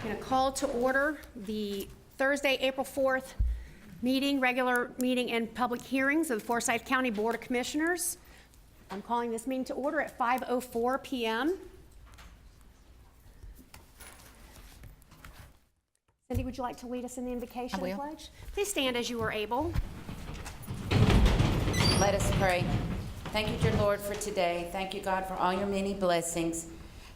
I'm going to call to order the Thursday, April 4th regular meeting and public hearings of the Forsyth County Board of Commissioners. I'm calling this meeting to order at 5:04 p.m. Cindy, would you like to lead us in the invocation and pledge? Please stand as you are able. Let us pray. Thank you, dear Lord, for today. Thank you, God, for all your many blessings.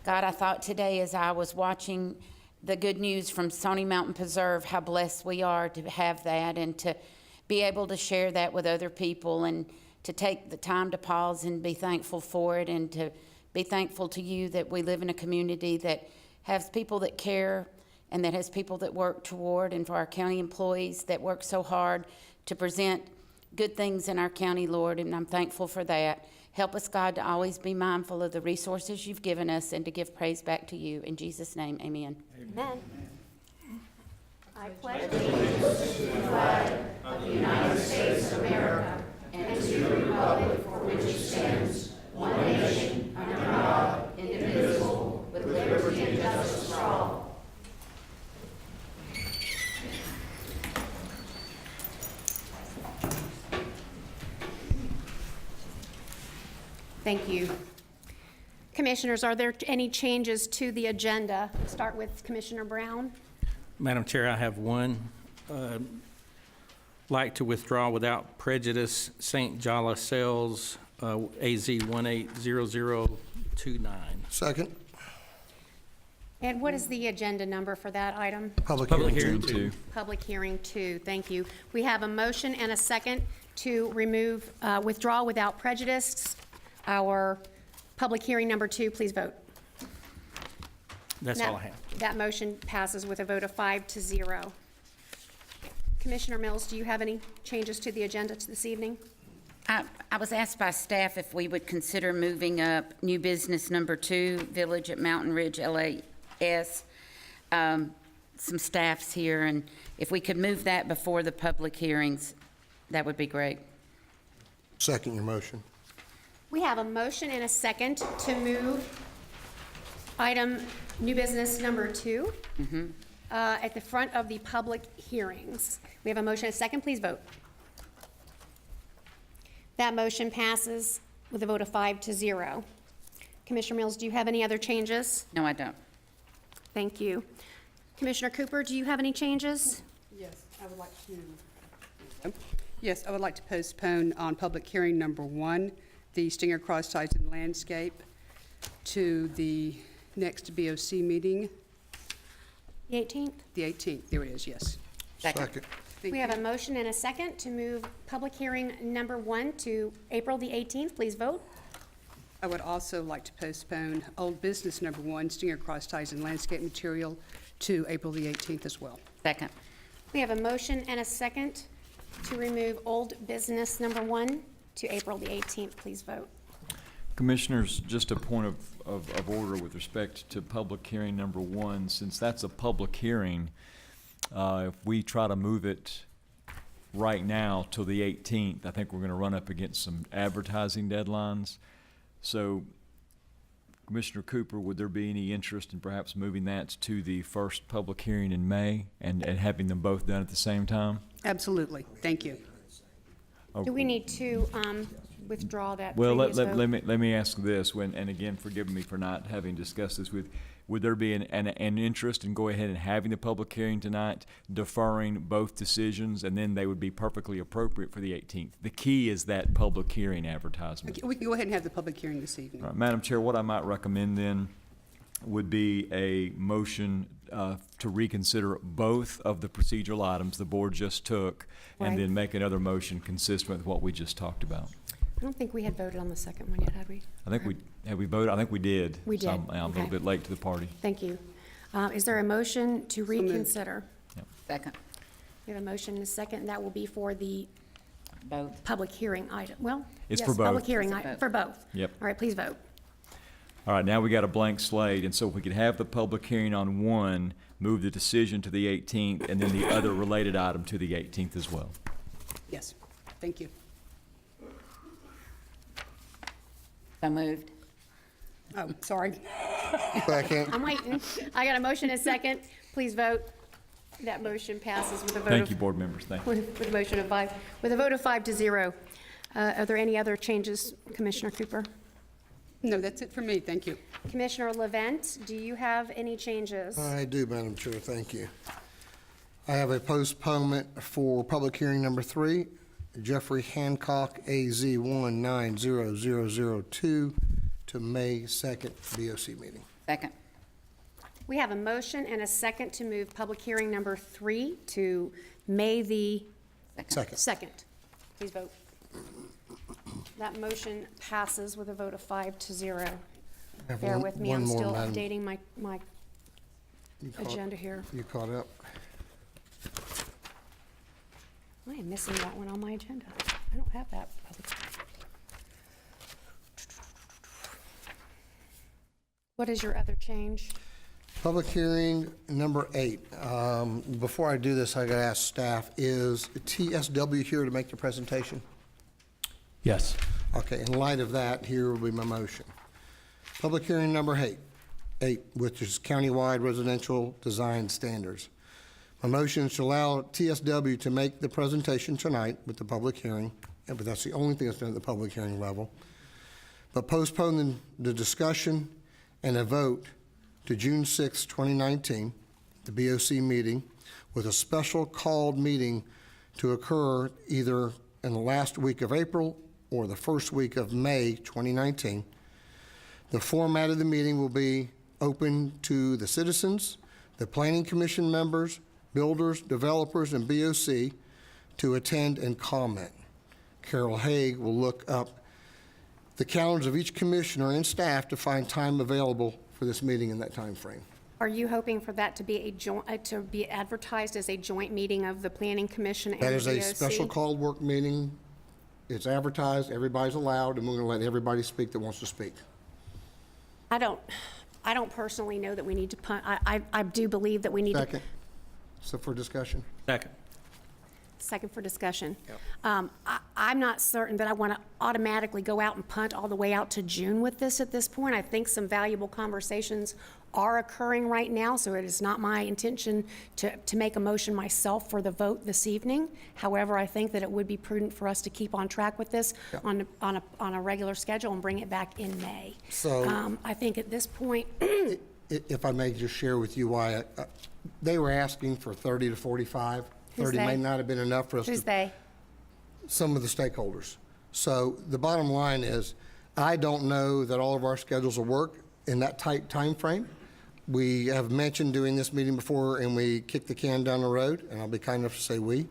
God, I thought today as I was watching the good news from Stony Mountain Preserve, how blessed we are to have that and to be able to share that with other people and to take the time to pause and be thankful for it and to be thankful to you that we live in a community that has people that care and that has people that work toward, and for our county employees that work so hard to present good things in our county, Lord, and I'm thankful for that. Help us, God, to always be mindful of the resources you've given us and to give praise back to you. In Jesus' name, amen. Amen. I pledge allegiance to the flag of the United States of America and to the republic for which it stands, one nation, under God, indivisible, with liberty and justice for all. Thank you. Commissioners, are there any changes to the agenda? Start with Commissioner Brown. Madam Chair, I have one. Like to withdraw without prejudice St. Jala Sales AZ 180029. Second. And what is the agenda number for that item? Public Hearing hearing. 2. Public hearing 2. Thank you. We have a motion and a second to remove, withdraw without prejudice our public hearing number 2. Please vote. That's That- all I have. That motion passes with a vote of 5-0. Commissioner Mills, do you have any changes to the agenda this evening? I was asked by staff if we would consider moving up new business number 2, Village at Mountain Ridge, LAS. Some staff's here, and if we could move that before the public hearings, that would be great. Second your motion. We have a motion and a second to move item new business number 2 at the front of the public hearings. We have a motion and a second. Please vote. That motion passes with a vote of 5-0. Commissioner Mills, do you have any other changes? No, I don't. Thank you. Commissioner Cooper, do you have any changes? Yes, I would like to postpone on public hearing number 1, the Stinger Cross Ties and Landscape, to the next BOC meeting, The 18th? the 18th. There it is, yes. Second. Thank We you. have a motion and a second to move public hearing number 1 to April the 18th. Please vote. I would also like to postpone old business number 1, Stinger Cross Ties and Landscape Material, to April the 18th as well. Second. We have a motion and a second to remove old business number 1 to April the 18th. Please vote. Commissioners, just a point of order with respect to public hearing number 1. Since that's a public hearing, if we try to move it right now till the 18th, I think we're going to run up against some advertising deadlines. So, Commissioner Cooper, would there be any interest in perhaps moving that to the first public hearing in May and having them both done at the same time? Absolutely. Thank you. Do we need to withdraw that Well, previous vote? let me ask this, and again, forgive me for not having discussed this would there be an interest in go ahead and having the public hearing tonight, deferring both decisions, and then they would be perfectly appropriate for the 18th? The key is that public hearing advertisement. We can go ahead and have the public hearing this evening. All right, Madam Chair, what I might recommend then would be a motion to reconsider both of the procedural items the board just took, Right. and then make another motion consistent with what we just talked about. I don't think we had voted on the second one yet, had we? I think we voted? I think we did. We So did. I'm a Okay. little bit late to the party. Thank you. Is there a motion to moved. reconsider? Second. We have a motion and a second, and that will be for the Both. public hearing item. Well, It's yes, for both. public hearing It's for item, both. for both. Yep. All right, please vote. All right, now we got a blank slate, and so if we could have the public hearing on 1, move the decision to the 18th, and then the other related item to the 18th as well. Yes. Thank you. So moved. Oh, sorry. Second. I'm waiting. I got a motion and a second please vote. That motion passes with a vote Thank you, of, board members. Thank you. with a motion of 5, with a vote of 5-0. Are there any other changes, Commissioner Cooper? No, that's it for me. Thank you. Commissioner Levent, do you have any changes? I do, Madam Chair, thank you. I have a postponement for public hearing number 3, Jeffrey Hancock, AZ 1900002, to May 2nd BOC meeting. Second. We have a motion and a second to move public hearing number 3 to May the Second. 2nd. Please vote. That motion passes with a vote of 5-0. I have Bear one- with me, one I'm more, still Madam. updating my You caught- agenda here. You caught up? I am missing that one on my agenda. I don't have that. What is your other change? Public hearing number 8. Before I do this, I gotta ask staff, is TSW here to make the presentation? Yes. Okay, in light of that, here will be my motion. Public hearing number 8, which is countywide residential design standards. My motion is to allow TSW to make the presentation tonight with the public hearing, but that's the only thing that's done at the public hearing level. But postpone the discussion and a vote to June 6, 2019, the BOC meeting, with a special called meeting to occur either in the last week of April or the first week of May 2019. The format of the meeting will be open to the citizens, the Planning Commission members, builders, developers, and BOC to attend and comment. Carol Haig will look up the calendars of each commissioner and staff to find time available for this meeting in that time frame. Are you hoping for that to be a joint, to be advertised as a joint meeting of the Planning Commission and That is a BOC? special called work meeting. It's advertised, everybody's allowed, and we're gonna let everybody speak that wants to speak. I don't personally know that we need to punt. I do believe that we need to. Second. So for discussion. Second. Second for discussion. Yep. I'm not certain that I want to automatically go out and punt all the way out to June with this at this point. I think some valuable conversations are occurring right now, so it is not my intention to make a motion myself for the vote this evening. However, I think that it would be prudent for us to keep on track with this Yep. on a regular schedule and bring it back in May. So- I think at this point, If I may just share with you why, they were asking for 30 to 45. Who's 30 may they? not have been enough for us who's to, they? some of the stakeholders. So the bottom line is, I don't know that all of our schedules will work in that tight time frame. We have mentioned doing this meeting before, and we kicked the can down the road, and I'll be kind enough to say we.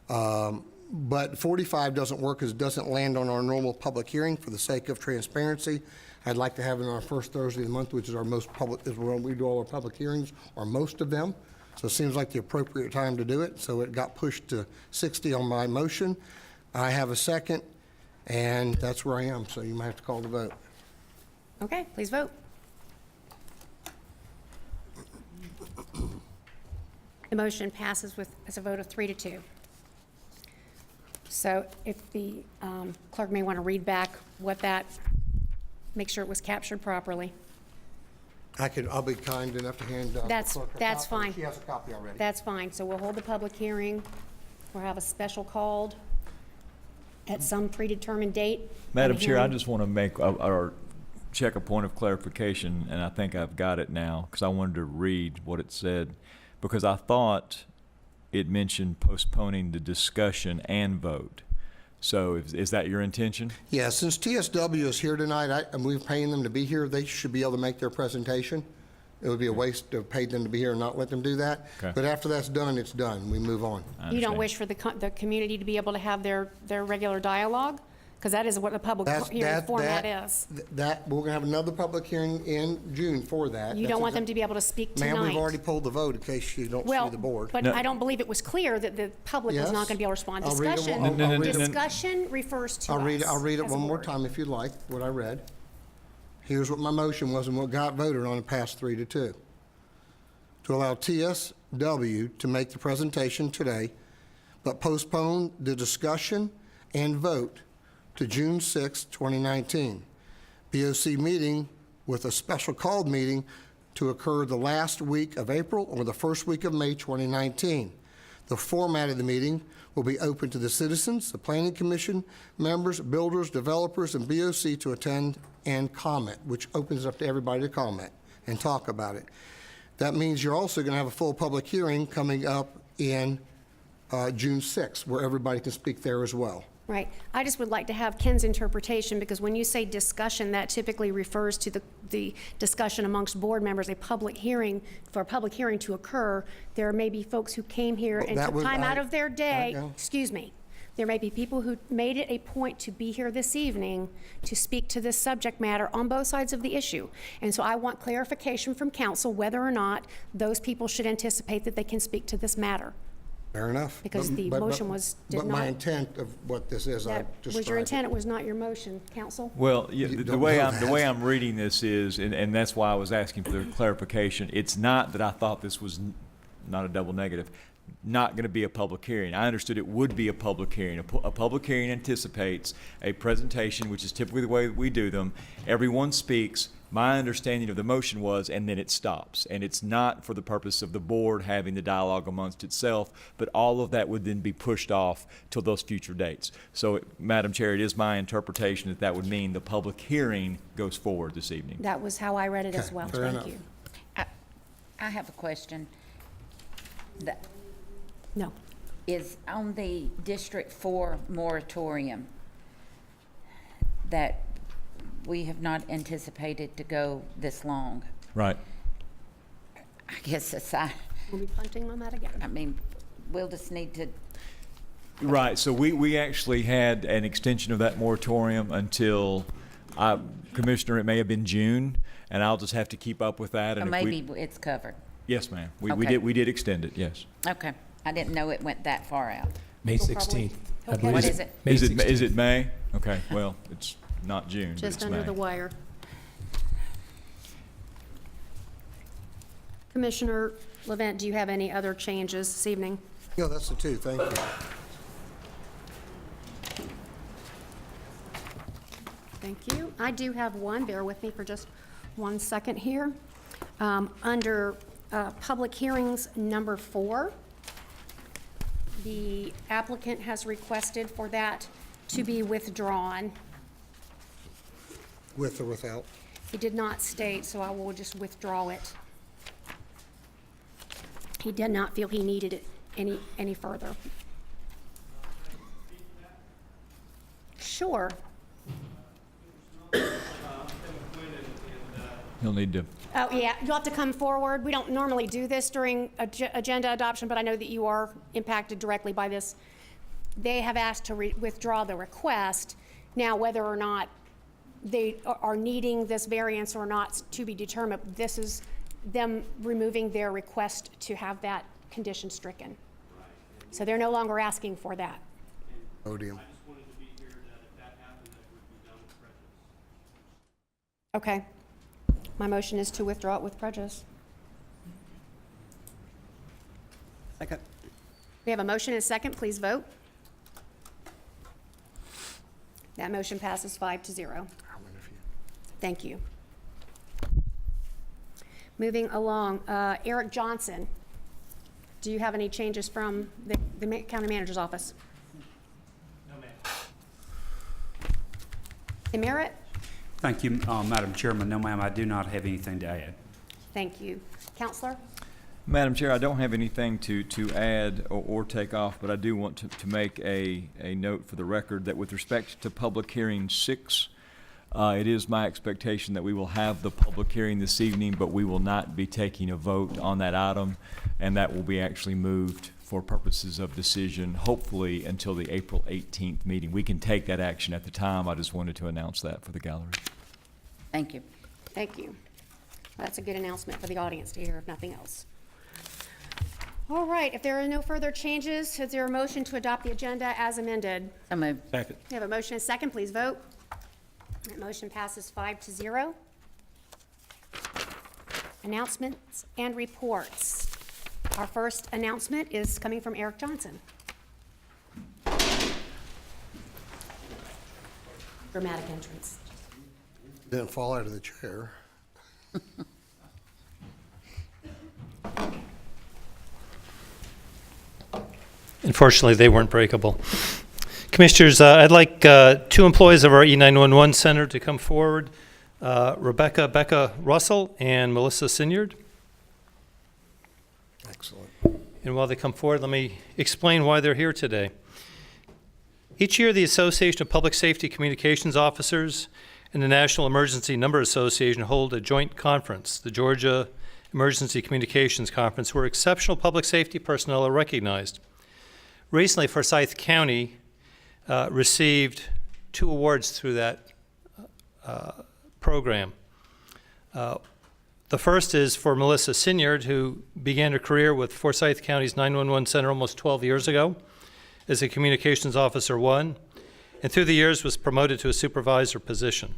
But 45 doesn't work because it doesn't land on our normal public hearing. For the sake of transparency, I'd like to have it on our first Thursday of the month, which is our most public, is where we do all our public hearings, or most of them. So it seems like the appropriate time to do it. So it got pushed to 60 on my motion. I have a second, and that's where I am. So you might have to call the vote. Okay, please vote. The motion passes as a vote of 3-2. So if the clerk may want to read back what that, make sure it was captured properly. I'll be kind enough to hand the That's- clerk a that's copy. fine. She has a copy already. That's fine. So we'll hold the public hearing. We'll have a special called at some predetermined date. Madam And a Chair, I hearing. just want to make, or check a point of clarification, and I think I've got it now, because I wanted to read what it said, because I thought it mentioned postponing the discussion and vote. So is that your intention? Yeah, since TSW is here tonight, and we're paying them to be here, they should be able to make their presentation. It would be a waste to pay them to be here and not let them do that. Okay. But after that's done, it's done. We move on. I You don't understand. wish for the community to be able to have their regular dialogue? Because that is what the public That's- hearing that- format that- is. That, we're gonna have another public hearing in June for that. You don't want them to be able to speak tonight. Ma'am, we've already pulled the vote in case you don't see Well, the board. but No. I don't believe it was clear that the public was Yes. not going to be able to respond. I'll read it Discussion, one- I'll read it- discussion refers to us. I'll read it as a one more board. time if you'd like, what I read. Here's what my motion was and what got voted on and passed 3-2. To allow TSW to make the presentation today, but postpone the discussion and vote to June 6, 2019. BOC meeting with a special called meeting to occur the last week of April or the first week of May 2019. The format of the meeting will be open to the citizens, the Planning Commission members, builders, developers, and BOC to attend and comment, which opens up to everybody to comment and talk about it. That means you're also going to have a full public hearing coming up in June 6th, where everybody can speak there as well. Right. I just would like to have Ken's interpretation, because when you say discussion, that typically refers to the discussion amongst board members. A public hearing, for a public hearing to occur, there may be folks who came here and took time out of their day. Excuse me. There may be people who made it a point to be here this evening to speak to this subject matter on both sides of the issue. And so I want clarification from council whether or not those people should anticipate that they can speak to this matter. Fair enough. Because the motion did But my not. intent of what this is, I That described. was your intent, it was not your motion, council? Well, You the don't way know the that. way I'm reading this is, and that's why I was asking for the clarification, it's not that I thought this was not a double negative, not going to be a public hearing. I understood it would be a public hearing. A public hearing anticipates a presentation, which is typically the way we do them. Everyone speaks. My understanding of the motion was, and then it stops. And it's not for the purpose of the board having the dialogue amongst itself, but all of that would then be pushed off till those future dates. So, Madam Chair, it is my interpretation that that would mean the public hearing goes forward this evening. That was how I read it as Okay, well. fair Thank enough. you. I have a question. No. Is on the District 4 moratorium that we have not anticipated to go this long. Right. I guess aside, We'll be punting on that again. I mean, we'll just need to, Right, so we actually had an extension of that moratorium until, Commissioner, it may have been June, and I'll just have to keep up with that. or And if we- maybe it's covered. Yes, ma'am. We Okay. did extend it, yes. Okay. I didn't know it went that far out. May We'll probably- 16th. I Okay. believe What it's is it? May Is it 16th. May? Okay, well, it's not June, but Just it's under May. the wire. Commissioner Levent, do you have any other changes this evening? Yeah, that's the two, thank you. Thank you. I do have one, bear with me for just 1 second here. Under public hearings number 4, the applicant has requested for that to be withdrawn. With or without? He did not state, so I will just withdraw it. He did not feel he needed it any further. Sure. He'll need to, Oh, yeah, you'll have to come forward. We don't normally do this during agenda adoption, but I know that you are impacted directly by this. They have asked to withdraw the request. Now, whether or not they are needing this variance or not to be determined, this is them removing their request to have that condition stricken. So they're no longer asking for that. Podium. Okay. My motion is to withdraw it with prejudice. Second. We have a motion and a second. Please vote. That motion passes 5-0. Thank you. Moving along, Eric Johnson, do you have any changes from the county manager's office? No, ma'am. Emerit? Thank you, Madam Chairman. No, ma'am, I do not have anything to add. Thank you. Counselor? Madam Chair, I don't have anything to add or take off, but I do want to make a note for the record that with respect to public hearing 6, it is my expectation that we will have the public hearing this evening, but we will not be taking a vote on that item, and that will be actually moved for purposes of decision, hopefully until the April 18th meeting. We can take that action at the time. I just wanted to announce that for the gallery. Thank you. Thank you. That's a good announcement for the audience to hear, if nothing else. All right, if there are no further changes, is there a motion to adopt the agenda as amended? So moved. Second. We have a motion and a second. Please vote. That motion passes 5-0. Announcements and reports. Our first announcement is coming from Eric Johnson. Dramatic entrance. Didn't fall out of the chair. Unfortunately, they weren't breakable. Commissioners, I'd like two employees of our E911 Center to come forward, Becca Russell and Melissa Sinyard. Excellent. And while they come forward, let me explain why they're here today. Each year, the Association of Public Safety Communications Officers and the National Emergency Number Association hold a joint conference, the Georgia Emergency Communications Conference, where exceptional public safety personnel are recognized. Recently, Forsyth County received 2 awards through that program. The first is for Melissa Sinyard, who began her career with Forsyth County's 911 Center almost 12 years ago as a Communications Officer 1, and through the years was promoted to a supervisor position.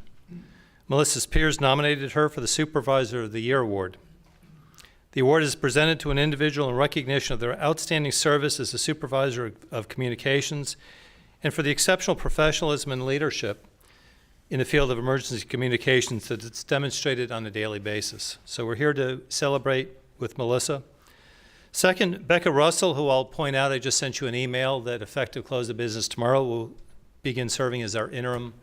Melissa's peers nominated her for the Supervisor of the Year Award. The award is presented to an individual in recognition of their outstanding service as a supervisor of communications and for the exceptional professionalism and leadership in the field of emergency communications that it's demonstrated on a daily basis. So we're here to celebrate with Melissa. Second, Becca Russell, who I'll point out, I just sent you an email that effective close of business tomorrow will begin serving as our interim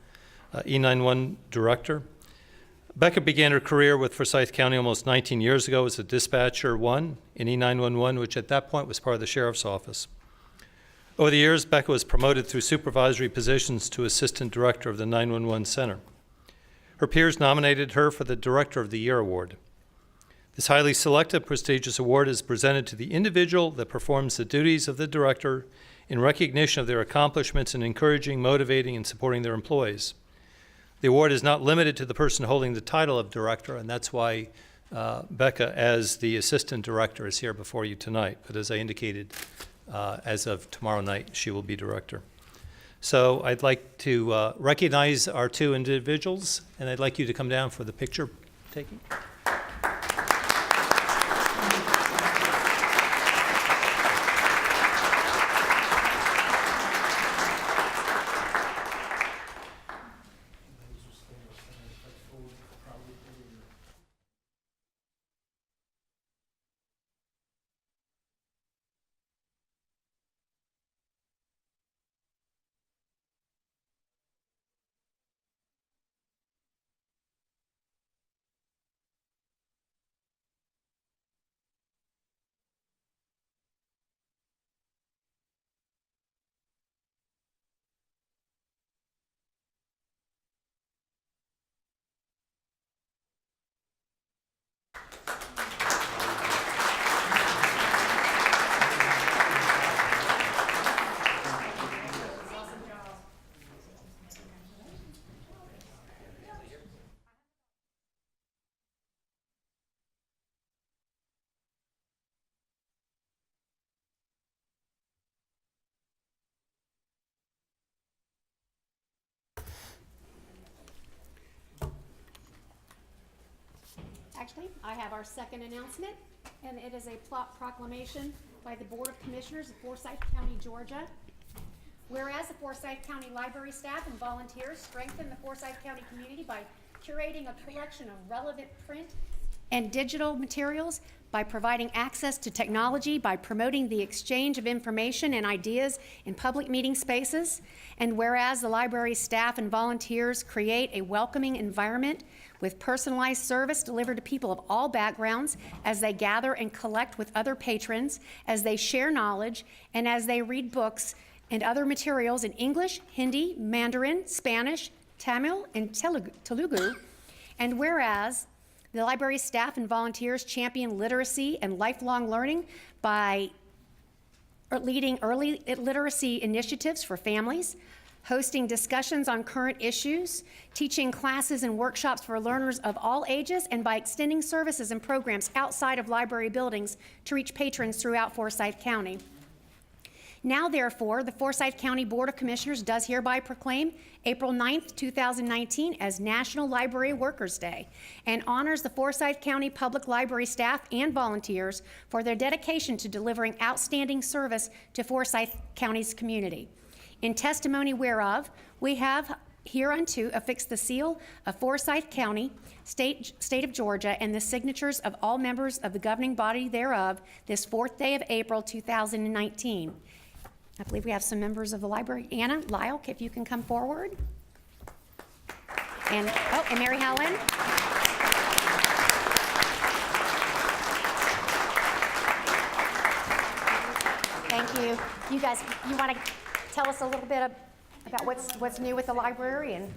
E911 director. Becca began her career with Forsyth County almost 19 years ago as a dispatcher 1 in E911, which at that point was part of the sheriff's office. Over the years, Becca was promoted through supervisory positions to assistant director of the 911 Center. Her peers nominated her for the Director of the Year Award. This highly selective, prestigious award is presented to the individual that performs the duties of the director in recognition of their accomplishments in encouraging, motivating, and supporting their employees. The award is not limited to the person holding the title of director, and that's why Becca, as the assistant director, is here before you tonight. But as I indicated, as of tomorrow night, she will be director. So I'd like to recognize our 2 individuals, and I'd like you to come down for the picture taking. Actually, I have our second announcement, and it is a proclamation by the Board of Commissioners of Forsyth County, Georgia. Whereas the Forsyth County Library staff and volunteers strengthen the Forsyth County community by curating a collection of relevant print and digital materials, by providing access to technology, by promoting the exchange of information and ideas in public meeting spaces, and whereas the library staff and volunteers create a welcoming environment with personalized service delivered to people of all backgrounds as they gather and collect with other patrons, as they share knowledge, and as they read books and other materials in English, Hindi, Mandarin, Spanish, Tamil, and Telugu, and whereas the library staff and volunteers champion literacy and lifelong learning by leading early literacy initiatives for families, hosting discussions on current issues, teaching classes and workshops for learners of all ages, and by extending services and programs outside of library buildings to reach patrons throughout Forsyth County. Now, therefore, the Forsyth County Board of Commissioners does hereby proclaim April 9th, 2019 as National Library Workers' Day and honors the Forsyth County Public Library staff and volunteers for their dedication to delivering outstanding service to Forsyth County's community. In testimony whereof, we have hereunto affixed the seal of Forsyth County, State of Georgia, and the signatures of all members of the governing body thereof this 4th day of April 2019. I believe we have some members of the library. Anna, Lyle, if you can come forward. And Mary Helen. Thank you. You guys, you want to tell us a little bit about what's new with the library? And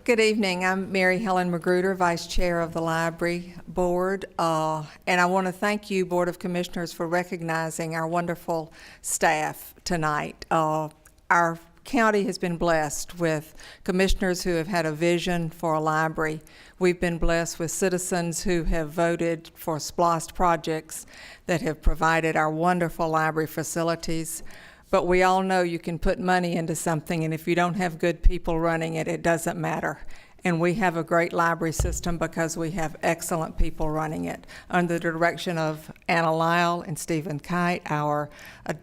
Good evening. I'm Mary Helen Magruder, Vice Chair of the Library Board. And I want to thank you, Board of Commissioners, for recognizing our wonderful staff tonight. Our county has been blessed with commissioners who have had a vision for a library. We've been blessed with citizens who have voted for SPLOST projects that have provided our wonderful library facilities. But we all know you can put money into something, and if you don't have good people running it, it doesn't matter. And we have a great library system because we have excellent people running it. Under the direction of Anna Lyle and Stephen Kite, our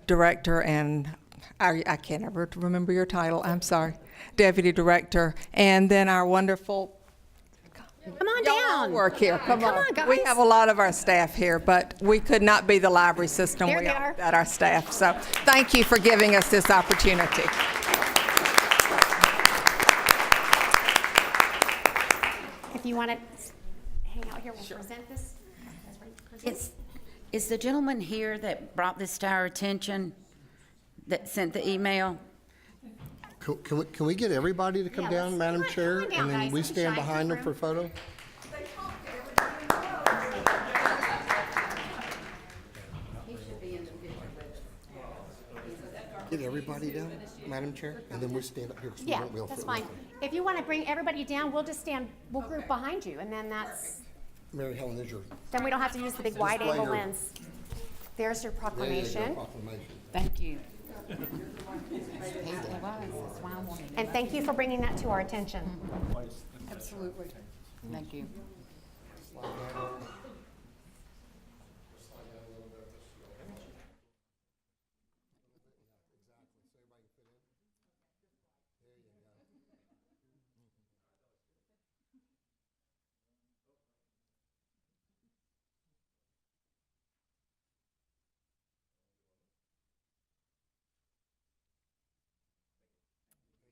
director and I can't ever remember your title, I'm sorry, Deputy Director, and then our wonderful come on y'all all down. work here. Come on. guys. We have a lot of our staff here, but we could not be the library system There they are. without our staff. So thank you for giving us this opportunity. If you want to hang out here, we'll present this. Is the gentleman here that brought this to our attention, that sent the email? Can we get everybody to come Yeah, down, let's- Madam come on Chair? down, And then guys. we Let's stand shine behind through. them for a photo? Get everybody down, Madam Chair, and then we stand up here. 'cause we Yeah, won't be able to that's fit fine. with them. If you want to bring everybody down, we'll group behind you, and then Mary Helen, is your then we don't have to use the big wide Display angle your- lens. There's your there you go, proclamation. proclamation. Thank you. It was, that's why I wanted it. And thank you for bringing that to our attention. Absolutely. Thank you.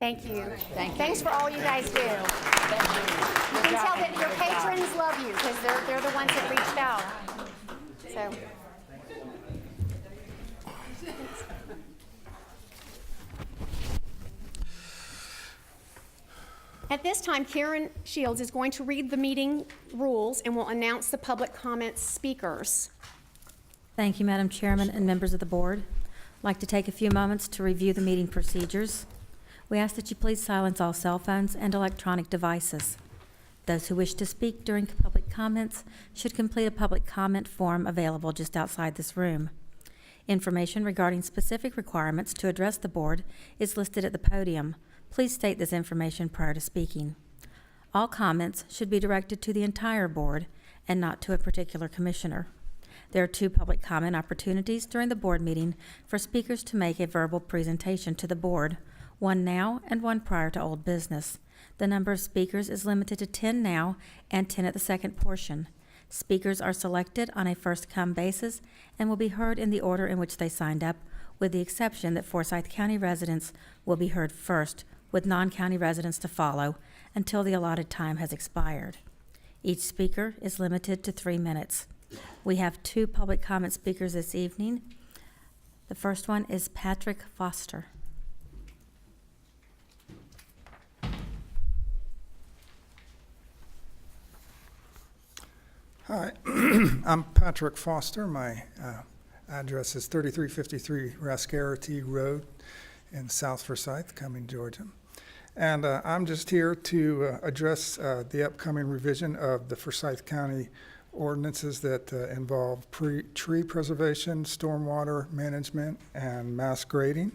Thank you. Thank you. Thanks for all you guys do. You can tell that your patrons love you because they're the ones that reached out. So. At this time, Karen Shields is going to read the meeting rules and will announce the public comments speakers. Thank you, Madam Chairman and members of the board. I'd like to take a few moments to review the meeting procedures. We ask that you please silence all cell phones and electronic devices. Those who wish to speak during public comments should complete a public comment form available just outside this room. Information regarding specific requirements to address the board is listed at the podium. Please state this information prior to speaking. All comments should be directed to the entire board and not to a particular commissioner. There are 2 public comment opportunities during the board meeting for speakers to make a verbal presentation to the board, one now and one prior to old business. The number of speakers is limited to 10 now and 10 at the second portion. Speakers are selected on a first-come basis and will be heard in the order in which they signed up, with the exception that Forsyth County residents will be heard first, with non-county residents to follow until the allotted time has expired. Each speaker is limited to 3 minutes. We have 2 public comment speakers this evening. The first one is Patrick Foster. Hi, I'm Patrick Foster. My address is 3353 Rascarity Road in South Forsyth, Cumming, Georgia. And I'm just here to address the upcoming revision of the Forsyth County ordinances that involve tree preservation, stormwater management, and mass grading.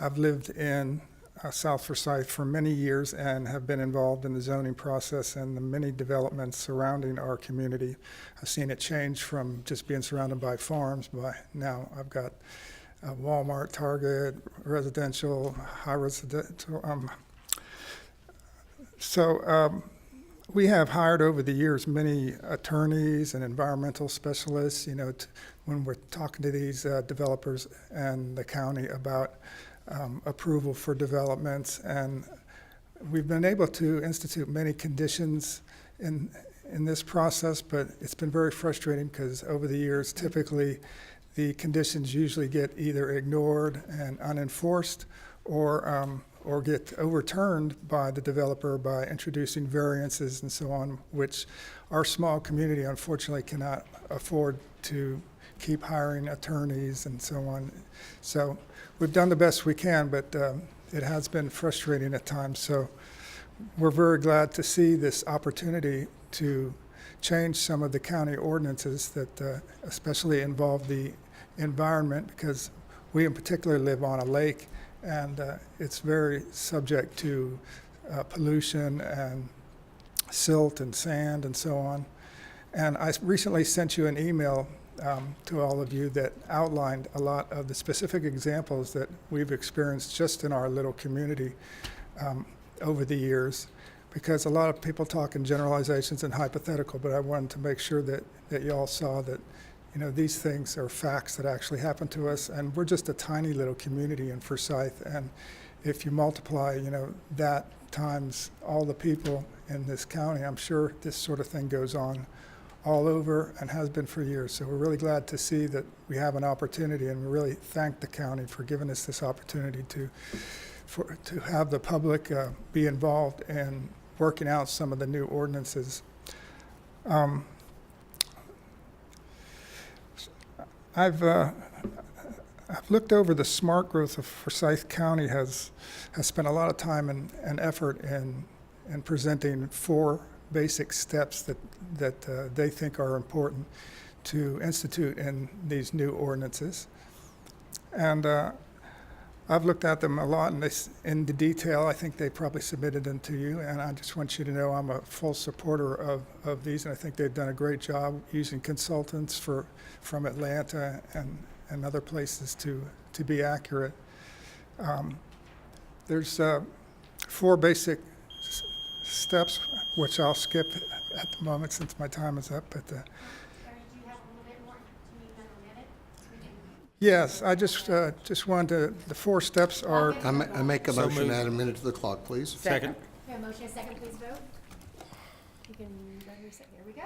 I've lived in South Forsyth for many years and have been involved in the zoning process and the many developments surrounding our community. I've seen it change from just being surrounded by farms, but now I've got Walmart, Target, residential, high residential. We have hired over the years many attorneys and environmental specialists, when we're talking to these developers and the county about approval for developments. And we've been able to institute many conditions in this process, but it's been very frustrating because over the years, typically the conditions usually get either ignored and unenforced, or get overturned by the developer by introducing variances and so on, which our small community unfortunately cannot afford to keep hiring attorneys and so on. So we've done the best we can, but it has been frustrating at times. So we're very glad to see this opportunity to change some of the county ordinances that especially involve the environment, because we in particular live on a lake, and it's very subject to pollution and silt and sand and so on. And I recently sent you an email to all of you that outlined a lot of the specific examples that we've experienced just in our little community over the years, because a lot of people talk in generalizations and hypothetical, but I wanted to make sure that you all saw that, you know, these things are facts that actually happen to us, and we're just a tiny little community in Forsyth, and if you multiply, you know, that times all the people in this county, I'm sure this sort of thing goes on all over and has been for years. So we're really glad to see that we have an opportunity, and we really thank the county for giving us this opportunity to have the public be involved in working out some of the new ordinances. I've looked over the smart growth of Forsyth County has spent a lot of time and effort in presenting 4 basic steps that they think are important to institute in these new ordinances. And I've looked at them a lot, and in the detail, I think they probably submitted them to you, and I just want you to know I'm a full supporter of these, and I think they've done a great job using consultants from Atlanta and other places to be accurate. There's 4 basic steps, which I'll skip at the moment since my time is up, but yes, I just wanted to, the 4 steps are. I make a motion to add a minute to the clock, please. Second. We have a motion, a second, please vote. You can let her say, here we go.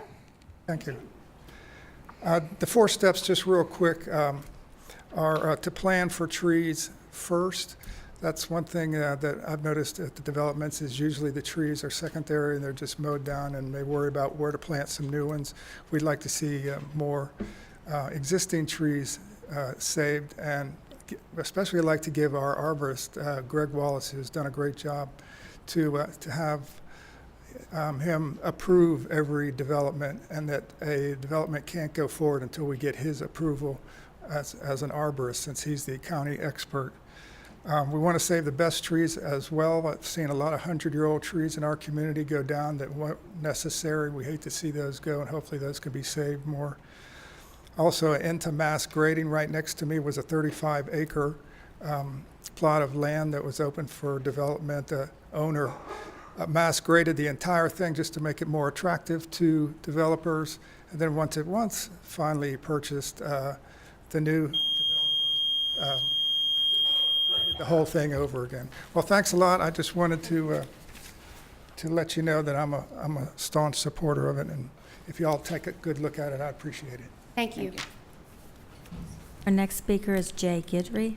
Thank you. The 4 steps, just real quick, are to plan for trees first. That's one thing that I've noticed at the developments is usually the trees are secondary and they're just mowed down, and they worry about where to plant some new ones. We'd like to see more existing trees saved, and especially like to give our arborist, Greg Wallace, who's done a great job, to have him approve every development, and that a development can't go forward until we get his approval as an arborist, since he's the county expert. We want to save the best trees as well. I've seen a lot of 100-year-old trees in our community go down that weren't necessary. We hate to see those go, and hopefully those can be saved more. Also, into mass grading, right next to me was a 35-acre plot of land that was open for development. The owner mass graded the entire thing just to make it more attractive to developers. And then once finally purchased the new the whole thing over again. Well, thanks a lot. I just wanted to let you know that I'm a staunch supporter of it, and if you all take a good look at it, I appreciate it. Thank you. Our next speaker is Jay Guidry.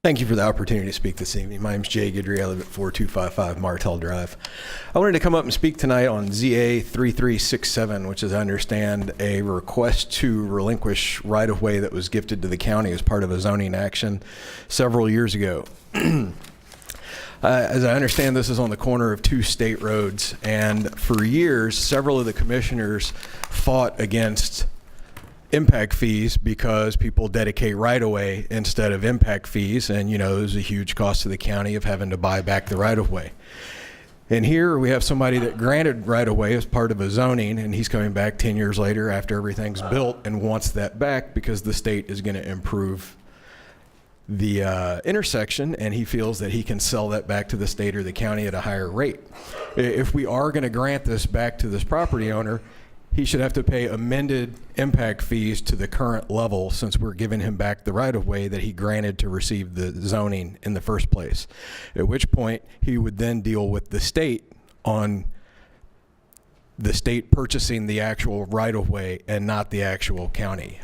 Thank you for the opportunity to speak this evening. My name is Jay Guidry. I live at 4255 Martell Drive. I wanted to come up and speak tonight on ZA 3367, which is, I understand, a request to relinquish right-of-way that was gifted to the county as part of a zoning action several years ago. As I understand, this is on the corner of 2 state roads, and for years, several of the commissioners fought against impact fees because people dedicate right-of-way instead of impact fees, and you know, there's a huge cost to the county of having to buy back the right-of-way. And here we have somebody that granted right-of-way as part of a zoning, and he's coming back 10 years later after everything's built and wants that back because the state is going to improve the intersection, and he feels that he can sell that back to the state or the county at a higher rate. If we are going to grant this back to this property owner, he should have to pay amended impact fees to the current level, since we're giving him back the right-of-way that he granted to receive the zoning in the first place. At which point, he would then deal with the state on the state purchasing the actual right-of-way and not the actual county.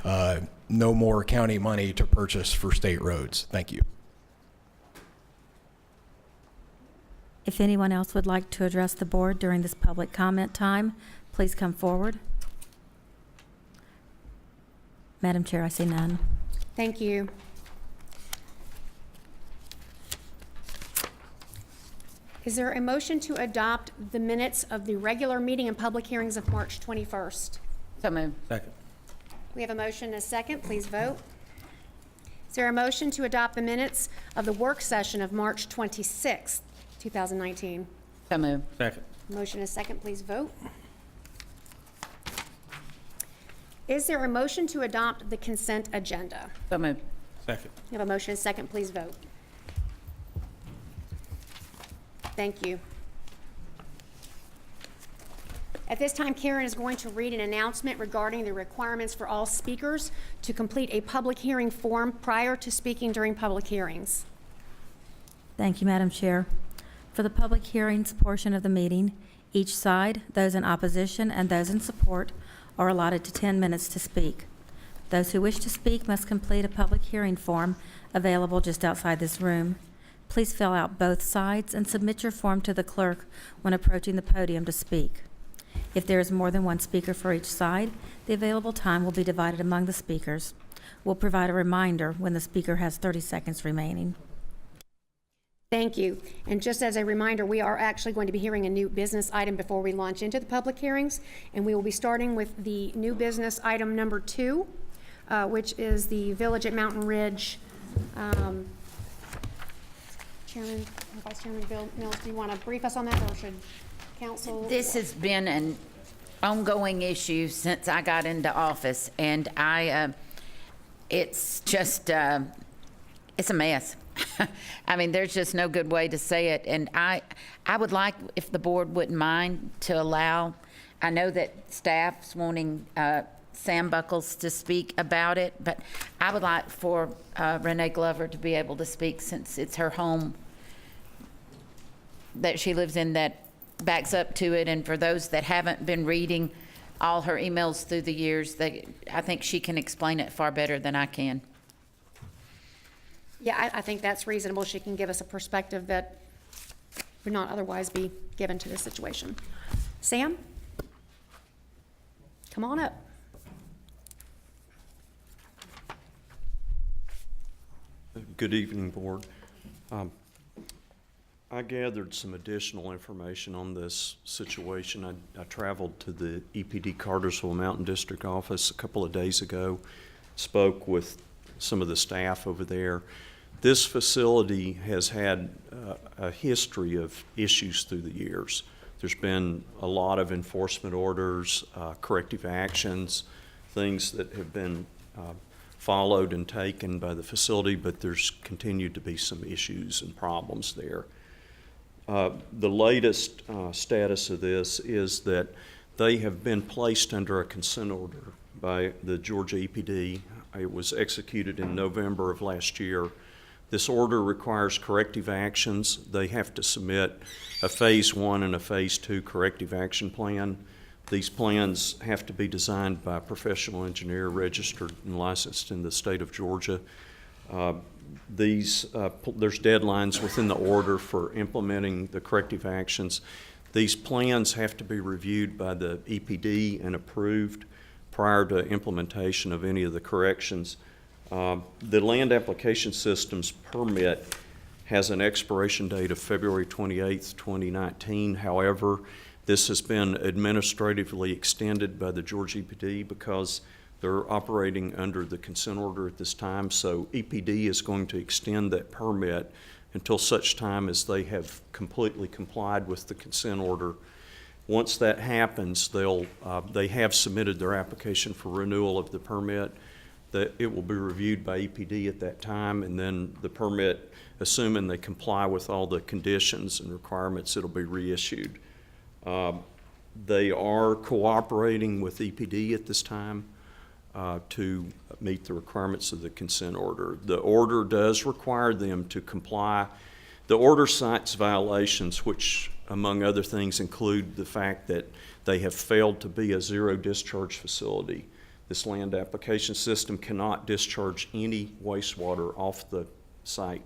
No more county money to purchase for state roads. Thank you. If anyone else would like to address the board during this public comment time, please come forward. Madam Chair, I see none. Thank you. Is there a motion to adopt the minutes of the regular meeting and public hearings of March 21st? So moved. Second. We have a motion and a second. Please vote. Is there a motion to adopt the minutes of the work session of March 26th, 2019? So moved. Second. Motion and a second. Please vote. Is there a motion to adopt the consent agenda? So moved. Second. We have a motion and a second. Please vote. Thank you. At this time, Karen is going to read an announcement regarding the requirements for all speakers to complete a public hearing form prior to speaking during public hearings. Thank you, Madam Chair. For the public hearings portion of the meeting, each side, those in opposition and those in support, are allotted to 10 minutes to speak. Those who wish to speak must complete a public hearing form available just outside this room. Please fill out both sides and submit your form to the clerk when approaching the podium to speak. If there is more than one speaker for each side, the available time will be divided among the speakers. We'll provide a reminder when the speaker has 30 seconds remaining. Thank you. And just as a reminder, we are actually going to be hearing a new business item before we launch into the public hearings. And we will be starting with the new business item number 2, which is the Village at Mountain Ridge. Chairman, Vice Chairman Bill Mills, do you want to brief us on that, or should council? This has been an ongoing issue since I got into office, and it's just, it's a mess. I mean, there's just no good way to say it, and I would like, if the board wouldn't mind, to allow, I know that staff's wanting Sam Buckles to speak about it, but I would like for Renee Glover to be able to speak, since it's her home that she lives in that backs up to it. And for those that haven't been reading all her emails through the years, I think she can explain it far better than I can. Yeah, I think that's reasonable. She can give us a perspective that would not otherwise be given to this situation. Sam? Come on up. Good evening, Board. I gathered some additional information on this situation. I traveled to the EPD Cartersville Mountain District office a couple of days ago, spoke with some of the staff over there. This facility has had a history of issues through the years. There's been a lot of enforcement orders, corrective actions, things that have been followed and taken by the facility, but there's continued to be some issues and problems there. The latest status of this is that they have been placed under a consent order by the Georgia EPD. It was executed in November of last year. This order requires corrective actions. They have to submit a Phase 1 and a Phase 2 corrective action plan. These plans have to be designed by a professional engineer registered and licensed in the state of Georgia. There's deadlines within the order for implementing the corrective actions. These plans have to be reviewed by the EPD and approved prior to implementation of any of the corrections. The land application systems permit has an expiration date of February 28th, 2019. However, this has been administratively extended by the Georgia EPD because they're operating under the consent order at this time. So EPD is going to extend that permit until such time as they have completely complied with the consent order. Once that happens, they have submitted their application for renewal of the permit. That it will be reviewed by EPD at that time, and then the permit, assuming they comply with all the conditions and requirements, it'll be reissued. They are cooperating with EPD at this time to meet the requirements of the consent order. The order does require them to comply. The order cites violations, which, among other things, include the fact that they have failed to be a zero discharge facility. This land application system cannot discharge any wastewater off the site.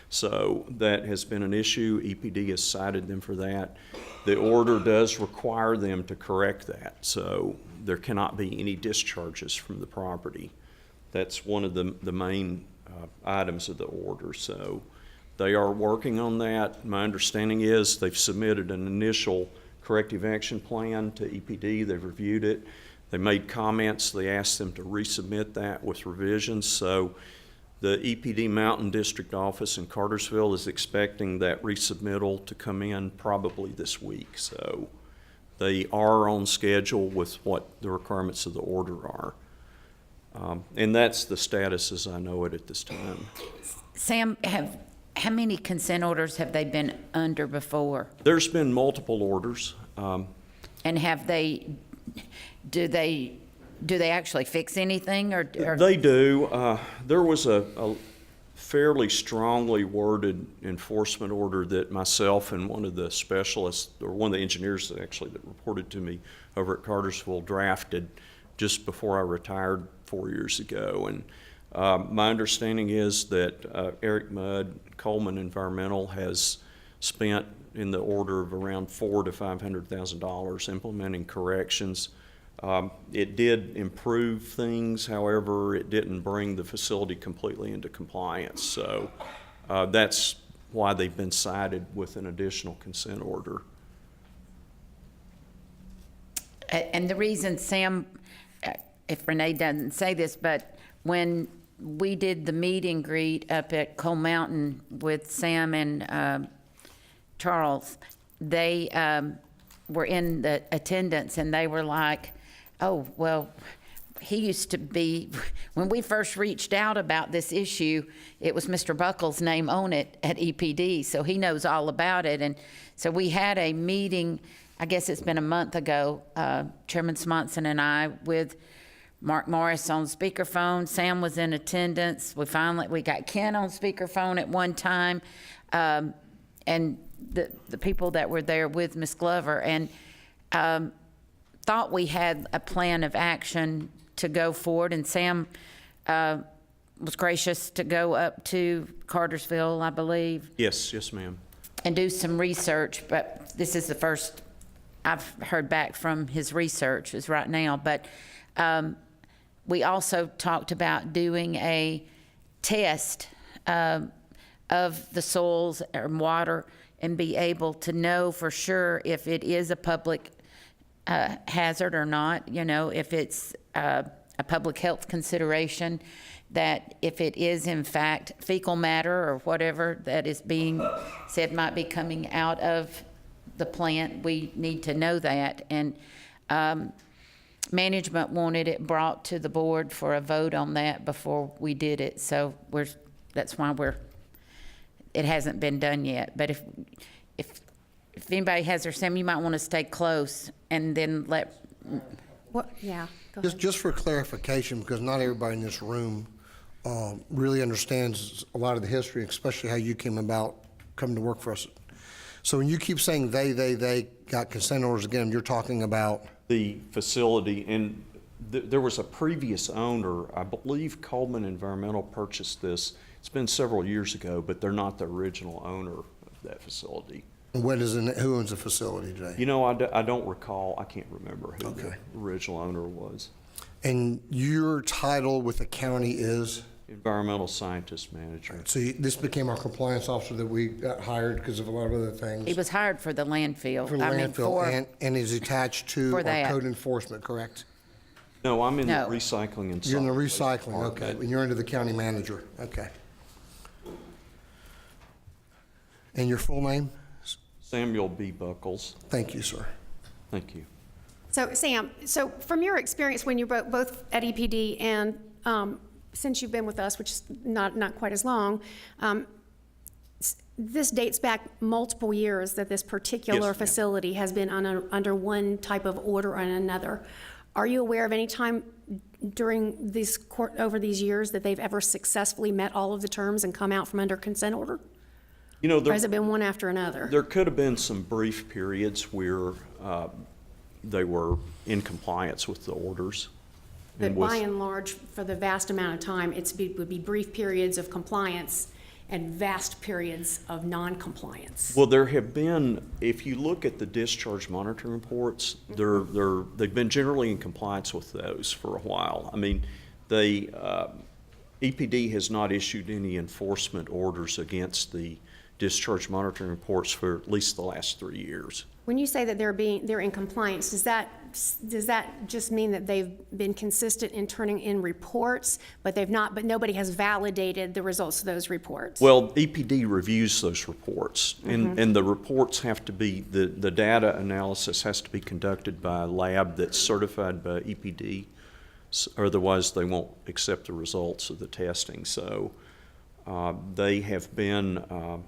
So that has been an issue. EPD has cited them for that. The order does require them to correct that, so there cannot be any discharges from the property. That's one of the main items of the order. So they are working on that. My understanding is they've submitted an initial corrective action plan to EPD. They've reviewed it. They made comments. They asked them to resubmit that with revisions. So the EPD Mountain District Office in Cartersville is expecting that resubmittal to come in probably this week. So they are on schedule with what the requirements of the order are. And that's the status as I know it at this time. Sam, how many consent orders have they been under before? There's been multiple orders. And do they actually fix anything, or? They do. There was a fairly strongly worded enforcement order that myself and one of the specialists, or one of the engineers actually that reported to me over at Cartersville, drafted just before I retired 4 years ago. And my understanding is that Eric Mudd, Coleman Environmental, has spent in the order of around $400,000 to $500,000 implementing corrections. It did improve things, however, it didn't bring the facility completely into compliance. So that's why they've been cited with an additional consent order. And the reason, Sam, if Renee doesn't say this, but when we did the meet and greet up at Coal Mountain with Sam and Charles, they were in the attendance, and they were like, oh, well, he used to be, when we first reached out about this issue, it was Mr. Buckles' name on it at EPD, so he knows all about it. And so we had a meeting, I guess it's been a month ago, Chairman Smonson and I, with Mark Morris on speakerphone. Sam was in attendance. We got Ken on speakerphone at one time, and the people that were there with Ms. Glover, and thought we had a plan of action to go forward. And Sam was gracious to go up to Cartersville, I believe. Yes, ma'am. And do some research, but this is the first I've heard back from his research is right now. But we also talked about doing a test of the soils and water and be able to know for sure if it is a public hazard or not, if it's a public health consideration, that if it is in fact fecal matter or whatever that is being said might be coming out of the plant, we need to know that. And management wanted it brought to the board for a vote on that before we did it. So that's why it hasn't been done yet. But if anybody has their Sam, you might want to stay close and then let. Well, yeah, go ahead. Just for clarification, because not everybody in this room really understands a lot of the history, especially how you came about coming to work for us. So when you keep saying they got consent orders again, you're talking about? The facility, and there was a previous owner, I believe Coleman Environmental purchased this. It's been several years ago, but they're not the original owner of that facility. Who owns the facility today? I don't recall. I can't remember who the original owner was. And your title with the county is? Environmental Scientist Manager. So this became our compliance officer that we got hired because of a lot of other things? He was hired for the landfill. For the landfill, and is attached to our code enforcement, correct? No, I'm in the recycling and You're in the solid waste recycling, department. okay. And you're under the county manager, okay. And your full name? Samuel B. Buckles. Thank you, sir. Thank you. So Sam, from your experience when you're both at EPD and since you've been with us, which is not quite as long, this dates back multiple years that this particular Yes, ma'am. facility has been under one type of order or another. Are you aware of any time during over these years that they've ever successfully met all of the terms and come out from under consent order? You know, Or has it been one after another? there could have been some brief periods where they were in compliance with the orders. But and with- by and large, for the vast amount of time, would be brief periods of compliance and vast periods of non-compliance. Well, there have been, if you look at the discharge monitoring reports, they've been generally in compliance with those for a while. I mean, EPD has not issued any enforcement orders against the discharge monitoring reports for at least the last 3 years. When you say that they're in compliance, does that just mean that they've been consistent in turning in reports, but nobody has validated the results of those reports? Well, EPD reviews those reports, and the reports have to be, the data analysis has to be conducted by a lab that's certified by EPD, otherwise they won't accept the results of the testing. So they have been,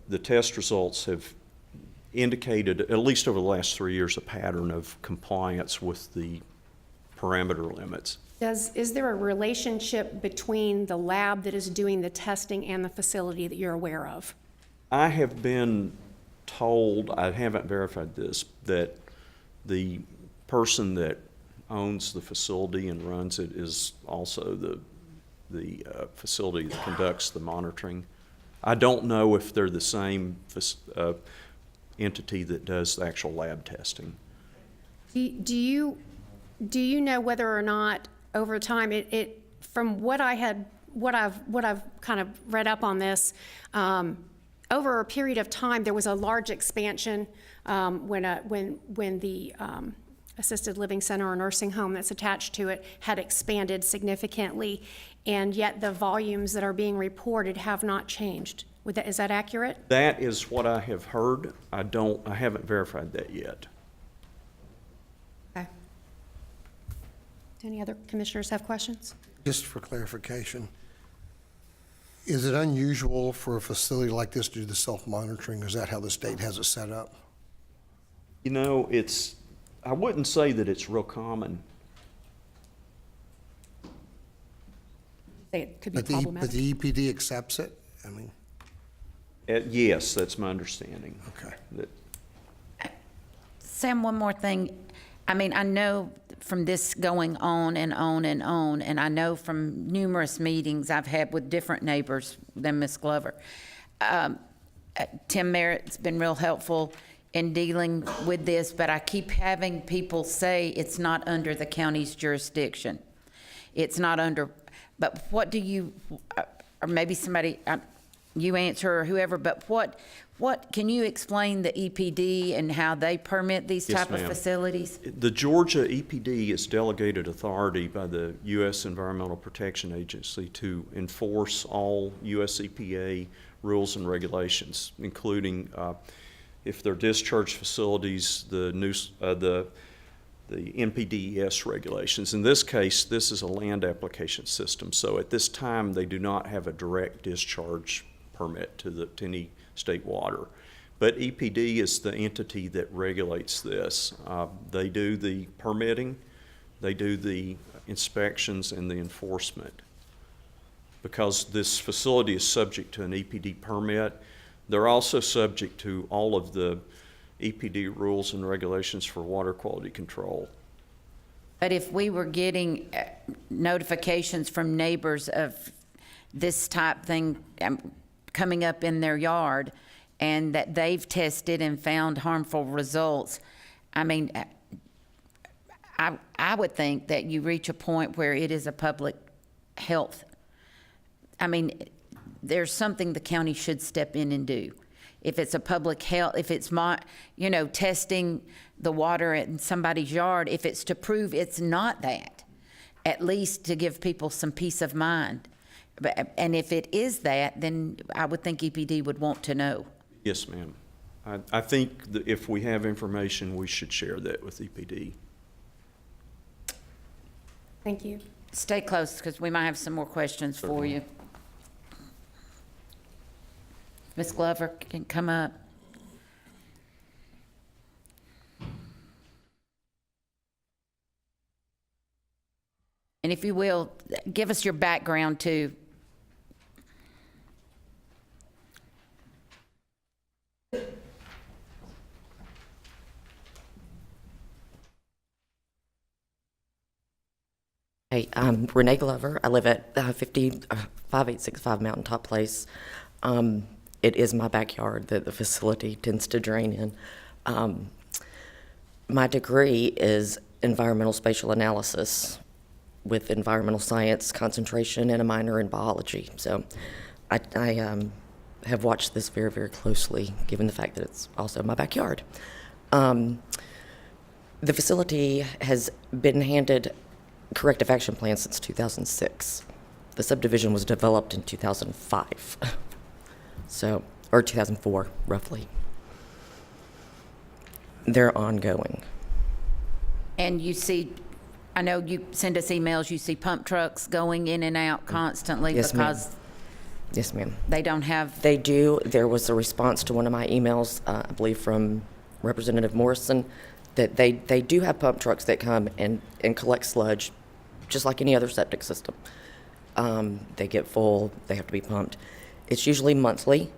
the test results have indicated, at least over the last 3 years, a pattern of compliance with the parameter limits. Is there a relationship between the lab that is doing the testing and the facility that you're aware of? I have been told, I haven't verified this, that the person that owns the facility and runs it is also the facility that conducts the monitoring. I don't know if they're the same entity that does the actual lab testing. Do you know whether or not over time from what I've kind of read up on this, over a period of time there was a large expansion when the assisted living center or nursing home that's attached to it had expanded significantly, and yet the volumes that are being reported have not changed. Is that accurate? That is what I have heard. I haven't verified that yet. Okay. Any other commissioners have questions? Just for clarification, is it unusual for a facility like this to do the self-monitoring? Is that how the state has it set up? You know, I wouldn't say that it's real common. It could be But problematic. the EPD accepts it? I mean, Yes, that's my understanding. okay. Sam, one more thing. I mean, I know from this going on and on and on, and I know from numerous meetings I've had with different neighbors than Ms. Glover. Tim Merritt's been real helpful in dealing with this, but I keep having people say it's not under the county's jurisdiction. It's not under, but what do you, or maybe somebody, you answer or whoever, but what can you explain the EPD and how they permit these Yes, type of ma'am. facilities? The Georgia EPD is delegated authority by the U.S. Environmental Protection Agency to enforce all U.S. EPA rules and regulations, including if they're discharge facilities, the NPDES regulations. In this case, this is a land application system, so at this time they do not have a direct discharge permit to any state water. But EPD is the entity that regulates this. They do the permitting, they do the inspections and the enforcement. Because this facility is subject to an EPD permit, they're also subject to all of the EPD rules and regulations for water quality control. But if we were getting notifications from neighbors of this type thing coming up in their yard and that they've tested and found harmful results, I mean, I would think that you reach a point where it is a public health. I mean, there's something the county should step in and do. If it's a public health, if it's testing the water in somebody's yard, if it's to prove it's not that, at least to give people some peace of mind. And if it is that, then I would think EPD would want to know. Yes, ma'am. I think that if we have information, we should share that with EPD. Thank you. Stay close, because we might have some more questions for you. Ms. Glover can come up. And if you will, give us your background too. Hey, I'm Renee Glover. I live at 5865 Mountaintop Place. It is my backyard that the facility tends to drain in. My degree is environmental spatial analysis with environmental science concentration and a minor in biology. So I have watched this very, very closely, given the fact that it's also my backyard. The facility has been handed corrective action plan since 2006. The subdivision was developed in 2005, so, or 2004, roughly. They're ongoing. And you see, I know you send us emails, you see pump trucks going in and out constantly Yes, ma'am. because Yes, ma'am. they don't have, They do. There was a response to one of my emails, I believe from Representative Morrison, that they do have pump trucks that come and collect sludge, just like any other septic system. They get full, they have to be pumped. It's usually monthly.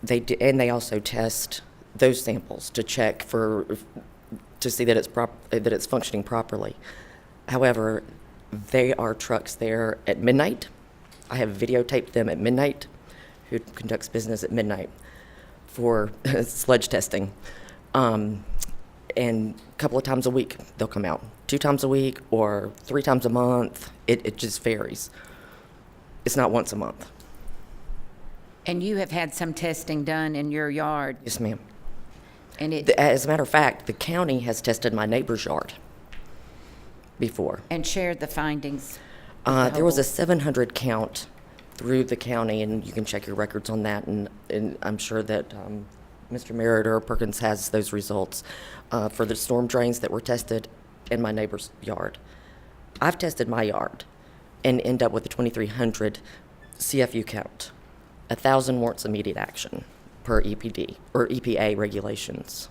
They do, and they also test those samples to check to see that it's functioning properly. However, there are trucks there at midnight. I have videotaped them at midnight, who conducts business at midnight for sludge testing. And a couple of times a week they'll come out. 2 times a week or 3 times a month. It just varies. It's not once a month. and you have had some testing done in your yard. Yes, ma'am. And it, As a matter of fact, the county has tested my neighbor's yard before. and shared the findings. There was a 700 count through the county, and you can check your records on that, and I'm sure that Mr. Merritt or Perkins has those results for the storm drains that were tested in my neighbor's yard. I've tested my yard and end up with a 2,300 CFU count. 1,000 warrants immediate action per EPD or EPA regulations.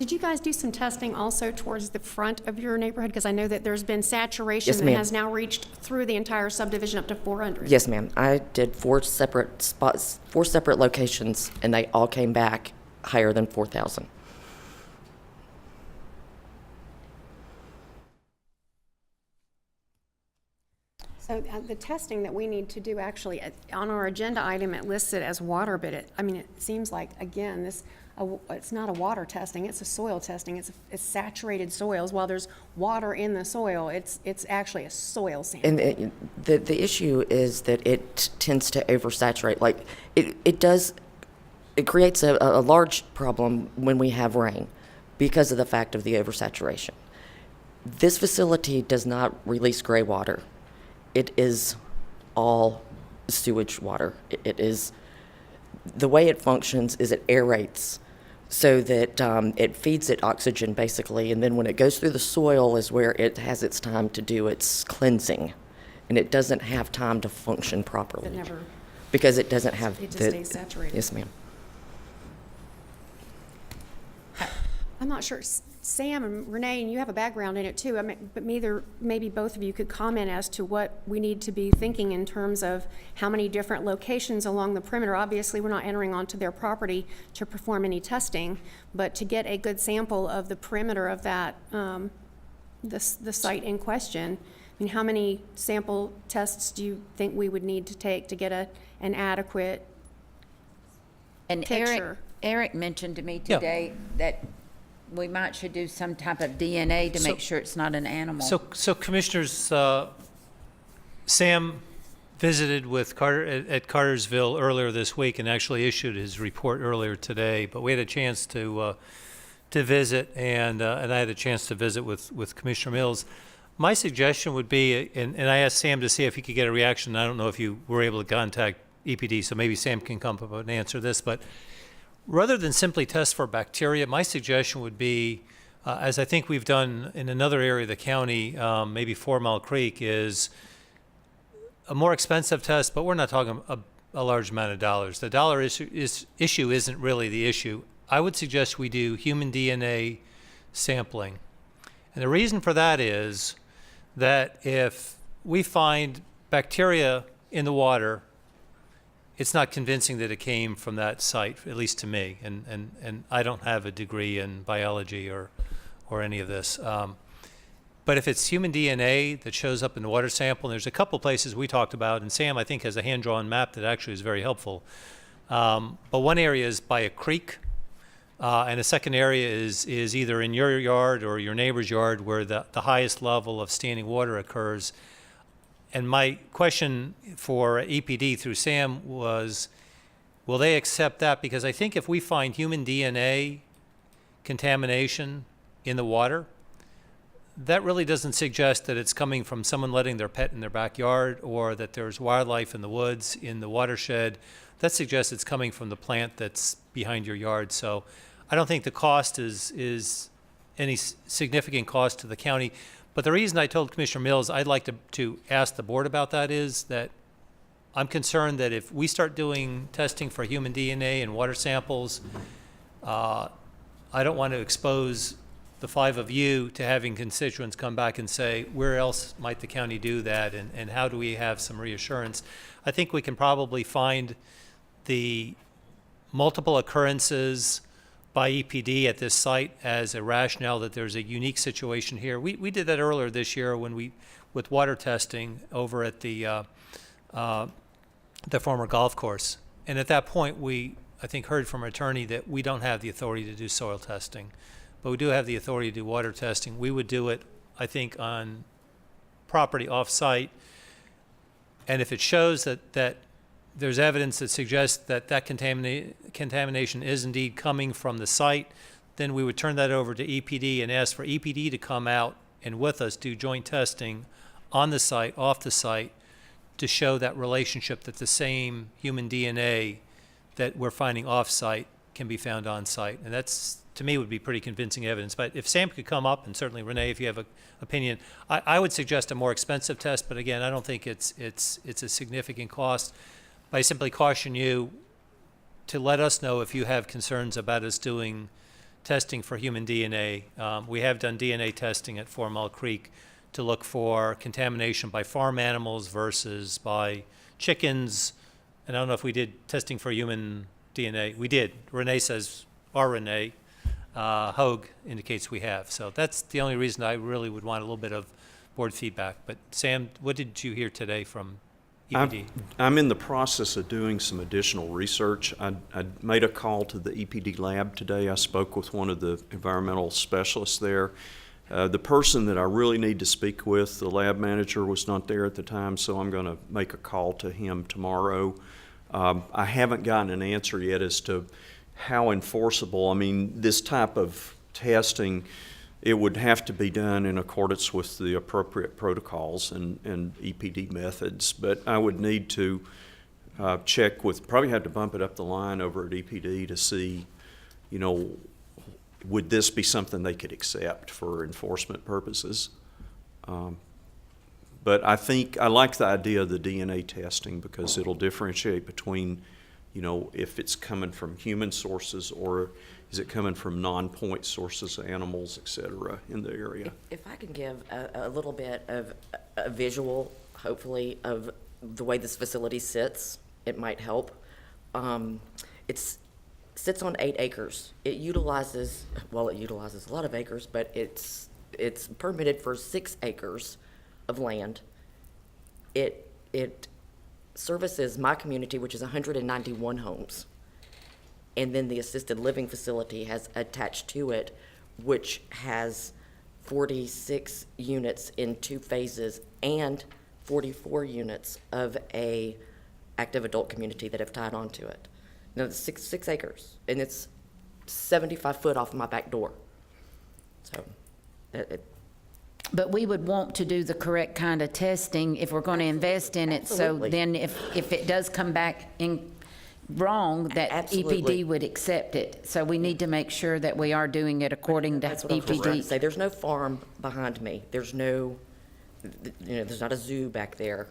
Did you guys do some testing also towards the front of your neighborhood? Because I know that there's been saturation Yes, that ma'am. has now reached through the entire subdivision up to 400. Yes, ma'am. I did 4 separate spots, 4 separate locations, and they all came back higher than 4,000. So the testing that we need to do, actually, on our agenda item, it lists it as water, but it seems like, again, it's not a water testing, it's a soil testing. It's saturated soils. While there's water in the soil, it's actually a soil sample. And the issue is that it tends to oversaturate. Like, it creates a large problem when we have rain because of the fact of the oversaturation. This facility does not release gray water. It is all sewage water. It is, the way it functions is it aerates so that it feeds it oxygen basically, and then when it goes through the soil is where it has its time to do its cleansing, and it doesn't have time to function properly. It never, Because it doesn't have it just stays saturated. Yes, ma'am. I'm not sure, Sam and Renee, and you have a background in it too, but maybe both of you could comment as to what we need to be thinking in terms of how many different locations along the perimeter. Obviously, we're not entering onto their property to perform any testing, but to get a good sample of the perimeter of that, the site in question. I mean, how many sample tests do you think we would need to take to get an adequate And picture? Eric mentioned to me Yeah. today that we should do some type of DNA to make sure it's not an animal. So Commissioners, Sam visited with Carter at Cartersville earlier this week and actually issued his report earlier today. But we had a chance to visit, and I had a chance to visit with Commissioner Mills. My suggestion would be, and I asked Sam to see if he could get a reaction. I don't know if you were able to contact EPD, so maybe Sam can come up and answer this. But rather than simply test for bacteria, my suggestion would be, as I think we've done in another area of the county, maybe 4 Mile Creek, is a more expensive test, but we're not talking a large amount of dollars. The dollar issue isn't really the issue. I would suggest we do human DNA sampling. And the reason for that is that if we find bacteria in the water, it's not convincing that it came from that site, at least to me. And I don't have a degree in biology or any of this. But if it's human DNA that shows up in the water sample, and there's a couple places we talked about, and Sam, I think, has a hand-drawn map that actually is very helpful. But one area is by a creek, and a second area is either in your yard or your neighbor's yard where the highest level of standing water occurs. And my question for EPD through Sam was, will they accept that? Because I think if we find human DNA contamination in the water, that really doesn't suggest that it's coming from someone letting their pet in their backyard or that there's wildlife in the woods, in the watershed. That suggests it's coming from the plant that's behind your yard. So I don't think the cost is any significant cost to the county. But the reason I told Commissioner Mills I'd like to ask the board about that is that I'm concerned that if we start doing testing for human DNA and water samples, I don't want to expose the five of you to having constituents come back and say, where else might the county do that, and how do we have some reassurance? I think we can probably find the multiple occurrences by EPD at this site as a rationale that there's a unique situation here. We did that earlier this year when with water testing over at the former golf course. And at that point, I think, heard from our attorney that we don't have the authority to do soil testing, but we do have the authority to do water testing. We would do it, I think, on property off-site. And if it shows that there's evidence that suggests that contamination is indeed coming from the site, then we would turn that over to EPD and ask for EPD to come out and with us do joint testing on the site, off the site, to show that relationship that the same human DNA that we're finding off-site can be found on-site. And that's, to me, would be pretty convincing evidence. But if Sam could come up, and certainly Renee, if you have an opinion, I would suggest a more expensive test, but again, I don't think it's a significant cost. But I simply caution you to let us know if you have concerns about us doing testing for human DNA. We have done DNA testing at 4 Mile Creek to look for contamination by farm animals versus by chickens. And I don't know if we did testing for human DNA. We did. Renee says, our Renee Hogue indicates we have. So that's the only reason I really would want a little bit of board feedback. But Sam, what did you hear today from EPD? I'm in the process of doing some additional research. I made a call to the EPD lab today. I spoke with one of the environmental specialists there. The person that I really need to speak with, the lab manager, was not there at the time, so I'm going to make a call to him tomorrow. I haven't gotten an answer yet as to how enforceable. I mean, this type of testing, it would have to be done in accordance with the appropriate protocols and EPD methods, but I would need to check with, probably have to bump it up the line over at EPD to see, you know, would this be something they could accept for enforcement purposes? But I think I like the idea of the DNA testing because it'll differentiate between, you know, if it's coming from human sources or is it coming from non-point sources, animals, et cetera, in the area. If I can give a little bit of a visual, hopefully, of the way this facility sits, it might help. It sits on 8 acres. It utilizes a lot of acres, but it's permitted for 6 acres of land. It services my community, which is 191 homes. And then the assisted living facility has attached to it, which has 46 units in 2 phases and 44 units of a active adult community that have tied onto it. Now, it's 6 acres, and it's 75 foot off my back door. So, But we would want to do the correct kind of testing if we're going to invest in it. Absolutely. So then if it does come back in wrong, that Absolutely. EPD would accept it. So we need to make sure that we are doing it according to That's what I was just trying to EPD. say. There's no farm behind me. There's no, there's not a zoo back there.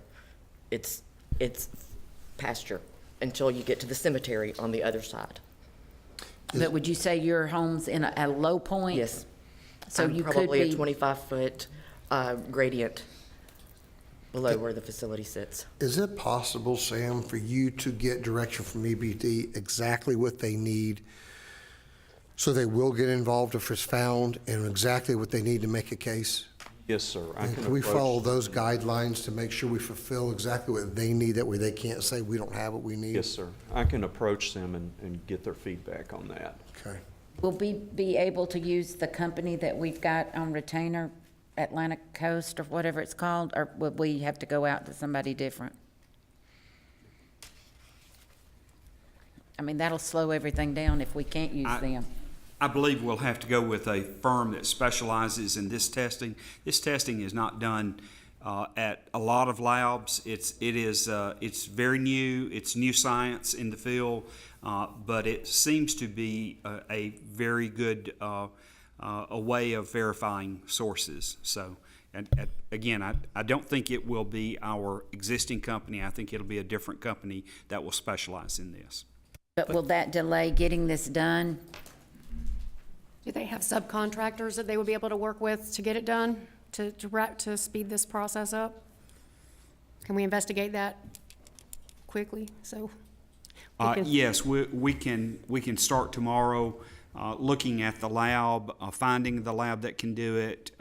It's pasture. until you get to the cemetery on the other side. But would you say your home's in a low point? Yes. So I'm you could probably a be, 25-foot gradient below where the facility sits. Is it possible, Sam, for you to get direction from EPD exactly what they need so they will get involved if it's found, and exactly what they need to make a case? Yes, sir. I And can can we approach follow them. those guidelines to make sure we fulfill exactly what they need? That way they can't say we don't have what we need? Yes, sir. I can approach them and get their feedback on that. Okay. will we be able to use the company that we've got on retainer, Atlantic Coast or whatever it's called, or would we have to go out to somebody different? I mean, that'll slow everything down if we can't use them. I believe we'll have to go with a firm that specializes in this testing. This testing is not done at a lot of labs. It's very new. It's new science in the field, but it seems to be a very good a way of verifying sources. So, and again, I don't think it will be our existing company. I think it'll be a different company that will specialize in this. But will that delay getting this done? Do they have subcontractors that they would be able to work with to get it done, to speed this process up? Can we investigate that quickly, so? Yes, we can start tomorrow looking at the lab, finding the lab that can do it,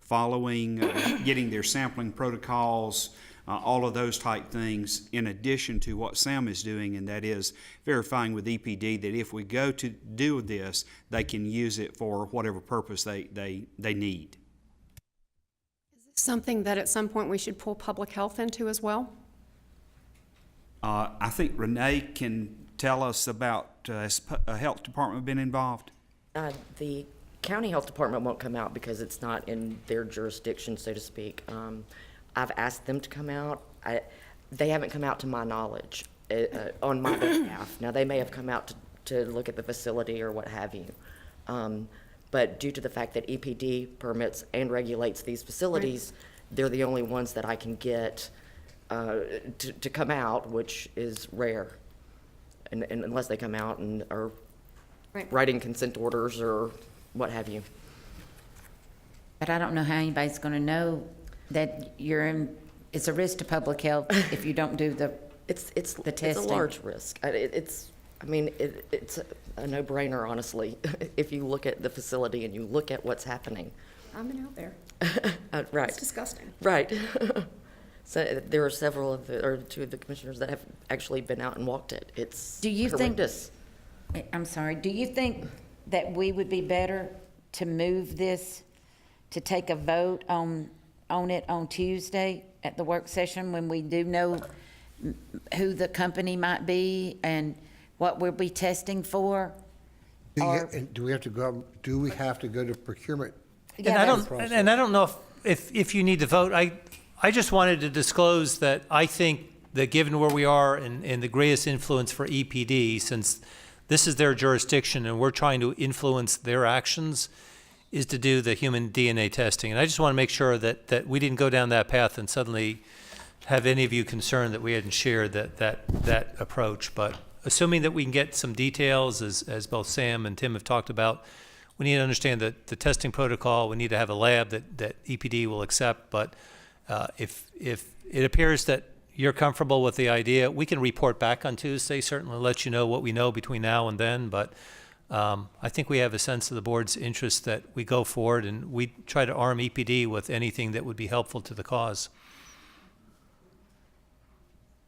following, getting their sampling protocols, all of those type things, in addition to what Sam is doing, and that is verifying with EPD that if we go to do this, they can use it for whatever purpose they need. Something that at some point we should pull public health into as well? I think Renee can tell us about, has a health department been involved? The county health department won't come out because it's not in their jurisdiction, so to speak. I've asked them to come out. They haven't come out to my knowledge on my behalf. Now, they may have come out to look at the facility or what have you. But due to the fact that EPD permits and regulates these facilities, they're the only ones that I can get to come out, which is rare. And unless they come out and are writing consent orders or what have you. But I don't know how anybody's gonna know that it's a risk to public health if you don't do the testing. It's a large risk. It's a no-brainer, honestly, if you look at the facility and you look at what's happening. I've been out there. Right. It's disgusting. Right. So there are two of the commissioners that have actually been out and walked it. It's horrendous. I'm sorry, do you think that we would be better to move this, to take a vote on it on Tuesday at the work session when we do know who the company might be and what we'll be testing for? Do we have to go to procurement? And I don't know if you need to vote. I just wanted to disclose that I think that given where we are and the greatest influence for EPD, since this is their jurisdiction and we're trying to influence their actions, is to do the human DNA testing. And I just want to make sure that we didn't go down that path and suddenly have any of you concerned that we hadn't shared that approach. But assuming that we can get some details, as both Sam and Tim have talked about, we need to understand that the testing protocol, we need to have a lab that EPD will accept. But if it appears that you're comfortable with the idea, we can report back on Tuesday, certainly let you know what we know between now and then. But I think we have a sense of the board's interest that we go forward and we try to arm EPD with anything that would be helpful to the cause.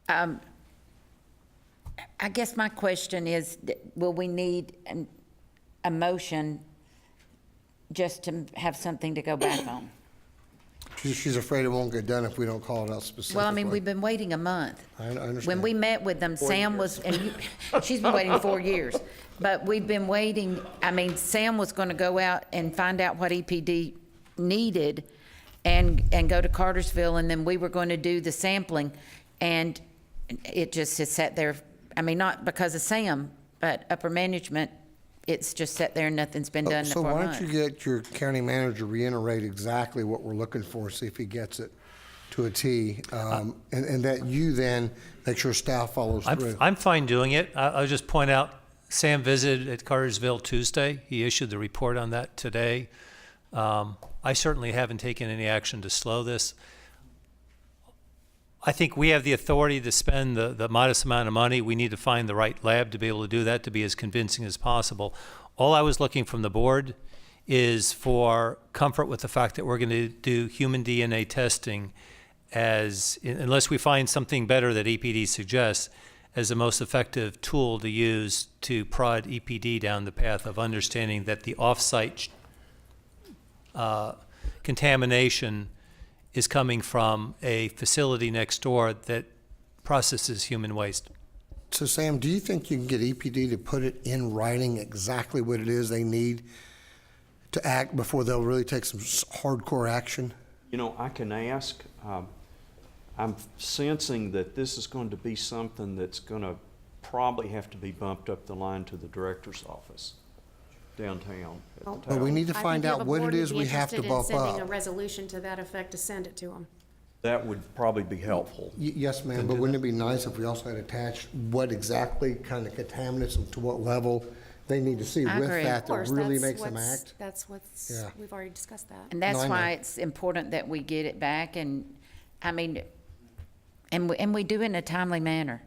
I guess my question is, will we need a motion just to have something to go back on? She's afraid it won't get done if we don't call it out specifically. Well, I mean, we've been waiting a month. I understand. When we met with them, Sam was, and she's been waiting 4 years. But we've been waiting, I mean, Sam was going to go out and find out what EPD needed and go to Cartersville, and then we were going to do the sampling. And it just has sat there, I mean, not because of Sam, but upper management, it's just sat there and nothing's been done for a month. So why don't you get your county manager to reiterate exactly what we're looking for, see if he gets it? to a T, and that you then make sure staff follows through. I'm fine doing it. I'll just point out, Sam visited at Cartersville Tuesday. He issued the report on that today. I certainly haven't taken any action to slow this. I think we have the authority to spend the modest amount of money. We need to find the right lab to be able to do that, to be as convincing as possible. All I was looking from the board is for comfort with the fact that we're going to do human DNA testing unless we find something better that EPD suggests, as the most effective tool to use to prod EPD down the path of understanding that the off-site contamination is coming from a facility next door that processes human waste. So Sam, do you think you can get EPD to put it in writing exactly what it is they need to act before they'll really take some hardcore action? You know, I can ask. I'm sensing that this is going to be something that's going to probably have to be bumped up the line to the director's office downtown. But we need to find out what it is we have to bump Sending a up. resolution to that effect to send it to them. That would probably be helpful. Yes, ma'am, but wouldn't it be nice if we also had attached what exactly kind of contaminants and to what level they need to see I with agree. that Of that course, really that's makes them what's- act? That's what's, Yeah. we've already discussed that. And that's No, I know. why it's important that we get it back, and, I mean, and we do it in a timely manner.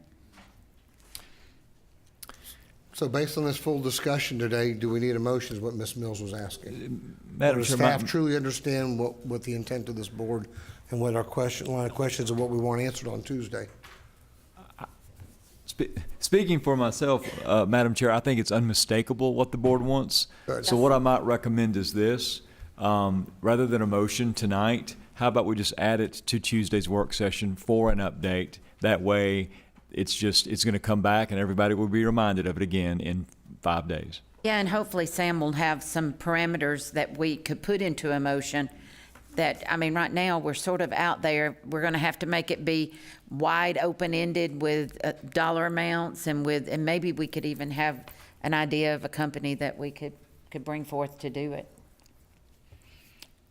So based on this full discussion today, do we need a motion is what Ms. Mills was asking? Madam Does Chair, staff truly understand what the intent of this board and what our line of questions and what we want answered on Tuesday? Speaking for myself, Madam Chair, I think it's unmistakable what the board wants. Good. So what I might recommend is this, rather than a motion tonight, how about we just add it to Tuesday's work session for an update? That way, it's going to come back and everybody will be reminded of it again in 5 days. Yeah, and hopefully Sam will have some parameters that we could put into a motion that, I mean, right now, we're sort of out there. We're going to have to make it be wide open-ended with dollar amounts and maybe we could even have an idea of a company that we could bring forth to do it.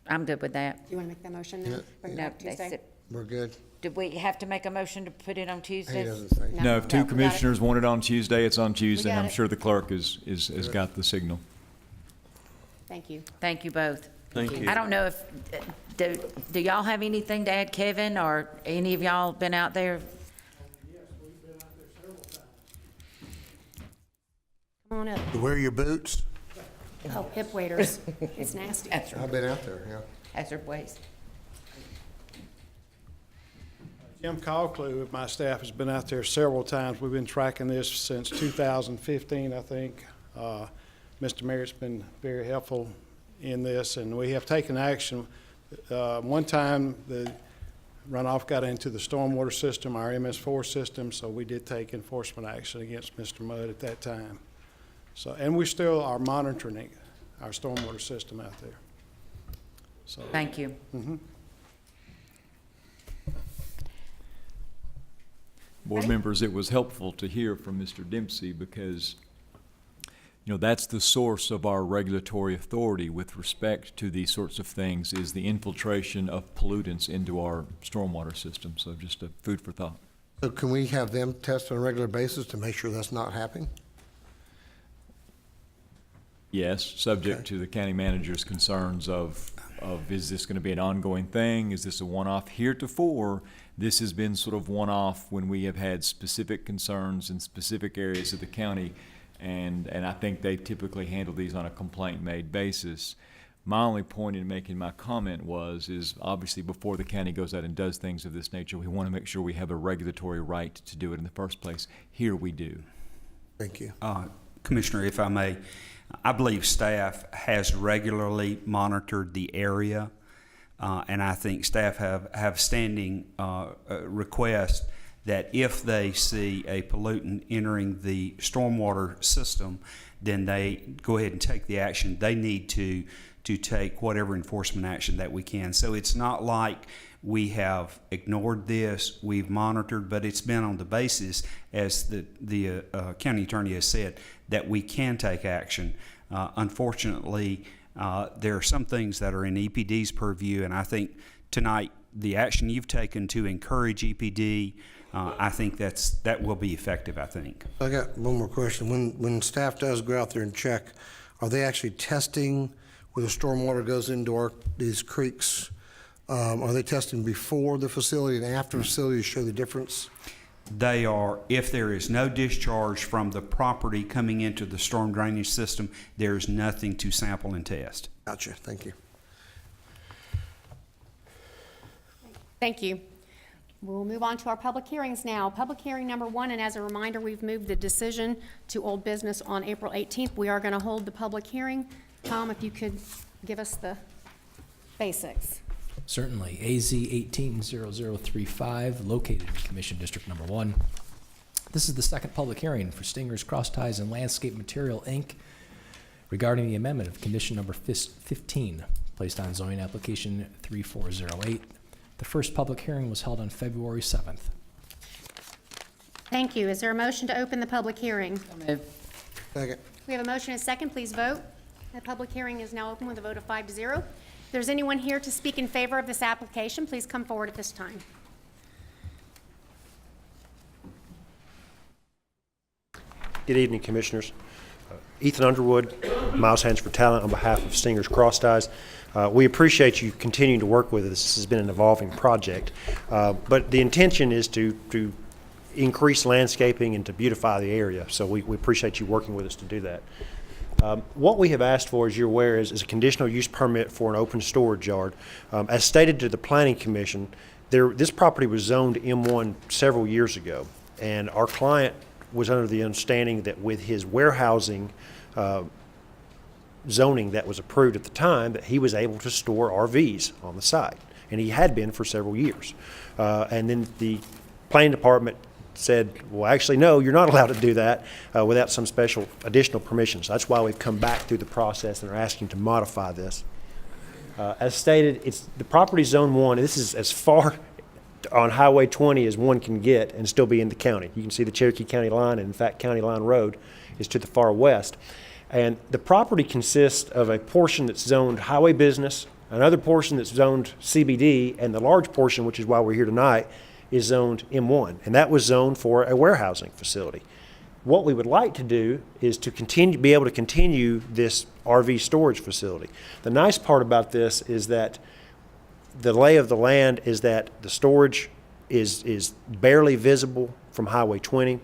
I'm good with that. Do you want to make that motion now? Bring it No, back Tuesday? We're good? Did we have to make a motion to put it on Tuesday? He doesn't say. No, if two we got it. commissioners want it on Tuesday, it's on Tuesday, and got I'm it. sure the clerk has got the signal. Thank you. Thank you both. Thank you. I don't know if, do y'all have anything to add, Kevin, or any of y'all been out there? Come on up. To wear your boots? Oh, hip waders. It's nasty. That's I've been out there, yeah. hazard waste. Jim Calclew with my staff has been out there several times. We've been tracking this since 2015, I think. Mr. Merritt's been very helpful in this, and we have taken action. One time, the runoff got into the stormwater system, our MS4 system, so we did take enforcement action against Mr. Mudd at that time. So, and we still are monitoring our stormwater system out there. So, Thank you. Board members, it was helpful to hear from Mr. Dempsey because, you know, that's the source of our regulatory authority with respect to these sorts of things, is the infiltration of pollutants into our stormwater system. So just a food for thought. So can we have them test on a regular basis to make sure that's not happening? Yes, subject to the county manager's concerns of is this going to be an ongoing thing? Is this a one-off? Heretofore, this has been sort of one-off when we have had specific concerns in specific areas of the county, and I think they typically handle these on a complaint-made basis. My only point in making my comment is obviously before the county goes out and does things of this nature, we want to make sure we have a regulatory right to do it in the first place. Here we do. Thank you. Commissioner, if I may, I believe staff has regularly monitored the area, and I think staff have standing request that if they see a pollutant entering the stormwater system, then they go ahead and take the action they need to take whatever enforcement action that we can. So it's not like we have ignored this, we've monitored, but it's been on the basis, as the county attorney has said, that we can take action. Unfortunately, there are some things that are in EPD's purview, and I think tonight the action you've taken to encourage EPD, I think that will be effective, I think. I got one more question. When staff does go out there and check, are they actually testing where the stormwater goes into these creeks? Are they testing before the facility and after the facility to show the difference? They are, if there is no discharge from the property coming into the storm drainage system, there is nothing to sample and test. Gotcha, thank you. Thank you. We'll move on to our public hearings now. Public hearing number 1, and as a reminder, we've moved the decision to old business on April 18th. We are going to hold the public hearing. Tom, if you could give us the basics. Certainly. AZ 180035, located in Commission District Number 1. This is the second public hearing for Stingers, Cross Ties, and Landscape Material, Inc. regarding the amendment of condition number 15, placed on zoning application 3408. The first public hearing was held on February 7th. Thank you. Is there a motion to open the public hearing? Second. We have a motion and a second. Please vote. The public hearing is now open with a vote of 5-0. If there's anyone here to speak in favor of this application, please come forward at this time. Good evening, Commissioners. Ethan Underwood, Miles Hands for Talent on behalf of Stingers Cross Ties. We appreciate you continuing to work with us. This has been an evolving project, but the intention is to increase landscaping and to beautify the area, so we appreciate you working with us to do that. What we have asked for, as you're aware, is a conditional use permit for an open storage yard. As stated to the Planning Commission, this property was zoned M1 several years ago, and our client was under the understanding that with his warehousing zoning that was approved at the time, that he was able to store RVs on the site, and he had been for several years. And then the planning department said, well, actually, no, you're not allowed to do that without some special additional permissions. So that's why we've come back through the process and are asking to modify this. As stated, the property zone 1. This is as far on Highway 20 as one can get and still be in the county. You can see the Cherokee County line, and in fact, County Line Road is to the far west. And the property consists of a portion that's zoned highway business, another portion that's zoned CBD, and the large portion, which is why we're here tonight, is zoned M1, and that was zoned for a warehousing facility. What we would like to do is to be able to continue this RV storage facility. The nice part about this is that the lay of the land is that the storage is barely visible from Highway 20.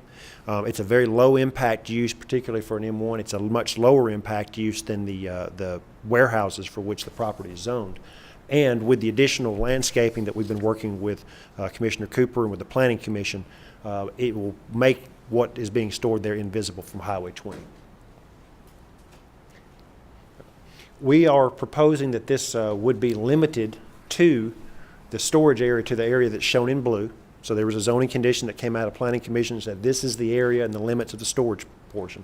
It's a very low impact use, particularly for an M1. It's a much lower impact use than the warehouses for which the property is zoned. And with the additional landscaping that we've been working with Commissioner Cooper and with the Planning Commission, it will make what is being stored there invisible from Highway 20. We are proposing that this would be limited to the storage area, to the area that's shown in blue. So there was a zoning condition that came out of Planning Commission that said this is the area and the limits of the storage portion.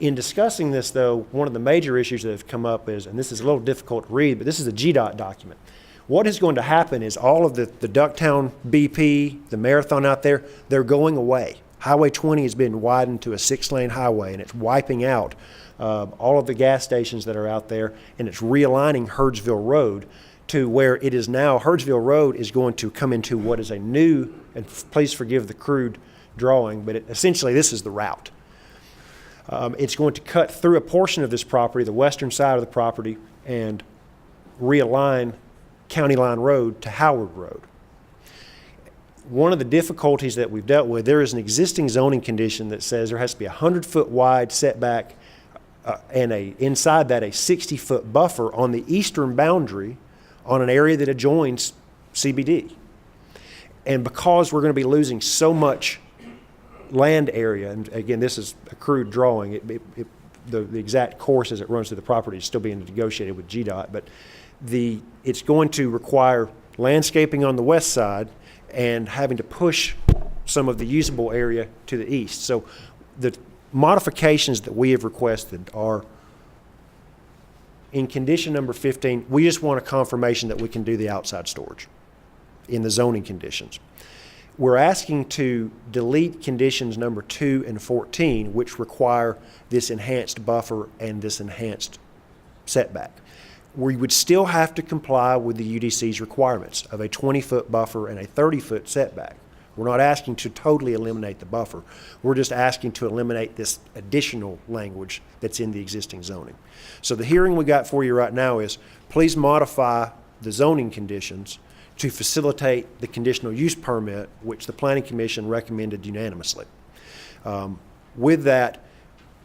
In discussing this, though, one of the major issues that have come up is, and this is a little difficult to read, but this is a GDOT document. What is going to happen is all of the Ducktown BP, the Marathon out there, they're going away. Highway 20 has been widened to a 6-lane highway, and it's wiping out all of the gas stations that are out there, and it's realigning Herdsville Road to where it is now. Herdsville Road is going to come into what is a new, and please forgive the crude drawing, but essentially this is the route. It's going to cut through a portion of this property, the western side of the property, and realign County Line Road to Howard Road. One of the difficulties that we've dealt with, there is an existing zoning condition that says there has to be a 100-foot wide setback and inside that a 60-foot buffer on the eastern boundary on an area that adjoins CBD. And because we're going to be losing so much land area, and again, this is a crude drawing, the exact course as it runs through the property is still being negotiated with GDOT, but it's going to require landscaping on the west side and having to push some of the usable area to the east. So the modifications that we have requested are in condition number 15, we just want a confirmation that we can do the outside storage in the zoning conditions. We're asking to delete conditions number 2 and 14, which require this enhanced buffer and this enhanced setback. we would still have to comply with the UDC's requirements of a 20-foot buffer and a 30-foot setback. We're not asking to totally eliminate the buffer. We're just asking to eliminate this additional language that's in the existing zoning. So the hearing we got for you right now is, please modify the zoning conditions to facilitate the conditional use permit, which the Planning Commission recommended unanimously. With that,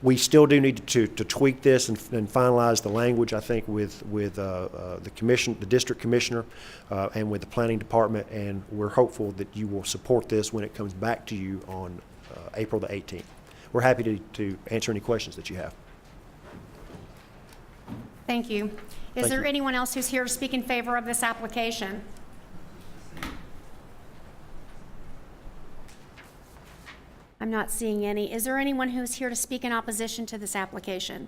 we still do need to tweak this and finalize the language, I think, with the commission, the district commissioner, and with the planning department, and we're hopeful that you will support this when it comes back to you on April the 18th. We're happy to answer any questions that you have. Thank you. Is Thank there you. anyone else who's here to speak in favor of this application? I'm not seeing any. Is there anyone who's here to speak in opposition to this application?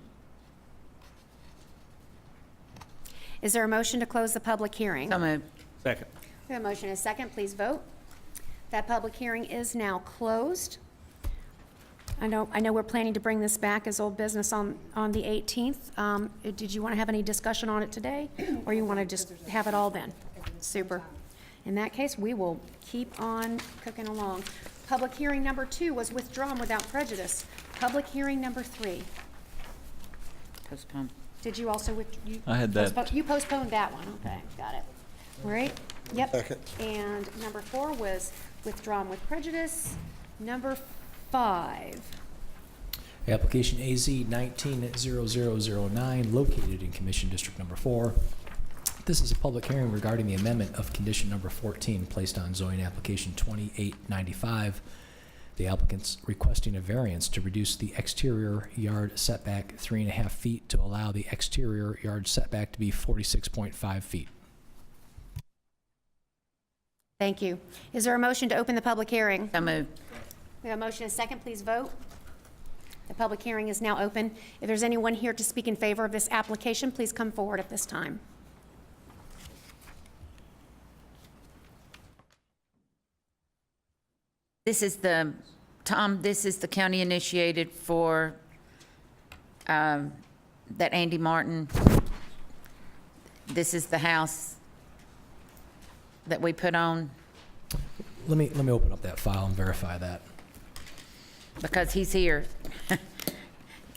Is there a motion to close the public hearing? So moved. Second. We have a motion and a second. Please vote. That public hearing is now closed. I know we're planning to bring this back as old business on the 18th. Did you want to have any discussion on it today, or you want to just have it all then? Super. In that case, we will keep on cooking along. Public hearing number 2 was withdrawn without prejudice. Public hearing number 3. Postpone. Did you also I had that. You postponed that one. Okay, got it. All right. Yep. Second. And number 4 was withdrawn with prejudice. Number 5. Application AZ 190009, located in Commission District Number 4. This is a public hearing regarding the amendment of condition number 14 placed on zoning application 2895. The applicant's requesting a variance to reduce the exterior yard setback 3.5 feet to allow the exterior yard setback to be 46.5 feet. Thank you. Is there a motion to open the public hearing? So moved. We have a motion and a second. Please vote. The public hearing is now open. If there's anyone here to speak in favor of this application, please come forward at this time. This is the, Tom, this is the county initiated for that Andy Martin. This is the house that we put on Let me open up that file and verify that. because he's here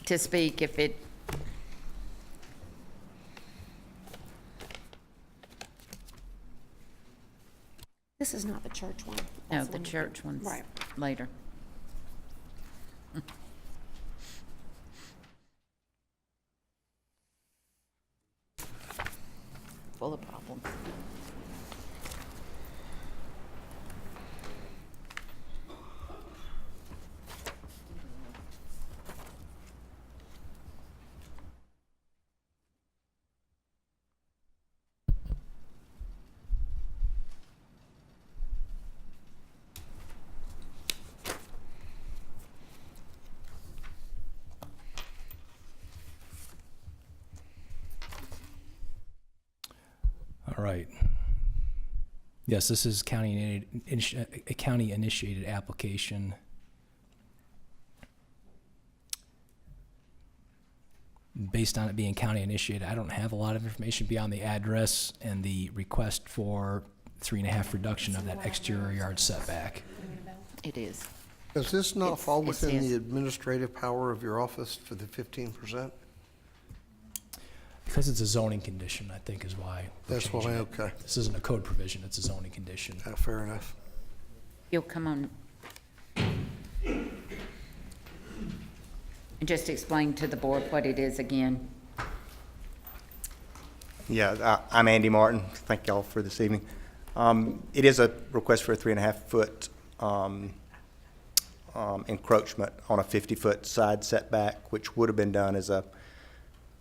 to speak if it. This is not the church one. No, That's the one. church one's Right. later. Full of problems. All right. Yes, this is a county-initiated application. Based on it being county-initiated, I don't have a lot of information beyond the address and the request for 3.5 reduction of that exterior yard setback. It is. Does this not fall It within is. the administrative power of your office for the 15%? Because it's a zoning condition, I think is why. we're That's why, changing it. okay. This isn't a code provision, it's a zoning condition. Fair enough. You'll come on. And just explain to the board what it is again. Yeah, I'm Andy Martin. Thank y'all for this evening. It is a request for a 3.5-foot encroachment on a 50-foot side setback, which would have been done as an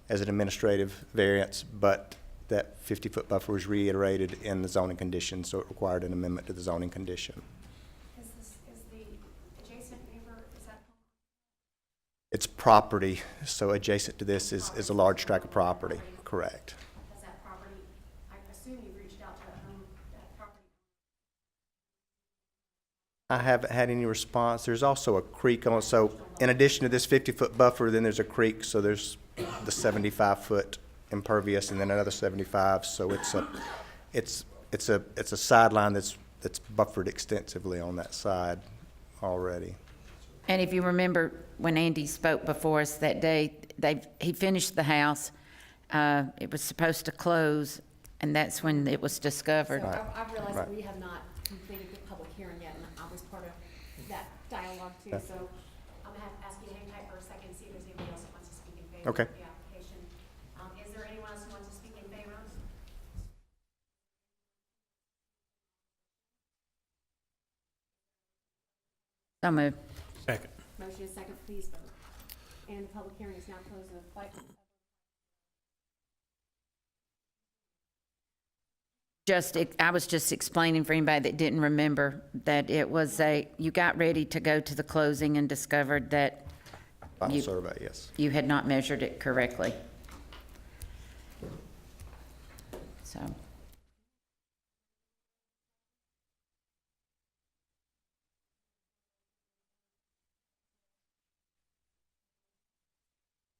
administrative variance, but that 50-foot buffer was reiterated in the zoning condition, so it required an amendment to the zoning condition. Is the adjacent neighbor, is that? It's property, so adjacent to this is a large tract of property, correct. Has that property, I assume you reached out to that property. I haven't had any response. There's also a creek on, so in addition to this 50-foot buffer, then there's a creek, so there's the 75-foot impervious, and then another 75. So it's a sideline that's buffered extensively on that side already. And if you remember when Andy spoke before us that day, he finished the house. It was supposed to close, and that's when it was discovered. So I've realized that we have not completed the public hearing yet, and I was part of that dialogue too. So I'm gonna have to ask you to hang tight for a second, see if there's anybody else that wants to speak in favor of the application. Is there anyone else who wants to speak in favor? So moved. Second. Motion is second, please vote. And the public hearing is now closed. I was just explaining for anybody that didn't remember that it was you got ready to go to the closing and discovered that Final survey, yes. you had not measured it correctly. So.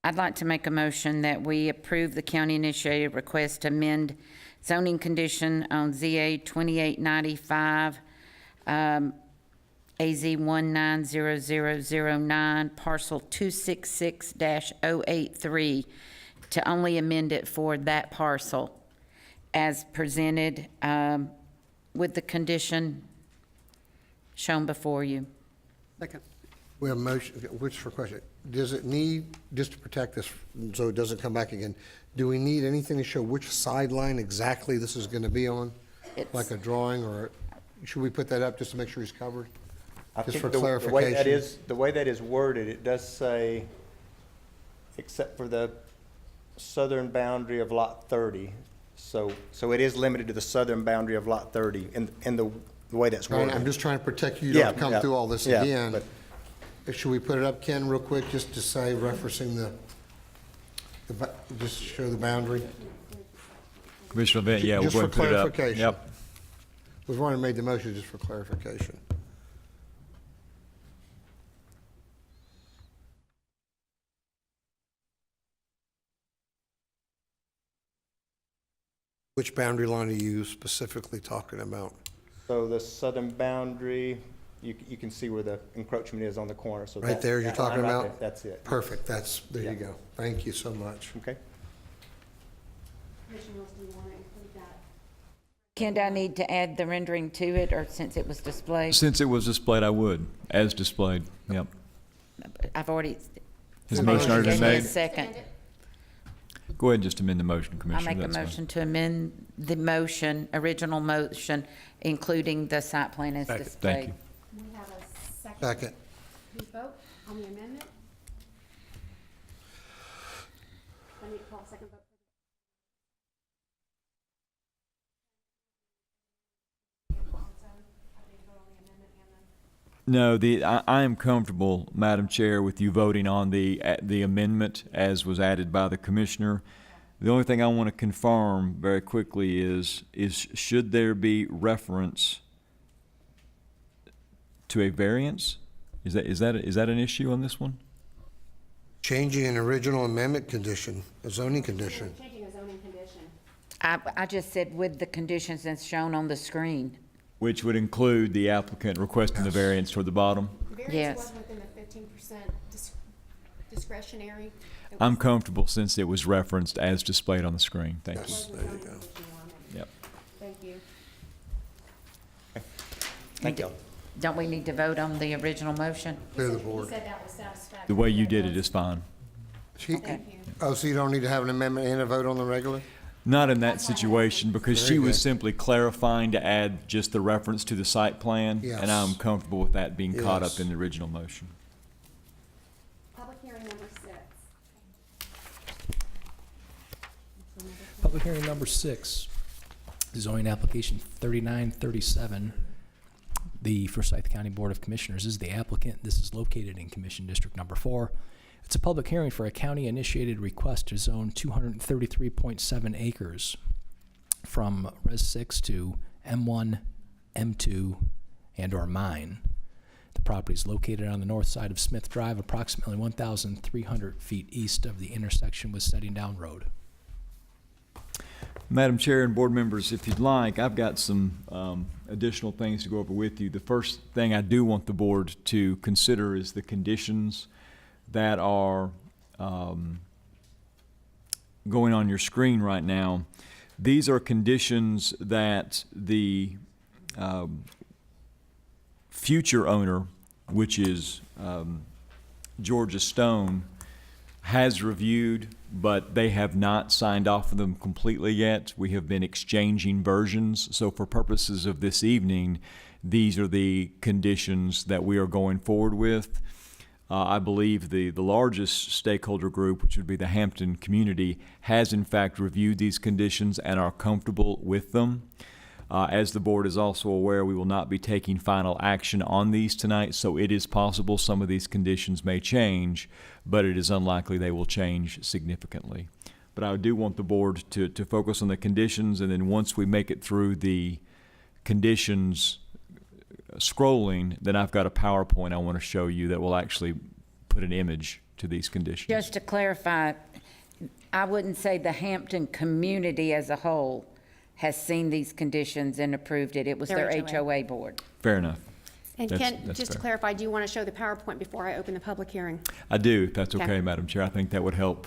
I'd like to make a motion that we approve the county-initiated request to amend zoning condition on ZA 2895, AZ 190009, parcel 266-083, to only amend it for that parcel as presented with the condition shown before you. Second. We have a motion, which for question, does it need, just to protect this so it doesn't come back again, do we need anything to show which sideline exactly this is going to be on? Like a drawing, or should we put that up just to make sure he's covered? Just for clarification. The way that is worded, it does say, except for the southern boundary of Lot 30. So it is limited to the southern boundary of Lot 30 in the way that's worded. I'm just trying to protect you, don't come through all this again. But should we put it up, Ken, real quick, just to say, referencing just show the boundary? Commissioner Levent, yeah, we'll Just go for and put it up. clarification. Yep. We've already made the motion just for clarification. Which boundary line are you specifically talking about? so the southern boundary, you can see where the encroachment is on the corner. So Right there you're that line talking right about? there, that's it. Perfect, there you go. Thank you so much. Okay. Commissioner Wilson, do you want to include that? Ken, do I need to add the rendering to it, or since it was displayed? Since it was displayed, I would, as displayed. Yep. I've already. Has the motion already been Give me a made? second. Go ahead and just amend the motion, I Commissioner. make a That's fine. motion to amend the motion, original motion, including the site plan as Second. displayed. Thank you. We have a second. Second. Please vote on the amendment. I need to call a second vote. No, I am comfortable, Madam Chair, with you voting on the amendment as was added by the Commissioner. The only thing I want to confirm very quickly is should there be reference to a variance? Is that an issue on this one? Changing an original amendment condition, a zoning condition. Changing a zoning condition. I just said with the conditions that's shown on the screen. Which would include the applicant requesting the variance toward the bottom? The variance Yes. was within the 15% discretionary. It I'm was- comfortable since it was referenced as displayed on the screen. Thank you. Yes, there you go. Yep. Thank you. Thank you. Don't we need to vote on the original motion? Clear the He board. said that was satisfactory. The way you did it is fine. Oh, so you don't need to have an amendment and a vote on the regular? Not in that situation, because she was simply clarifying to add just the reference to the site plan. Yes. And I'm comfortable with that being caught Yes. up in the original motion. Public hearing number 6. Public hearing number 6, zoning application 3937. The Forsyth County Board of Commissioners is the applicant. This is located in Commission District Number 4. It's a public hearing for a county-initiated request to zone 233.7 acres from Res 6 to M1, M2, and/or mine. The property is located on the north side of Smith Drive, approximately 1,300 feet east of the intersection with Setting Down Road. Madam Chair and board members, if you'd like, I've got some additional things to go over with you. The first thing I do want the board to consider is the conditions that are going on your screen right now. These are conditions that the future owner, which is Georgia Stone, has reviewed, but they have not signed off on them completely yet. We have been exchanging versions. So for purposes of this evening, these are the conditions that we are going forward with. I believe the largest stakeholder group, which would be the Hampton community, has in fact reviewed these conditions and are comfortable with them. As the board is also aware, we will not be taking final action on these tonight, so it is possible some of these conditions may change, but it is unlikely they will change significantly. But I do want the board to focus on the conditions, and then once we make it through the conditions scrolling, then I've got a PowerPoint I want to show you that will actually put an image to these conditions. Just to clarify, I wouldn't say the Hampton community as a whole has seen these conditions and approved it. It was their HOA board. Fair enough. And That's Ken, just to fair. clarify, do you want to show the PowerPoint before I open the public hearing? I do, if that's Okay. okay, Madam Chair. I think that would help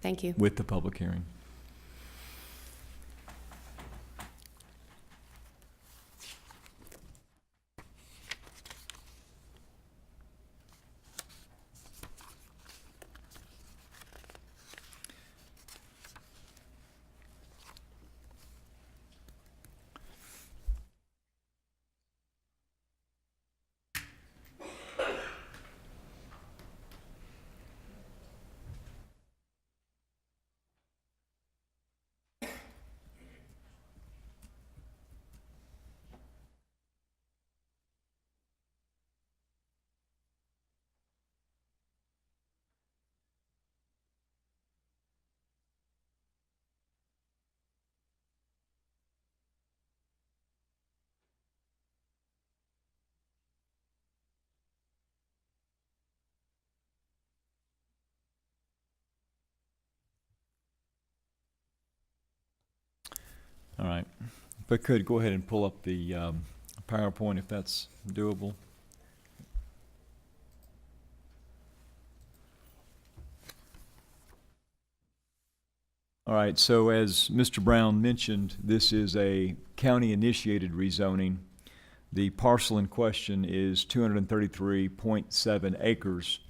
Thank you. with the public hearing. All right. If I could, go ahead and pull up the PowerPoint if that's doable. All right, so as Mr. Brown mentioned, this is a county-initiated rezoning. The parcel in question is 233.7 acres.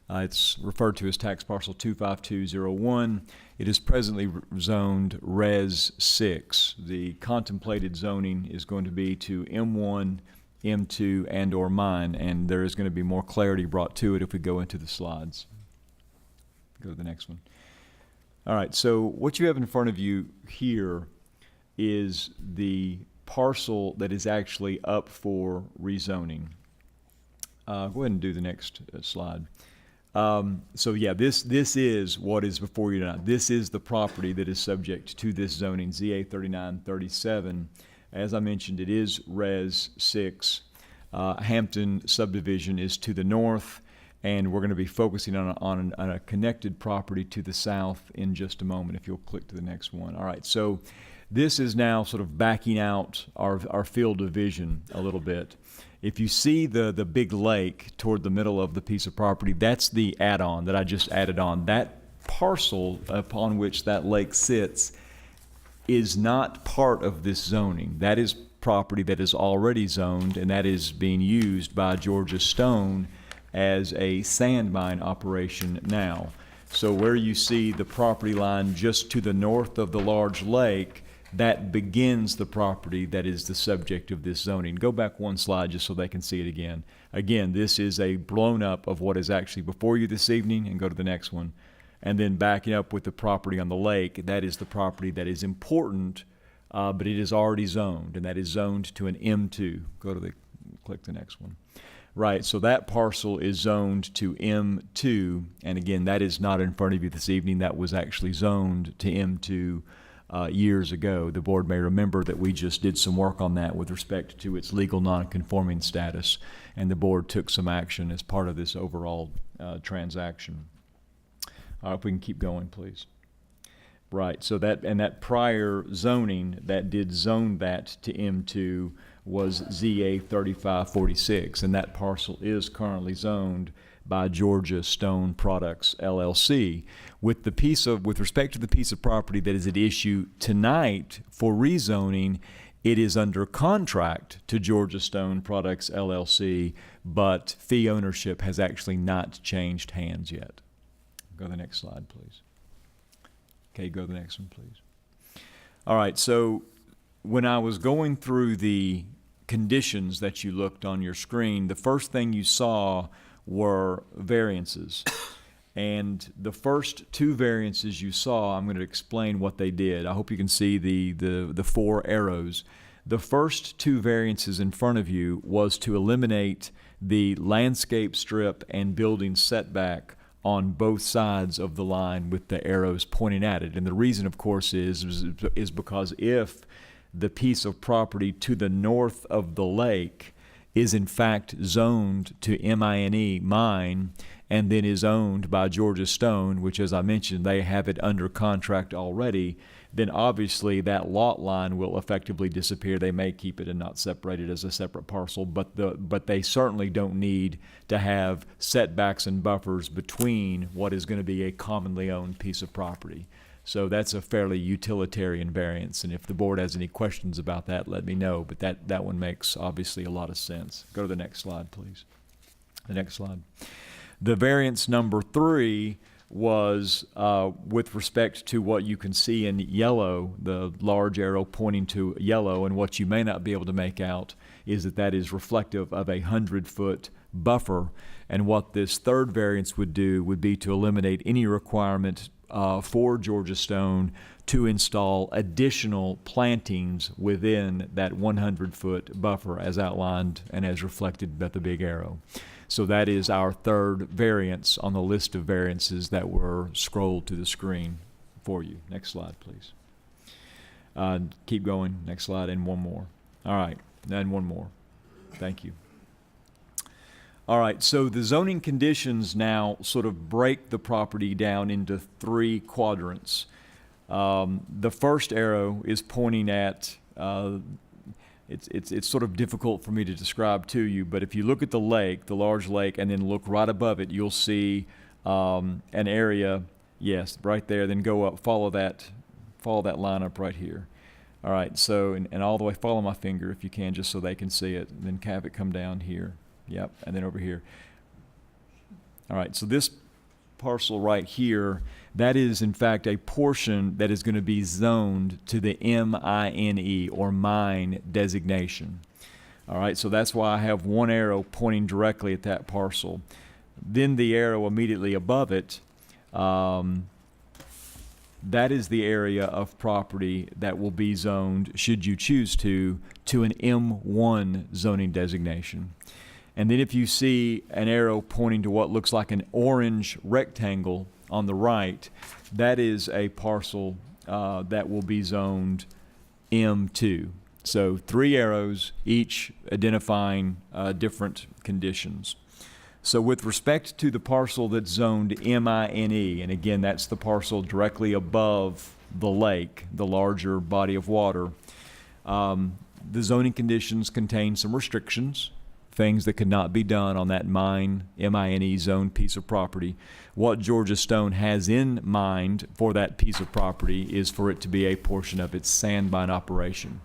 It's referred to as tax parcel 25201. It is presently zoned Res 6. The contemplated zoning is going to be to M1, M2, and or mine, and there is going to be more clarity brought to it if we go into the slides. Go to the next one. All right, so what you have in front of you here is the parcel that is actually up for rezoning. Go ahead and do the next slide. So yeah, this is what is before you tonight. This is the property that is subject to this zoning, ZA 3937. As I mentioned, it is Res 6. Hampton subdivision is to the north, and we're going to be focusing on a connected property to the south in just a moment, if you'll click to the next one. All right, so this is now sort of backing out our field of vision a little bit. If you see the big lake toward the middle of the piece of property, that's the add-on that I just added on. That parcel upon which that lake sits is not part of this zoning. That is property that is already zoned, and that is being used by Georgia Stone as a sand mine operation now. So where you see the property line just to the north of the large lake, that begins the property that is the subject of this zoning. Go back one slide just so they can see it again. Again, this is a blown up of what is actually before you this evening, and go to the next one. And then backing up with the property on the lake, that is the property that is important, but it is already zoned, and that is zoned to an M2. Click the next one. Right, so that parcel is zoned to M2, and again, that is not in front of you this evening. That was actually zoned to M2 years ago. The board may remember that we just did some work on that with respect to its legal non-conforming status, and the board took some action as part of this overall transaction. If we can keep going, please. Right, so that prior zoning that did zone that to M2 was ZA 3546, and that parcel is currently zoned by Georgia Stone Products LLC. With respect to the piece of property that is at issue tonight for rezoning, it is under contract to Georgia Stone Products LLC, but fee ownership has actually not changed hands yet. Go to the next slide, please. Okay, go to the next one, please. All right, so when I was going through the conditions that you looked on your screen, the first thing you saw were variances. And the first two variances you saw, I'm going to explain what they did. I hope you can see the four arrows. The first two variances in front of you was to eliminate the landscape strip and building setback on both sides of the line with the arrows pointing at it. And the reason, of course, is because if the piece of property to the north of the lake is in fact zoned to MINE, mine, and then is owned by Georgia Stone, which, as I mentioned, they have it under contract already, then obviously that lot line will effectively disappear. They may keep it and not separate it as a separate parcel, but they certainly don't need to have setbacks and buffers between what is going to be a commonly owned piece of property. So that's a fairly utilitarian variance, and if the board has any questions about that, let me know, but that one makes obviously a lot of sense. Go to the next slide, please. The next slide. The variance number 3 was with respect to what you can see in yellow, the large arrow pointing to yellow, and what you may not be able to make out is that is reflective of a 100-foot buffer. And what this third variance would do would be to eliminate any requirement for Georgia Stone to install additional plantings within that 100-foot buffer as outlined and as reflected by the big arrow. So that is our third variance on the list of variances that were scrolled to the screen for you. Next slide, please. Keep going. Next slide, and one more. All right, and one more. Thank you. All right, so the zoning conditions now sort of break the property down into 3 quadrants. The first arrow is pointing at it's sort of difficult for me to describe to you, but if you look at the lake, the large lake, and then look right above it, you'll see an area, yes, right there, then go up, follow that line up right here. All right, so, and all the way, follow my finger if you can, just so they can see it, and then have it come down here. Yep, and then over here. All right, so this parcel right here, that is in fact a portion that is going to be zoned to the MINE or mine designation. All right, so that's why I have one arrow pointing directly at that parcel. Then the arrow immediately above it, that is the area of property that will be zoned, should you choose to an M1 zoning designation. And then if you see an arrow pointing to what looks like an orange rectangle on the right, that is a parcel that will be zoned M2. So 3 arrows, each identifying different conditions. So with respect to the parcel that's zoned MINE, and again, that's the parcel directly above the lake, the larger body of water, the zoning conditions contain some restrictions, things that could not be done on that MINE zone piece of property. What Georgia Stone has in mind for that piece of property is for it to be a portion of its sand mine operation.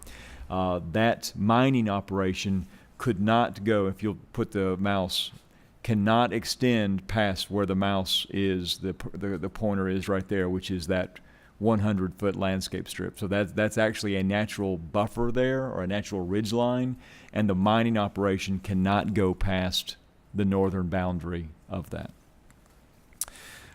That mining operation could not go, if you'll put the mouse, cannot extend past where the mouse is, the pointer is right there, which is that 100-foot landscape strip. So that's actually a natural buffer there, or a natural ridge line, and the mining operation cannot go past the northern boundary of that.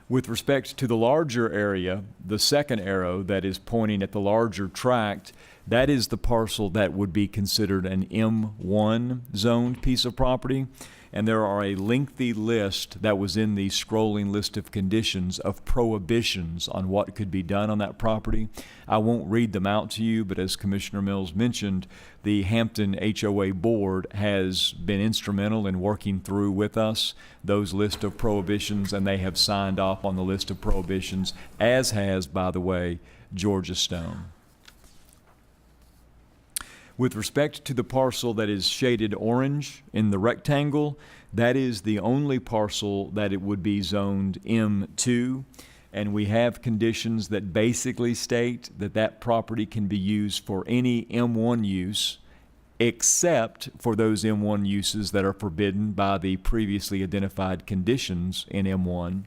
With respect to the larger area, the second arrow that is pointing at the larger tract, that is the parcel that would be considered an M1 zoned piece of property. And there are a lengthy list that was in the scrolling list of conditions of prohibitions on what could be done on that property. I won't read them out to you, but as Commissioner Mills mentioned, the Hampton HOA Board has been instrumental in working through with us those list of prohibitions, and they have signed off on the list of prohibitions, as has, by the way, Georgia Stone. With respect to the parcel that is shaded orange in the rectangle, that is the only parcel that it would be zoned M2. And we have conditions that basically state that that property can be used for any M1 use, except for those M1 uses that are forbidden by the previously identified conditions in M1.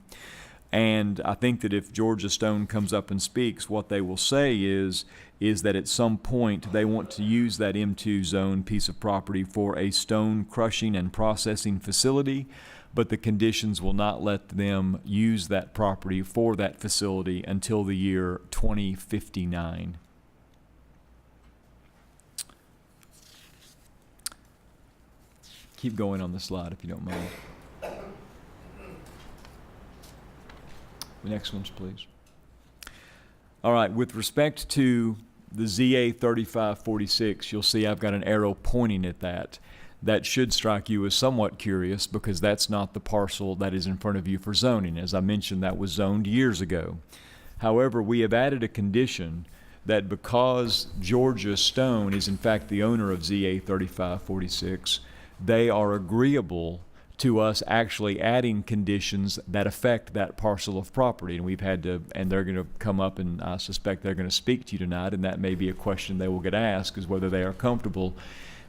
And I think that if Georgia Stone comes up and speaks, what they will say is that at some point they want to use that M2 zone piece of property for a stone crushing and processing facility, but the conditions will not let them use that property for that facility until the year 2059. Keep going on the slide if you don't mind. The next ones, please. All right, with respect to the ZA 3546, you'll see I've got an arrow pointing at that. That should strike you as somewhat curious because that's not the parcel that is in front of you for zoning. As I mentioned, that was zoned years ago. However, we have added a condition that because Georgia Stone is in fact the owner of ZA 3546, they are agreeable to us actually adding conditions that affect that parcel of property. And we've had to, and they're going to come up, and I suspect they're going to speak to you tonight, and that may be a question they will get asked, is whether they are comfortable.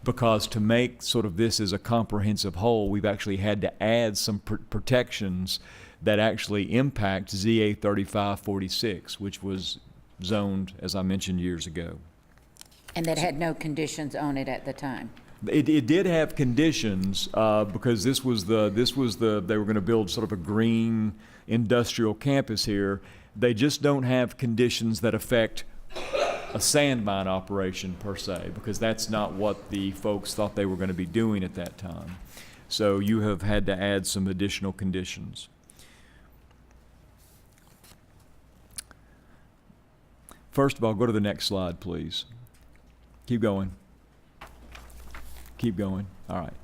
Because to make sort of this as a comprehensive whole, we've actually had to add some protections that actually impact ZA 3546, which was zoned, as I mentioned, years ago. And that had no conditions on it at the time. It did have conditions because this was the they were going to build sort of a green industrial campus here. They just don't have conditions that affect a sand mine operation per se, because that's not what the folks thought they were going to be doing at that time. So you have had to add some additional conditions. First of all, go to the next slide, please. Keep going. Keep going. All right.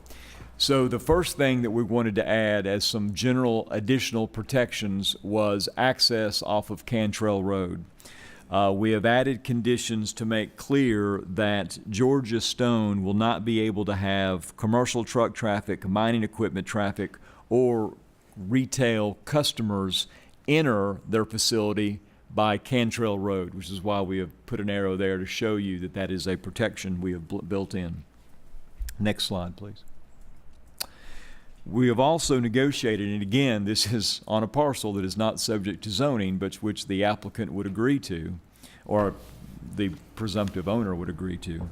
So the first thing that we wanted to add as some general additional protections was access off of Cantrell Road. We have added conditions to make clear that Georgia Stone will not be able to have commercial truck traffic, mining equipment traffic, or retail customers enter their facility by Cantrell Road, which is why we have put an arrow there to show you that that is a protection we have built in. Next slide, please. We have also negotiated, and again, this is on a parcel that is not subject to zoning, but which the applicant would agree to, or the presumptive owner would agree to,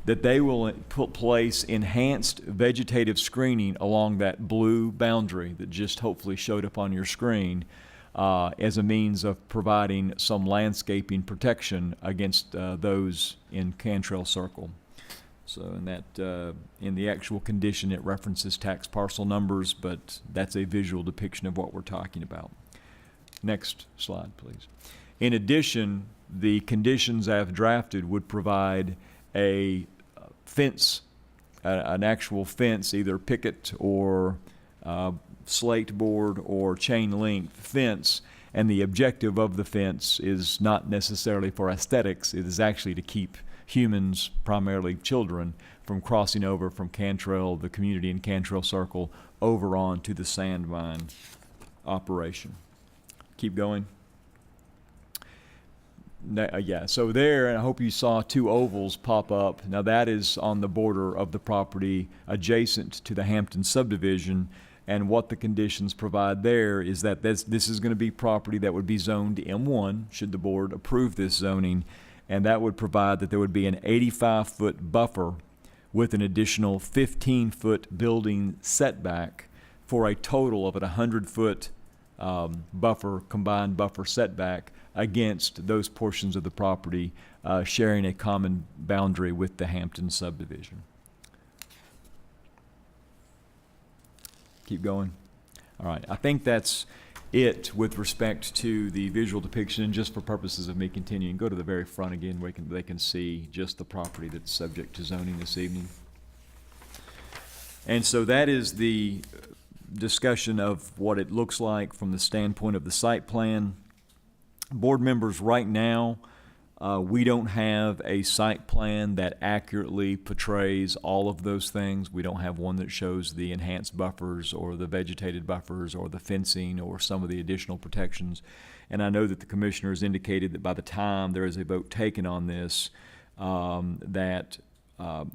that they will place enhanced vegetative screening along that blue boundary that just hopefully showed up on your screen as a means of providing some landscaping protection against those in Cantrell Circle. So in that, in the actual condition, it references tax parcel numbers, but that's a visual depiction of what we're talking about. Next slide, please. In addition, the conditions I've drafted would provide a fence, an actual fence, either picket or slate board or chain link fence, and the objective of the fence is not necessarily for aesthetics. It is actually to keep humans, primarily children, from crossing over from Cantrell, the community in Cantrell Circle, over on to the sand mine operation. Keep going. Yeah, so there, and I hope you saw two ovals pop up. Now that is on the border of the property adjacent to the Hampton subdivision, and what the conditions provide there is that this is going to be property that would be zoned M1, should the board approve this zoning, and that would provide that there would be an 85-foot buffer with an additional 15-foot building setback for a total of a 100-foot buffer, combined buffer setback against those portions of the property sharing a common boundary with the Hampton subdivision. Keep going. All right, I think that's it with respect to the visual depiction, and just for purposes of me continuing, go to the very front again where they can see just the property that's subject to zoning this evening. And so that is the discussion of what it looks like from the standpoint of the site plan. Board members, right now, We don't have a site plan that accurately portrays all of those things. We don't have one that shows the enhanced buffers or the vegetated buffers or the fencing or some of the additional protections. And I know that the commissioner has indicated that by the time there is a vote taken on this,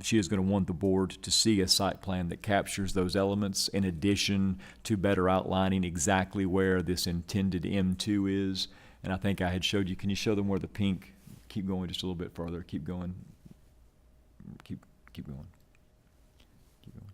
she is going to want the board to see a site plan that captures those elements in addition to better outlining exactly where this intended M2 is. And I think I had showed you, can you show them where the pink, keep going just a little bit further, keep going, keep going, keep going.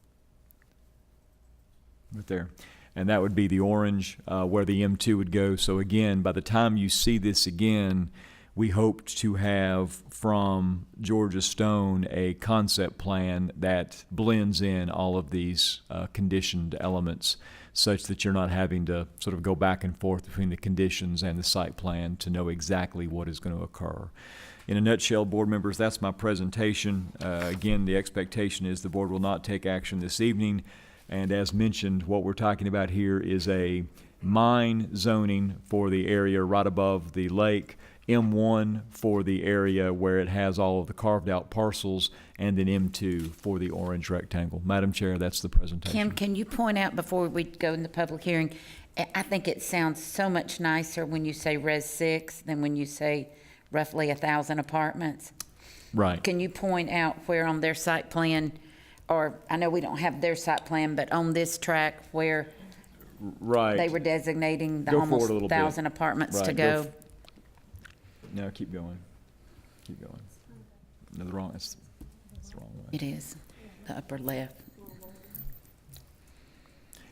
Right there. And that would be the orange where the M2 would go. So again, by the time you see this again, we hoped to have from Georgia Stone a concept plan that blends in all of these conditioned elements such that you're not having to sort of go back and forth between the conditions and the site plan to know exactly what is going to occur. In a nutshell, board members, that's my presentation. Again, the expectation is the board will not take action this evening. And as mentioned, what we're talking about here is a mine zoning for the area right above the lake, M1 for the area where it has all of the carved out parcels, and then M2 for the orange rectangle. Madam Chair, that's the presentation. Kim, can you point out before we go in the public hearing, I think it sounds so much nicer when you say Res 6 than when you say roughly 1,000 apartments. Right. Can you point out where on their site plan, or I know we don't have their site plan, but on this track where right. they were designating the Go almost forward a little bit. 1,000 apartments Right. to go? No, keep going. Keep going. No, the wrong, that's the wrong way. It is, the upper left.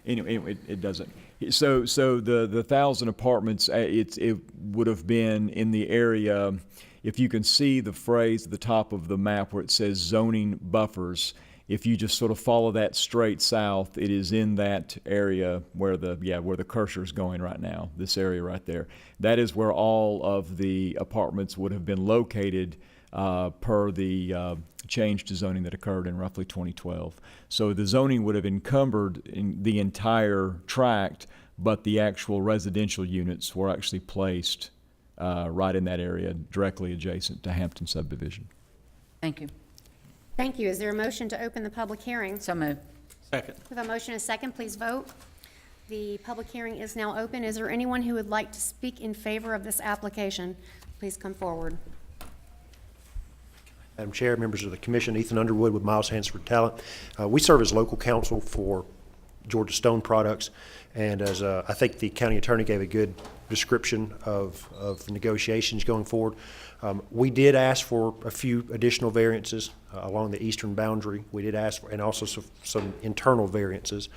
Anyway, it doesn't. So the 1,000 apartments, it would have been in the area, if you can see the phrase at the top of the map where it says zoning buffers, if you just sort of follow that straight south, it is in that area where the cursor is going right now, this area right there. That is where all of the apartments would have been located per the change to zoning that occurred in roughly 2012. So the zoning would have encumbered in the entire tract, but the actual residential units were actually placed right in that area, directly adjacent to Hampton subdivision. Thank you. Thank you. Is there a motion to open the public hearing? So moved. Second. With a motion and a second, please vote. The public hearing is now open. Is there anyone who would like to speak in favor of this application? Please come forward. Madam Chair, members of the commission, Ethan Underwood with Miles Hansford Talent. We serve as local counsel for Georgia Stone Products, and as I think the county attorney gave a good description of negotiations going forward. We did ask for a few additional variances along the eastern boundary. We did ask for, and also some internal variances.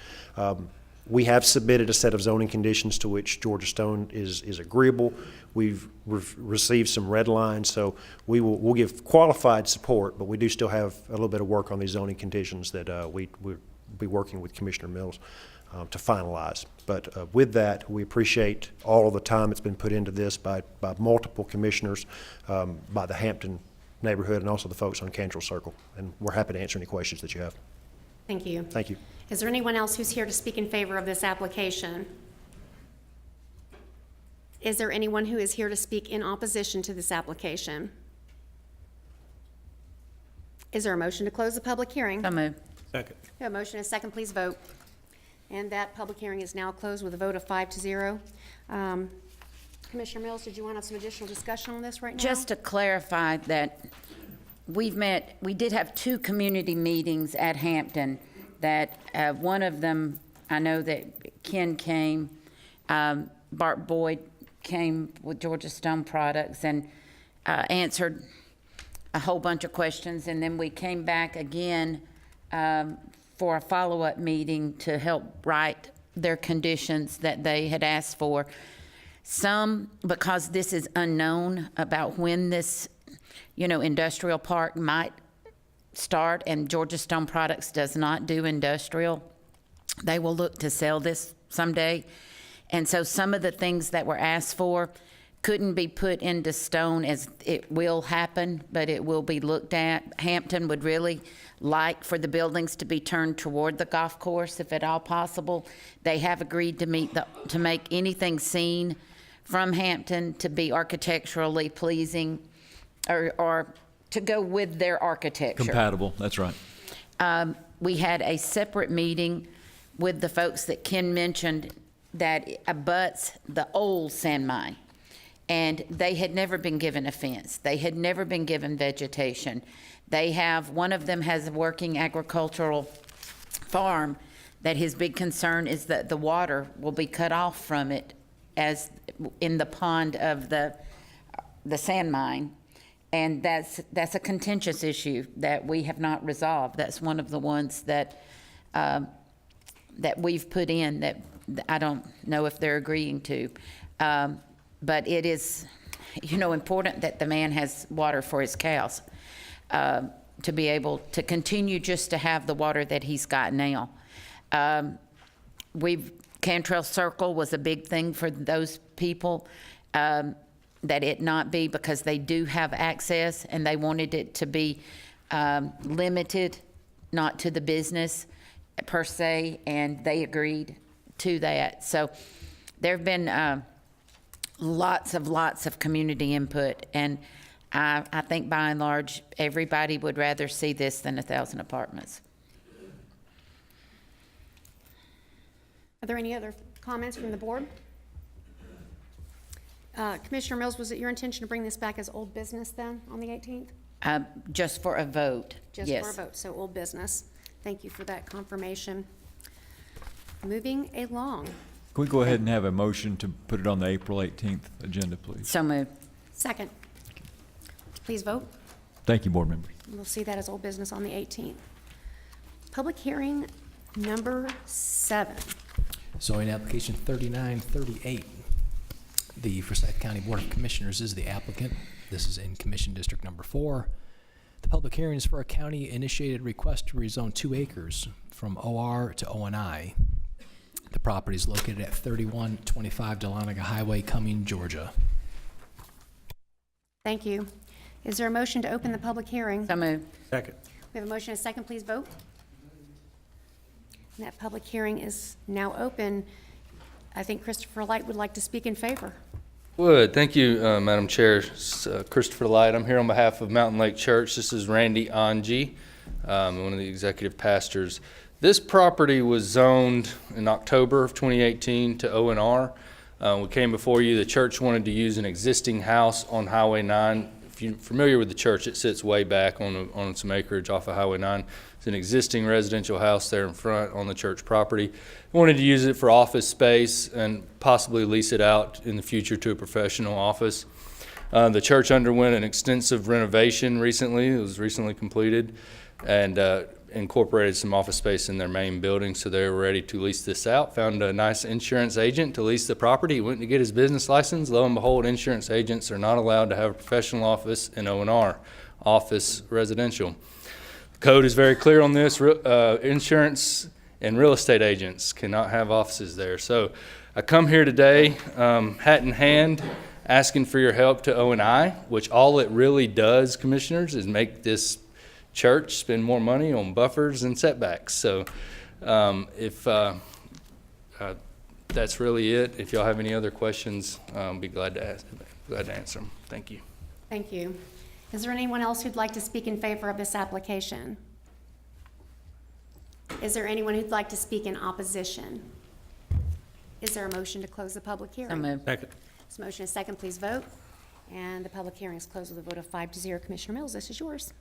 We have submitted a set of zoning conditions to which Georgia Stone is agreeable. We've received some red lines, so we'll give qualified support, but we do still have a little bit of work on these zoning conditions that we'll be working with Commissioner Mills to finalize. But with that, we appreciate all of the time that's been put into this by multiple commissioners, by the Hampton neighborhood, and also the folks on Cantrell Circle. And we're happy to answer any questions that you have. Thank you. Thank you. Is there anyone else who's here to speak in favor of this application? Is there anyone who is here to speak in opposition to this application? Is there a motion to close the public hearing? So moved. Second. We have a motion and a second, please vote. And that public hearing is now closed with a vote of 5-0. Commissioner Mills, did you want to have some additional discussion on this right now? Just to clarify that we did have 2 community meetings at Hampton that one of them, I know that Ken came, Bart Boyd came with Georgia Stone Products and answered a whole bunch of questions, and then we came back again for a follow-up meeting to help write their conditions that they had asked for. Some, because this is unknown about when this, industrial park might start, and Georgia Stone Products does not do industrial, they will look to sell this someday. And so some of the things that were asked for couldn't be put into stone as it will happen, but it will be looked at. Hampton would really like for the buildings to be turned toward the golf course, if at all possible. They have agreed to make anything seen from Hampton to be architecturally pleasing or to go with their architecture. Compatible, that's right. We had a separate meeting with the folks that Ken mentioned that abuts the old sand mine. And they had never been given a fence. They had never been given vegetation. One of them has a working agricultural farm that his big concern is that the water will be cut off from it as in the pond of the sand mine. And that's a contentious issue that we have not resolved. That's one of the ones that we've put in that I don't know if they're agreeing to. But it is, important that the man has water for his cows, to be able to continue just to have the water that he's got now. Cantrell Circle was a big thing for those people, that it not be, because they do have access, and they wanted it to be limited, not to the business per se, and they agreed to that. So there have been lots of community input, and I think by and large, everybody would rather see this than 1,000 apartments. Are there any other comments from the board? Commissioner Mills, was it your intention to bring this back as old business then on the 18th? Just for a vote, Just yes. for a vote, so old business. Thank you for that confirmation. Moving along. Can we go ahead and have a motion to put it on the April 18th agenda, please? So moved. Second. Please vote. Thank you, board members. We'll see that as old business on the 18th. Public hearing number 7. Zoning application 3938. The Forsyth County Board of Commissioners is the applicant. This is in Commission District Number 4. The public hearing is for a county-initiated request to rezone 2 acres from OR to ONI. The property is located at 3125 Dahlonega Highway, Cumming, Georgia. Thank you. Is there a motion to open the public hearing? So moved. Second. We have a motion and a second. Please vote. And that public hearing is now open. I think Christopher Light would like to speak in favor. Would. Thank you, Madam Chair. It's, Christopher Light. I'm here on behalf of Mountain Lake Church. This is Randy Angie, one of the executive pastors. This property was zoned in October of 2018 to O&R. We came before you. The church wanted to use an existing house on Highway 9. If you're familiar with the church, it sits way back on some acreage off of Highway 9. It's an existing residential house there in front on the church property. We wanted to use it for office space and possibly lease it out in the future to a professional office. The church underwent an extensive renovation recently. It was recently completed, and incorporated some office space in their main building, so they were ready to lease this out. Found a nice insurance agent to lease the property. He went to get his business license. Lo and behold, insurance agents are not allowed to have a professional office in O&R, office residential. The code is very clear on this. Insurance and real estate agents cannot have offices there. So I come here today, hat in hand, asking for your help to O&I, which all it really does, commissioners, is make this church spend more money on buffers and setbacks. So if that's really it. If y'all have any other questions, I'll be glad to answer them. Thank you. Thank you. Is there anyone else who'd like to speak in favor of this application? Is there anyone who'd like to speak in opposition? Is there a motion to close the public hearing? So moved. Second. This motion is second. Please vote. And the public hearing is closed with a vote of 5-0. Commissioner Mills, this is yours.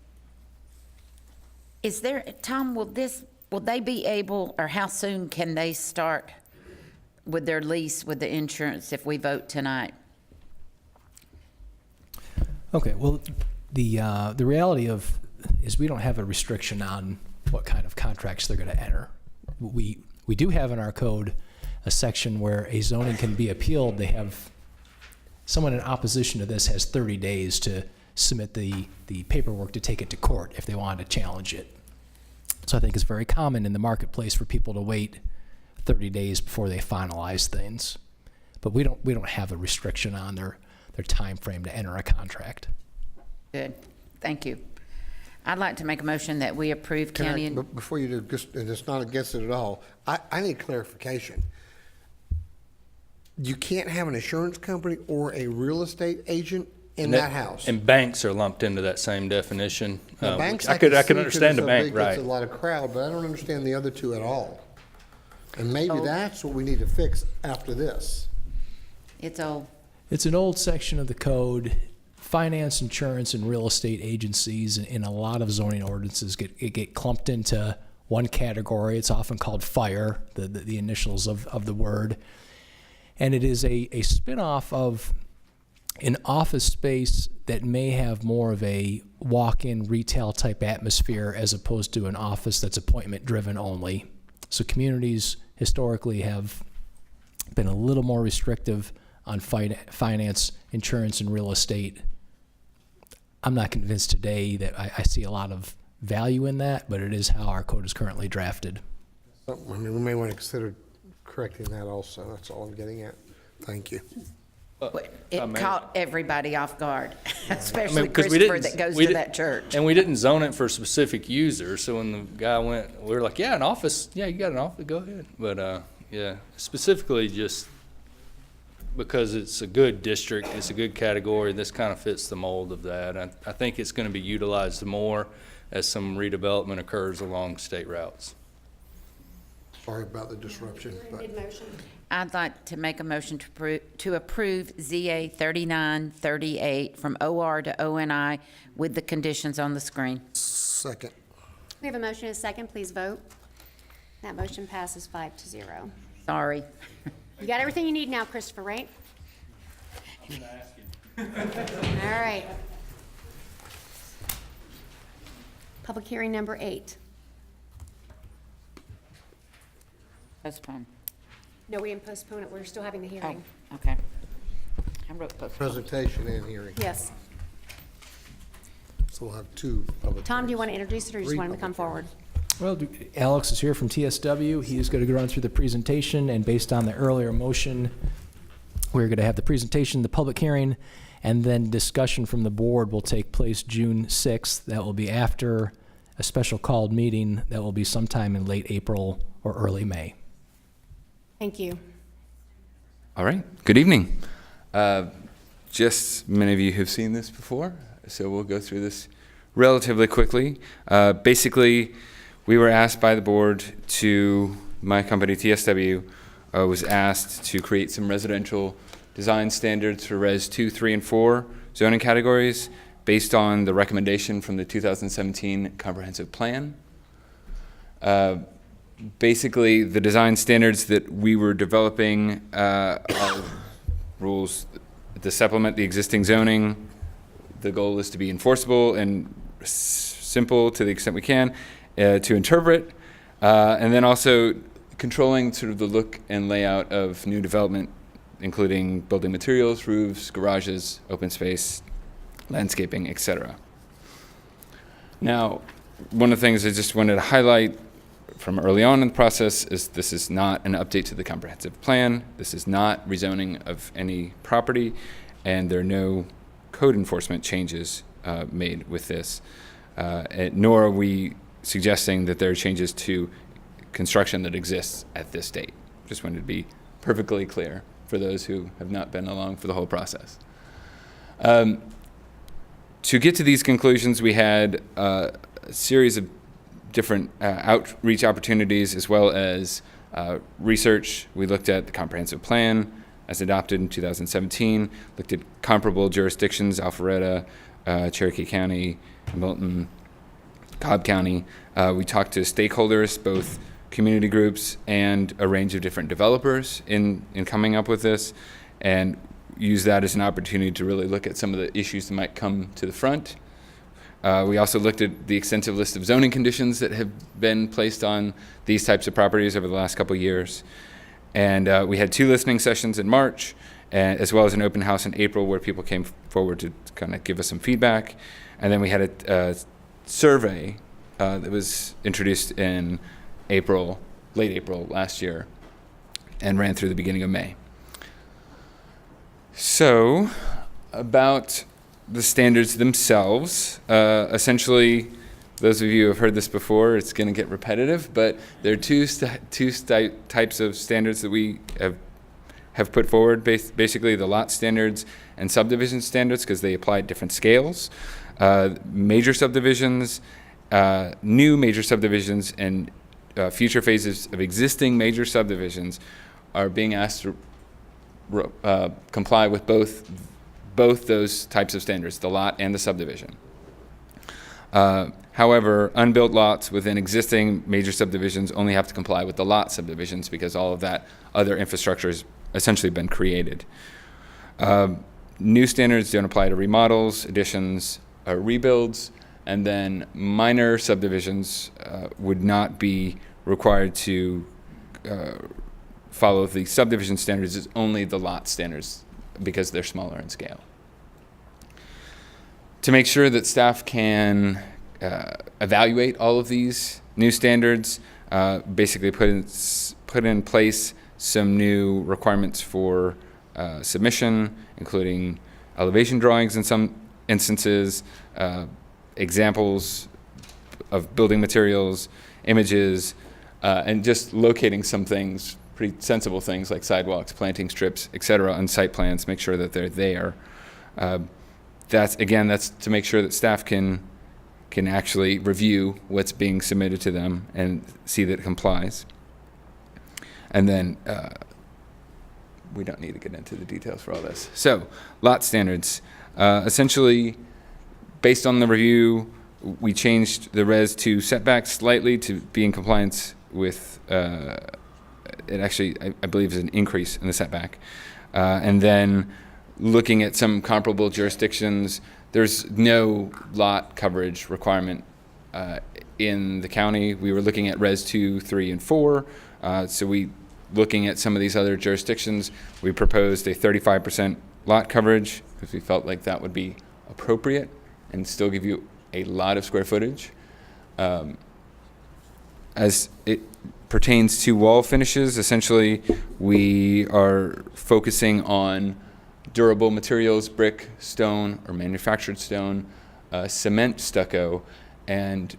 Is there, Tom, will they be able, or how soon can they start with their lease with the insurance if we vote tonight? Okay, well, the reality is we don't have a restriction on what kind of contracts they're going to enter. We do have in our code a section where a zoning can be appealed. They have someone in opposition to this has 30 days to submit the paperwork to take it to court if they wanted to challenge it. So I think it's very common in the marketplace for people to wait 30 days before they finalize things. But we don't have a restriction on their time frame to enter a contract. Good. Thank you. I'd like to make a motion that we approve county and Before you do, just, and it's not against it at all, I need clarification. You can't have an insurance company or a real estate agent in that house. And banks are lumped into that same definition. Now, which banks I could see 'cause understand a it's bank, big, right? It's a lot of crowd, but I don't understand the other two at all. And maybe Oh. that's what we need to fix after this. It's old. It's an old section of the code. Finance, insurance, and real estate agencies in a lot of zoning ordinances get clumped into one category. It's often called fire, the initials of the word. And it is a spin-off of an office space that may have more of a walk-in retail type atmosphere as opposed to an office that's appointment driven only. So communities historically have been a little more restrictive on finance, insurance, and real estate. I'm not convinced today that I see a lot of value in that, but it is how our code is currently drafted. I mean, we may want to consider correcting that also. That's all I'm getting at. Thank you. It caught everybody off guard, especially 'cause Christopher that goes to that church. And we didn't zone it for specific users, so when the guy went, we were like, yeah, an office, yeah, you got an office, go ahead. But, yeah, specifically just because it's a good district, it's a good category, this kind of fits the mold of that. I think it's gonna be utilized more as some redevelopment occurs along state routes. Sorry about the disruption. But I'd like to make a motion to approve ZA 3938 from OR to ONI with the conditions on the screen. Second. We have a motion and a second. Please vote. That motion passes 5-0. Sorry. You got everything you need now, Christopher, right? All right. Public hearing number 8. Postpone. No, we didn't postpone it. We're still having the hearing. Oh, okay. I wrote postpone. Presentation and hearing. Yes. So we'll have two public. Tom, do you want to introduce it or you just want him to come forward? Well, Alex is here from TSW. He is going to run through the presentation, and based on the earlier motion, we're going to have the presentation, the public hearing, and then discussion from the board will take place June 6th. That will be after a special called meeting that will be sometime in late April or early May. Thank you. All right. Good evening. Just many of you have seen this before, so we'll go through this relatively quickly. Basically, we were asked by the board to, my company TSW was asked to create some residential design standards for Res 2, 3, and 4 zoning categories based on the recommendation from the 2017 comprehensive plan. Basically, the design standards that we were developing are rules to supplement the existing zoning. The goal is to be enforceable and simple to the extent we can to interpret, and then also controlling sort of the look and layout of new development, including building materials, roofs, garages, open space, landscaping, etc. Now, one of the things I just wanted to highlight from early on in the process is this is not an update to the comprehensive plan. This is not rezoning of any property, and there are no code enforcement changes made with this, nor are we suggesting that there are changes to construction that exists at this date. Just wanted to be perfectly clear for those who have not been along for the whole process. To get to these conclusions, we had a series of different outreach opportunities as well as research. We looked at the comprehensive plan as adopted in 2017, looked at comparable jurisdictions, Alpharetta, Cherokee County, Milton, Cobb County. We talked to stakeholders, both community groups and a range of different developers in coming up with this, and use that as an opportunity to really look at some of the issues that might come to the front. We also looked at the extensive list of zoning conditions that have been placed on these types of properties over the last couple of years. And we had 2 listening sessions in March, as well as an open house in April where people came forward to kind of give us some feedback. And then we had a survey that was introduced in April, late April last year, and ran through the beginning of May. So, about the standards themselves, essentially, those of you who have heard this before, it's going to get repetitive, but there are two types of standards that we have put forward, basically the lot standards and subdivision standards, because they apply at different scales. Major subdivisions, new major subdivisions, and future phases of existing major subdivisions are being asked to comply with both those types of standards, the lot and the subdivision. However, unbuilt lots within existing major subdivisions only have to comply with the lot subdivisions because all of that other infrastructure has essentially been created. New standards don't apply to remodels, additions, or rebuilds, and then minor subdivisions would not be required to follow the subdivision standards. It's only the lot standards because they're smaller in scale. To make sure that staff can evaluate all of these new standards, basically put in place some new requirements for submission, including elevation drawings in some instances, examples of building materials, images, and just locating some things, pretty sensible things like sidewalks, planting strips, et cetera, on site plans, make sure that they're there. That's to make sure that staff can actually review what's being submitted to them and see that it complies. And then we don't need to get into the details for all this. So, lot standards. Essentially, based on the review, we changed the res 2 setbacks slightly to be in compliance with, it actually, I believe, is an increase in the setback. And then looking at some comparable jurisdictions, there's no lot coverage requirement in the county. We were looking at res 2, 3, and 4. Looking at some of these other jurisdictions, we proposed a 35% lot coverage because we felt like that would be appropriate and still give you a lot of square footage. As it pertains to wall finishes, essentially we are focusing on durable materials, brick, stone, or manufactured stone, cement, stucco, and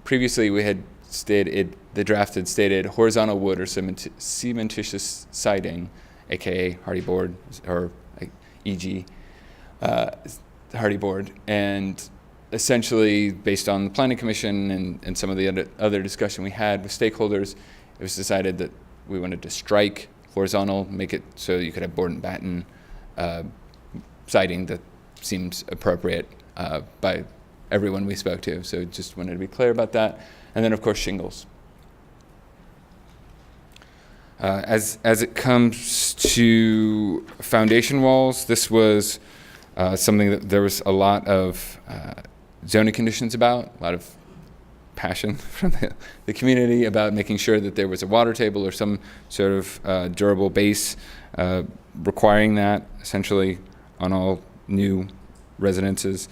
previously we had stated, the draft had stated horizontal wood or cementitious siding, aka hardy board, or e.g. hardy board, and essentially based on the planning commission and some of the other discussion we had with stakeholders, it was decided that we wanted to strike horizontal, make it so you could have board and batten siding that seems appropriate by everyone we spoke to. So just wanted to be clear about that. And then of course shingles. As it comes to foundation walls, this was something that there was a lot of zoning conditions about, a lot of passion from the community about making sure that there was a water table or some sort of durable base, requiring that essentially on all new residences,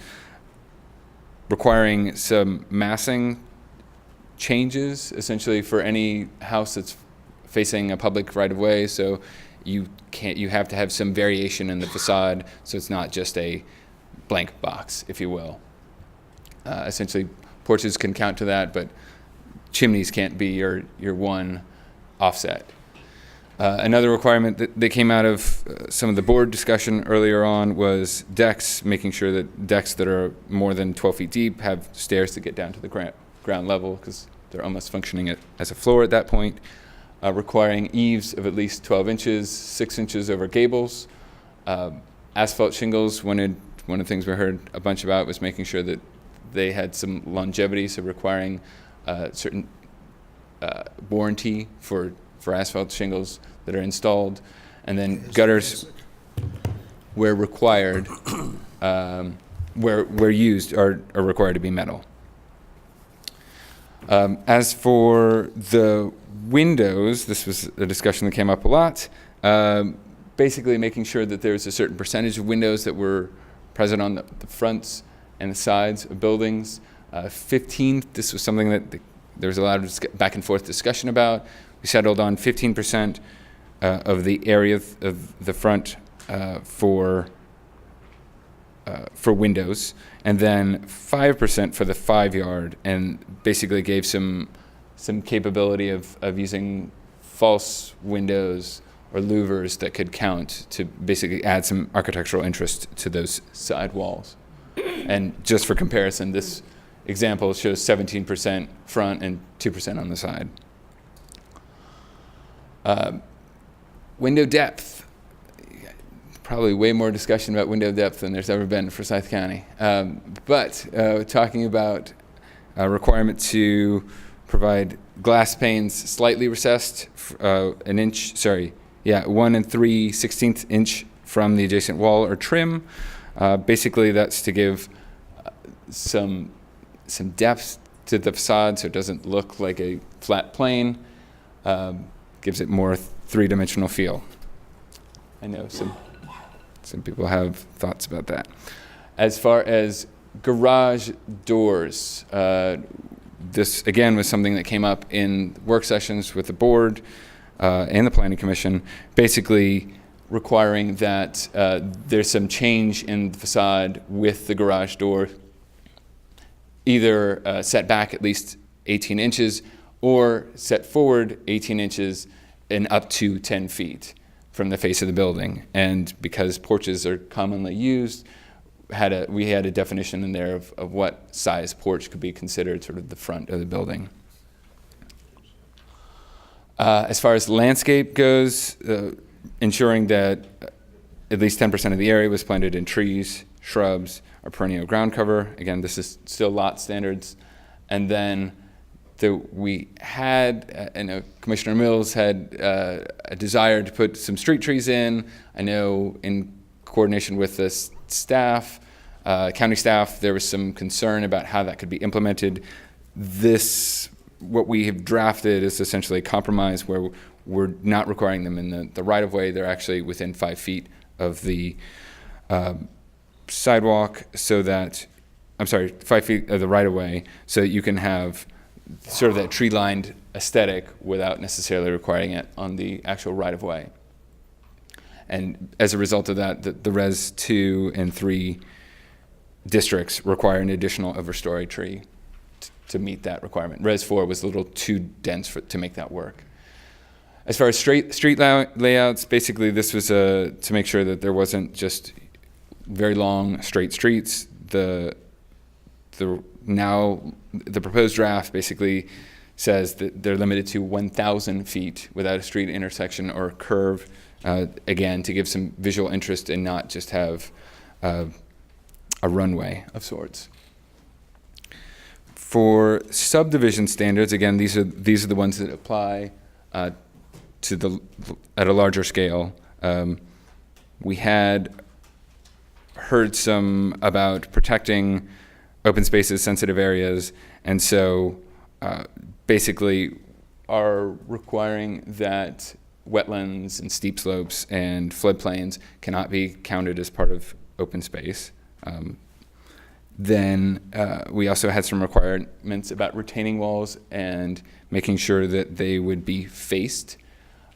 requiring some massing changes essentially for any house that's facing a public right-of-way. So you have to have some variation in the facade, so it's not just a blank box, if you will. Essentially, porches can count to that, but chimneys can't be your one offset. Another requirement that came out of some of the board discussion earlier on was decks, making sure that decks that are more than 12 feet deep have stairs to get down to the ground level, because they're almost functioning as a floor at that point. Requiring eaves of at least 12 inches, 6 inches over gables. Asphalt shingles, one of the things we heard a bunch about was making sure that they had some longevity, so requiring certain warranty for asphalt shingles that are installed. And then gutters, where required, where used, are required to be metal. As for the windows, this was a discussion that came up a lot. Basically making sure that there's a certain percentage of windows that were present on the fronts and the sides of buildings. 15, this was something that there was a lot of back and forth discussion about. We settled on 15% of the area of the front for windows, and then 5% for the 5-yard, and basically gave some capability of using false windows or louvers that could count to basically add some architectural interest to those side walls. And just for comparison, this example shows 17% front and 2% on the side. Window depth. Probably way more discussion about window depth than there's ever been in Forsyth County. But talking about a requirement to provide glass panes slightly recessed, 1 3/16 inch from the adjacent wall or trim. Basically, that's to give some depth to the facade so it doesn't look like a flat plane. Gives it more three-dimensional feel. I know some people have thoughts about that. As far as garage doors, this again was something that came up in work sessions with the board and the planning commission, basically requiring that there's some change in the facade with the garage door, either set back at least 18 inches or set forward 18 inches and up to 10 feet from the face of the building. And because porches are commonly used, we had a definition in there of what size porch could be considered sort of the front of the building. As far as landscape goes, ensuring that at least 10% of the area was planted in trees, shrubs, or perennial ground cover. Again, this is still lot standards. And then we had, I know Commissioner Mills had a desire to put some street trees in. I know in coordination with the staff, county staff, there was some concern about how that could be implemented. What we have drafted is essentially a compromise where we're not requiring them in the right-of-way. They're actually within 5 feet of the sidewalk, 5 feet of the right-of-way, so that you can have sort of that tree-lined aesthetic without necessarily requiring it on the actual right-of-way. And as a result of that, the Res 2 and 3 districts require an additional overstory tree to meet that requirement. Res 4 was a little too dense to make that work. As far as street layouts, basically this was to make sure that there wasn't just very long straight streets. The proposed draft basically says that they're limited to 1,000 feet without a street intersection or curve, again, to give some visual interest and not just have a runway of sorts. For subdivision standards, again, these are the ones that apply at a larger scale. We had heard some about protecting open spaces, sensitive areas, and so basically are requiring that wetlands and steep slopes and floodplains cannot be counted as part of open space. Then we also had some requirements about retaining walls and making sure that they would be faced.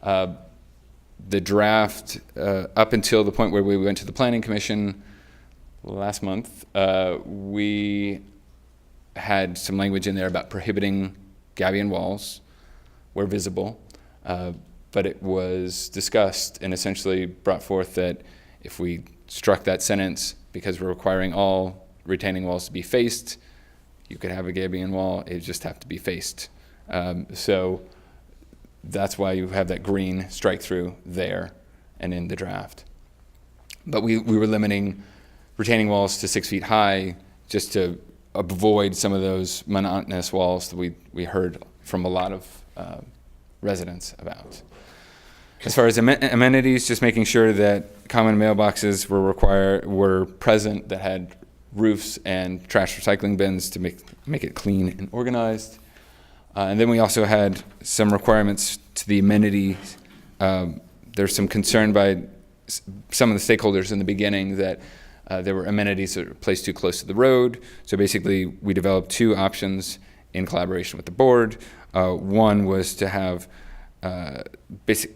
The draft, up until the point where we went to the Planning Commission last month, we had some language in there about prohibiting gabion walls where visible, but it was discussed and essentially brought forth that if we struck that sentence, because we're requiring all retaining walls to be faced, you could have a gabion wall, it would just have to be faced. So that's why you have that green strike through there and in the draft. But we were limiting retaining walls to 6 feet high just to avoid some of those monotonous walls that we heard from a lot of residents about. As far as amenities, just making sure that common mailboxes were present that had roofs and trash recycling bins to make it clean and organized. And then we also had some requirements to the amenities. There's some concern by some of the stakeholders in the beginning that there were amenities that were placed too close to the road. So basically, we developed two options in collaboration with the board. One was to have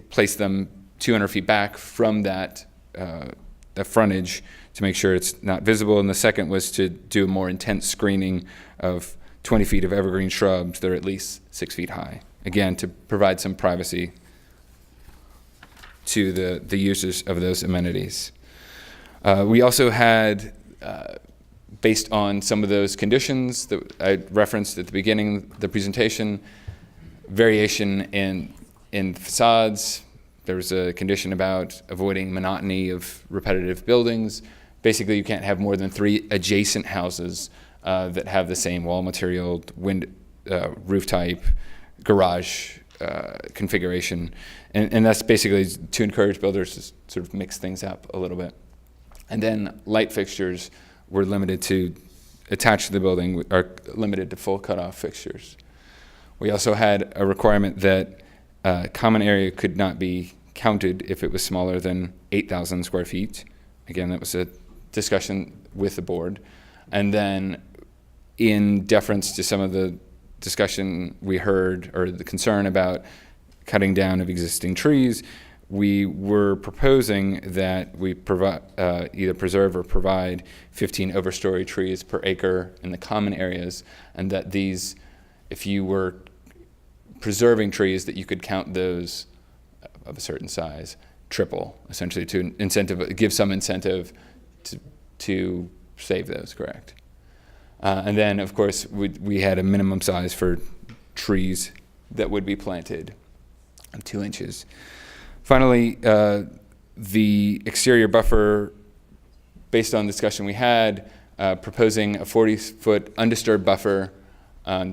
place them 200 feet back from that the frontage to make sure it's not visible. And the second was to do a more intense screening of 20 feet of evergreen shrubs that are at least 6 feet high. Again, to provide some privacy to the users of those amenities. We also had, based on some of those conditions that I referenced at the beginning of the presentation, variation in facades. There was a condition about avoiding monotony of repetitive buildings. Basically, you can't have more than 3 adjacent houses that have the same wall material, roof type, garage configuration. And that's basically to encourage builders to sort of mix things up a little bit. And then light fixtures were limited to attached to the building, are limited to full cutoff fixtures. We also had a requirement that common area could not be counted if it was smaller than 8,000 square feet. Again, that was a discussion with the board. And then in deference to some of the discussion we heard, or the concern about cutting down of existing trees, we were proposing that we provide, either preserve or provide 15 overstory trees per acre in the common areas, and that these, if you were preserving trees, that you could count those of a certain size triple, essentially to give some incentive to save those, correct? And then, of course, we had a minimum size for trees that would be planted of 2 inches. Finally, the exterior buffer, based on the discussion we had, proposing a 40-foot undisturbed buffer,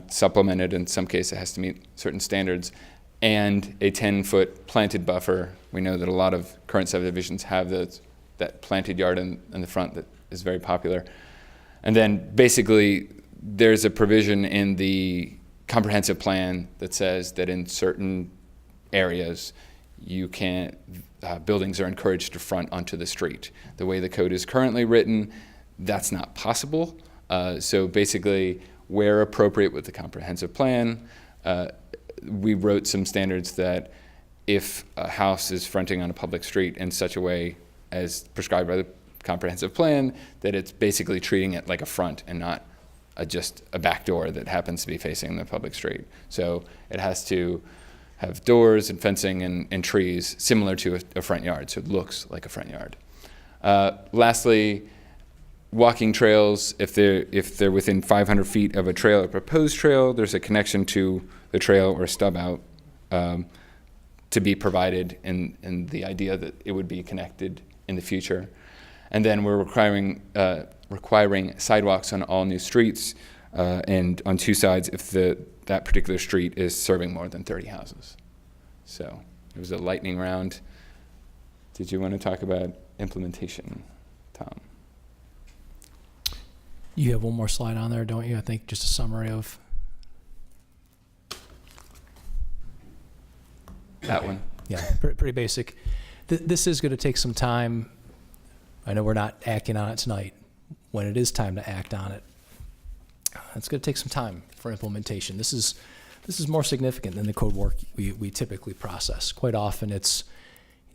supplemented in some cases it has to meet certain standards, and a 10-foot planted buffer. We know that a lot of current subdivisions have that planted yard in the front that is very popular. And then basically there's a provision in the comprehensive plan that says that in certain areas you can't, buildings are encouraged to front onto the street. The way the code is currently written, that's not possible. So basically, where appropriate with the comprehensive plan, we wrote some standards that if a house is fronting on a public street in such a way as prescribed by the comprehensive plan, that it's basically treating it like a front and not just a back door that happens to be facing the public street. So it has to have doors and fencing and trees similar to a front yard, so it looks like a front yard. Lastly, walking trails, if they're within 500 feet of a trail or proposed trail, there's a connection to the trail or stub out to be provided in the idea that it would be connected in the future. And then we're requiring sidewalks on all new streets and on 2 sides if that particular street is serving more than 30 houses. So it was a lightning round. Did you want to talk about implementation, Tom? You have one more slide on there, don't you? I think just a summary of that one. Yeah, pretty basic. This is going to take some time. I know we're not acting on it tonight. When it is time to act on it, it's going to take some time for implementation. This is more significant than the code work we typically process. Quite often it's,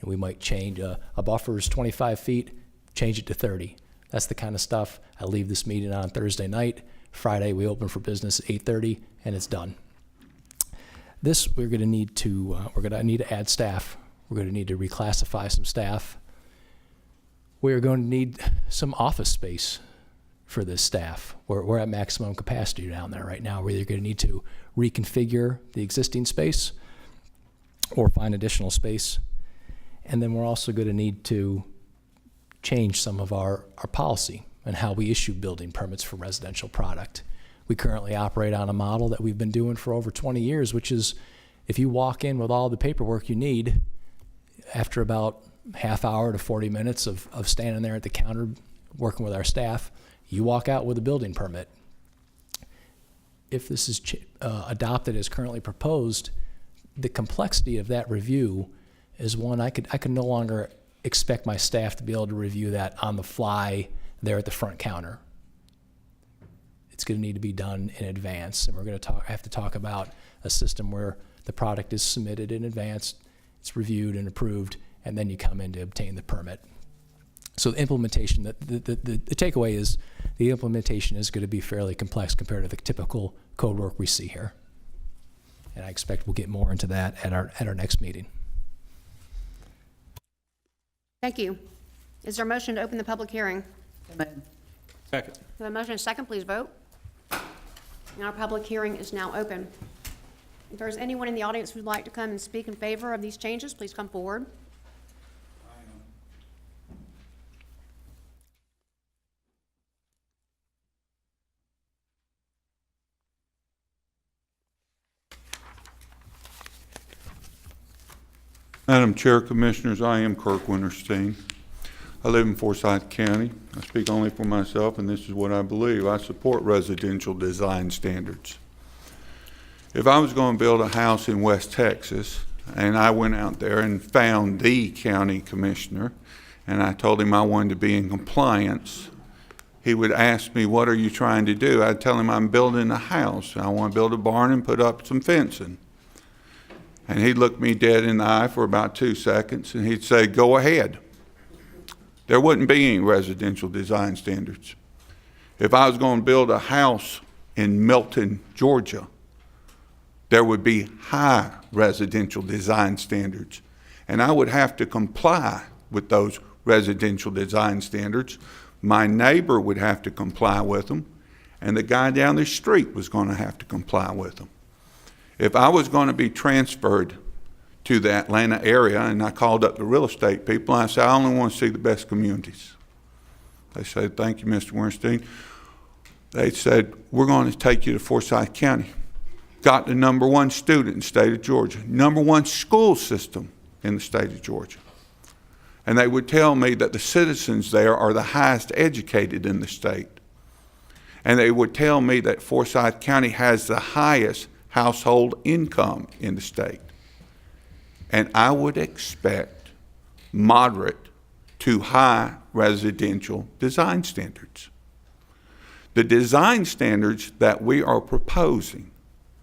we might change a buffer is 25 feet, change it to 30. That's the kind of stuff. I leave this meeting on Thursday night. Friday we open for business at 8:30 and it's done. This we're going to need to add staff. We're going to need to reclassify some staff. We're going to need some office space for this staff. We're at maximum capacity down there right now. We're either going to need to reconfigure the existing space or find additional space. And then we're also going to need to change some of our policy and how we issue building permits for residential product. We currently operate on a model that we've been doing for over 20 years, which is if you walk in with all the paperwork you need, after about half hour to 40 minutes of standing there at the counter working with our staff, you walk out with a building permit. If this is adopted as currently proposed, the complexity of that review is one I could no longer expect my staff to be able to review that on the fly there at the front counter. It's going to need to be done in advance, and we're going to have to talk about a system where the product is submitted in advance, it's reviewed and approved, and then you come in to obtain the permit. So the implementation, the takeaway is the implementation is going to be fairly complex compared to the typical code work we see here. And I expect we'll get more into that at our next meeting. Thank you. Is there a motion to open the public hearing? Second. We have a motion and a second, please vote. And our public hearing is now open. If there's anyone in the audience who'd like to come and speak in favor of these changes, please come forward. Madam Chair, Commissioners, I am Kirk Winterstein. I live in Forsyth County. I speak only for myself, and this is what I believe. I support residential design standards. If I was going to build a house in West Texas, and I went out there and found the county commissioner, and I told him I wanted to be in compliance, he would ask me, what are you trying to do? I'd tell him I'm building a house. I want to build a barn and put up some fencing. And he'd look me dead in the eye for about 2 seconds, and he'd say, go ahead. There wouldn't be any residential design standards. If I was going to build a house in Milton, Georgia, there would be high residential design standards. And I would have to comply with those residential design standards. My neighbor would have to comply with them, and the guy down the street was going to have to comply with them. If I was going to be transferred to the Atlanta area, and I called up the real estate people, and I said, I only want to see the best communities. They said, thank you, Mr. Weinstein. They said, we're going to take you to Forsyth County. Got the #1 student in the state of Georgia, #1 school system in the state of Georgia. And they would tell me that the citizens there are the highest educated in the state. And they would tell me that Forsyth County has the highest household income in the state. And I would expect moderate to high residential design standards. The design standards that we are proposing,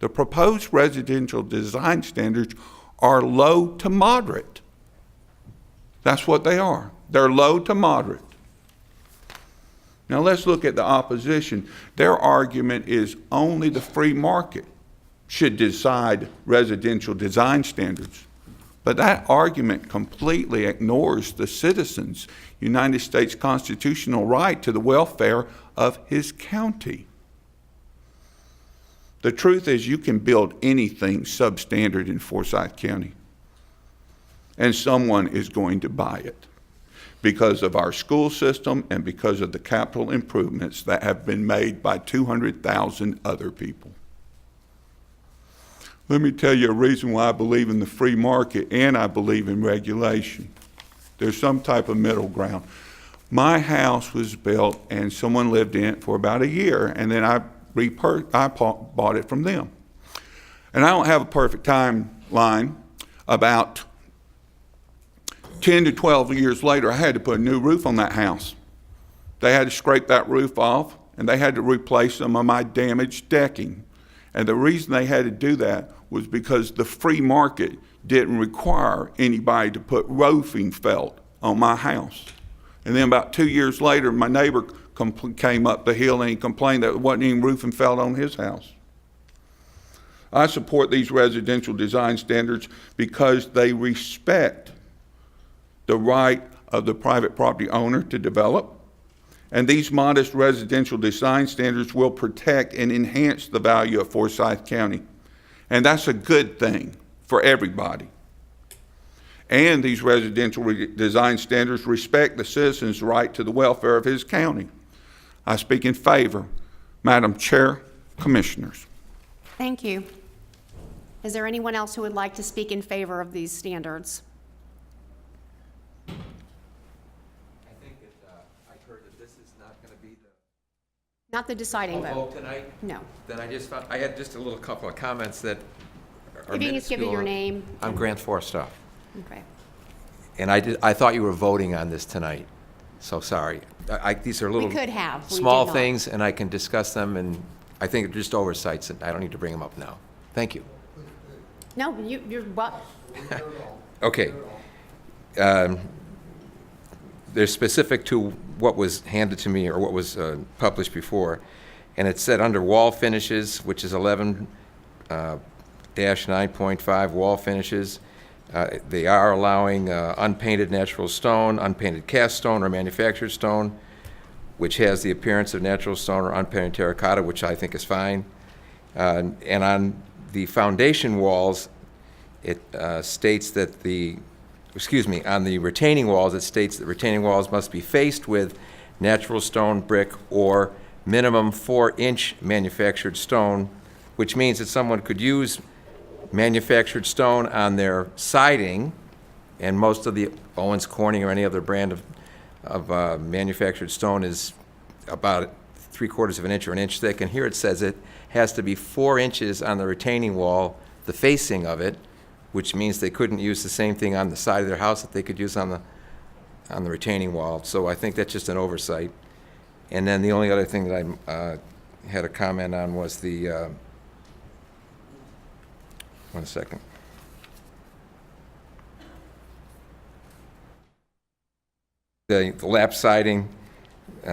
the proposed residential design standards, are low to moderate. That's what they are. They're low to moderate. Now let's look at the opposition. Their argument is only the free market should decide residential design standards. But that argument completely ignores the citizens' United States constitutional right to the welfare of his county. The truth is, you can build anything substandard in Forsyth County, and someone is going to buy it because of our school system and because of the capital improvements that have been made by 200,000 other people. Let me tell you a reason why I believe in the free market and I believe in regulation. There's some type of middle ground. My house was built and someone lived in it for about a year, and then I bought it from them. And I don't have a perfect timeline. About 10 to 12 years later, I had to put a new roof on that house. They had to scrape that roof off, and they had to replace some of my damaged decking. And the reason they had to do that was because the free market didn't require anybody to put roofing felt on my house. And then about 2 years later, my neighbor came up the hill and he complained that there wasn't any roofing felt on his house. I support these residential design standards because they respect the right of the private property owner to develop. And these modest residential design standards will protect and enhance the value of Forsyth County. And that's a good thing for everybody. And these residential design standards respect the citizen's right to the welfare of his county. I speak in favor. Madam Chair, Commissioners. Thank you. Is there anyone else who would like to speak in favor of these standards? Not the deciding vote. Tonight? No. Then I had just a little couple of comments that are If you can just give me your name. I'm Grant Forsyth. Okay. And I thought you were voting on this tonight, so sorry. These are little We could have. We small did not. things, and I can discuss them, and I think they're just oversights, and I don't need to bring them up now. Thank you. No, you're what? Okay. They're specific to what was handed to me or what was published before. And it said under wall finishes, which is 11-9.5 wall finishes, They are allowing unpainted natural stone, unpainted cast stone, or manufactured stone, which has the appearance of natural stone or unpainted terracotta, which I think is fine. And on the foundation walls, it states that on the retaining walls, it states that retaining walls must be faced with natural stone, brick, or minimum 4-inch manufactured stone, which means that someone could use manufactured stone on their siding, and most of the Owens Corning or any other brand of manufactured stone is about 3/4 of an inch or an inch thick, and here it says it has to be 4 inches on the retaining wall, the facing of it, which means they couldn't use the same thing on the side of their house that they could use on the retaining wall. So I think that's just an oversight. And then the only other thing that I had a comment on was the, one second. The lap siding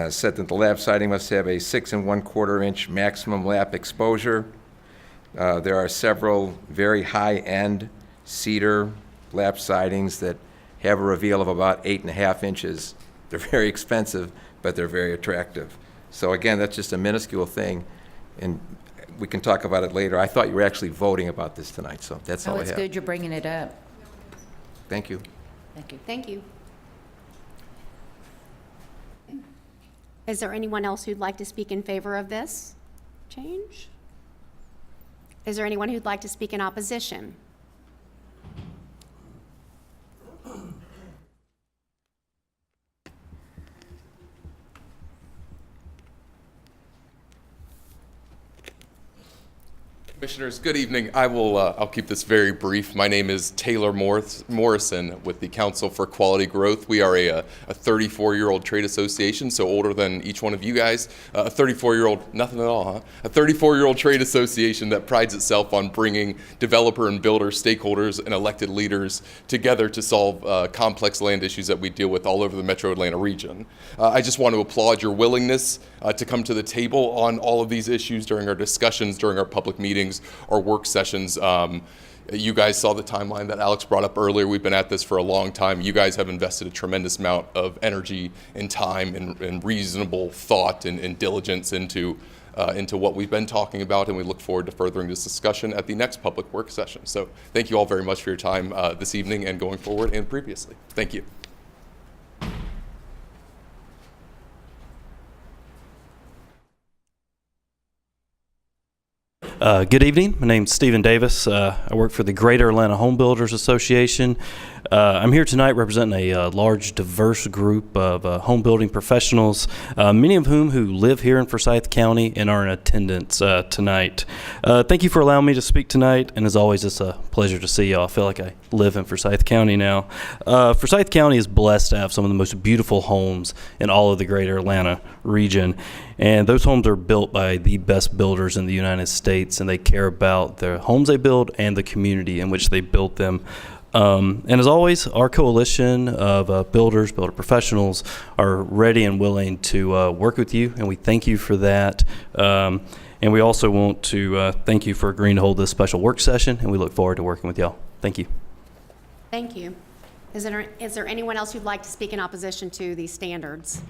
said that the lap siding must have a 6 1/4 inch maximum lap exposure. There are several very high-end cedar lap sidings that have a reveal of about 8.5 inches. They're very expensive, but they're very attractive. So again, that's just a minuscule thing, and we can talk about it later. I thought you were actually voting about this tonight, so that's all I have. It's good you're bringing it up. Thank you. Thank you. Thank you. Is there anyone else who'd like to speak in favor of this change? Is there anyone who'd like to speak in opposition? Commissioners, good evening. I'll keep this very brief. My name is Taylor Morrison with the Council for Quality Growth. We are a 34-year-old trade association, so older than each one of you guys. A 34-year-old, nothing at all, huh? A 34-year-old trade association that prides itself on bringing developer and builder stakeholders and elected leaders together to solve complex land issues that we deal with all over the Metro Atlanta region. I just want to applaud your willingness to come to the table on all of these issues during our discussions, during our public meetings, or work sessions. You guys saw the timeline that Alex brought up earlier. We've been at this for a long time. You guys have invested a tremendous amount of energy and time and reasonable thought and diligence into what we've been talking about, and we look forward to furthering this discussion at the next public work session. So thank you all very much for your time this evening and going forward and previously. Thank you. Good evening. My name's Stephen Davis. I work for the Greater Atlanta Home Builders Association. I'm here tonight representing a large, diverse group of home building professionals, many of whom who live here in Forsyth County and are in attendance tonight. Thank you for allowing me to speak tonight, and as always, it's a pleasure to see y'all. I feel like I live in Forsyth County now. Forsyth County is blessed to have some of the most beautiful homes in all of the Greater Atlanta region, and those homes are built by the best builders in the United States, and they care about the homes they build and the community in which they built them. And as always, our coalition of builder professionals are ready and willing to work with you, and we thank you for that. And we also want to thank you for agreeing to hold this special work session, and we look forward to working with y'all. Thank you. Thank you. Is there anyone else who'd like to speak in opposition to these standards?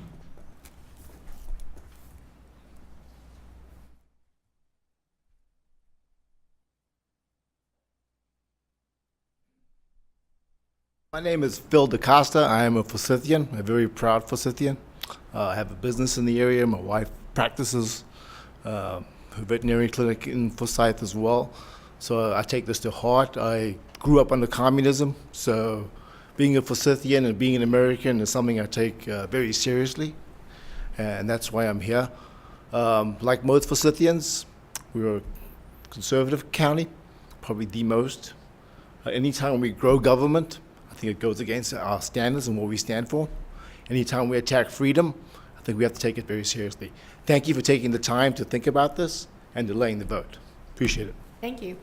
My name is Phil DaCosta. I am a Forsythian, a very proud Forsythian. I have a business in the area. My wife practices a veterinary clinic in Forsyth as well. So I take this to heart. I grew up under communism, so being a Forsythian and being an American is something I take very seriously, and that's why I'm here. Like most Forsythians, we're a conservative county, probably the most. Anytime we grow government, I think it goes against our standards and what we stand for. Anytime we attack freedom, I think we have to take it very seriously. Thank you for taking the time to think about this and delaying the vote. Appreciate it. Thank you.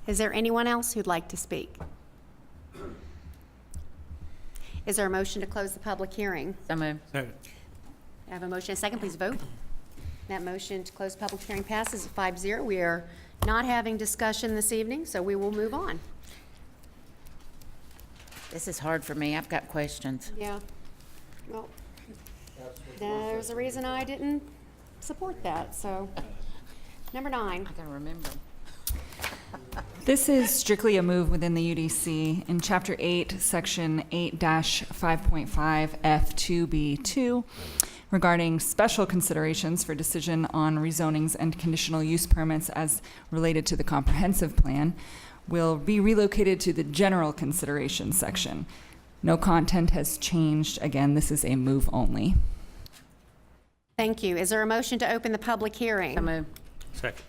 Is there anyone else who'd like to speak? Is there a motion to close the public hearing? So moved. I have a motion and a second. Please vote. That motion to close public hearing passes 5-0. We are not having discussion this evening, so we will move on. This is hard for me. I've got questions. Yeah. Well, there's a reason I didn't support that, so. Number 9. I gotta remember. This is strictly a move within the UDC. In Chapter 8, Section 8-5.5 F2B2, regarding special considerations for decision on rezonings and conditional use permits as related to the comprehensive plan, will be relocated to the general consideration section. No content has changed. Again, this is a move only. Thank you. Is there a motion to open the public hearing? So moved. Second.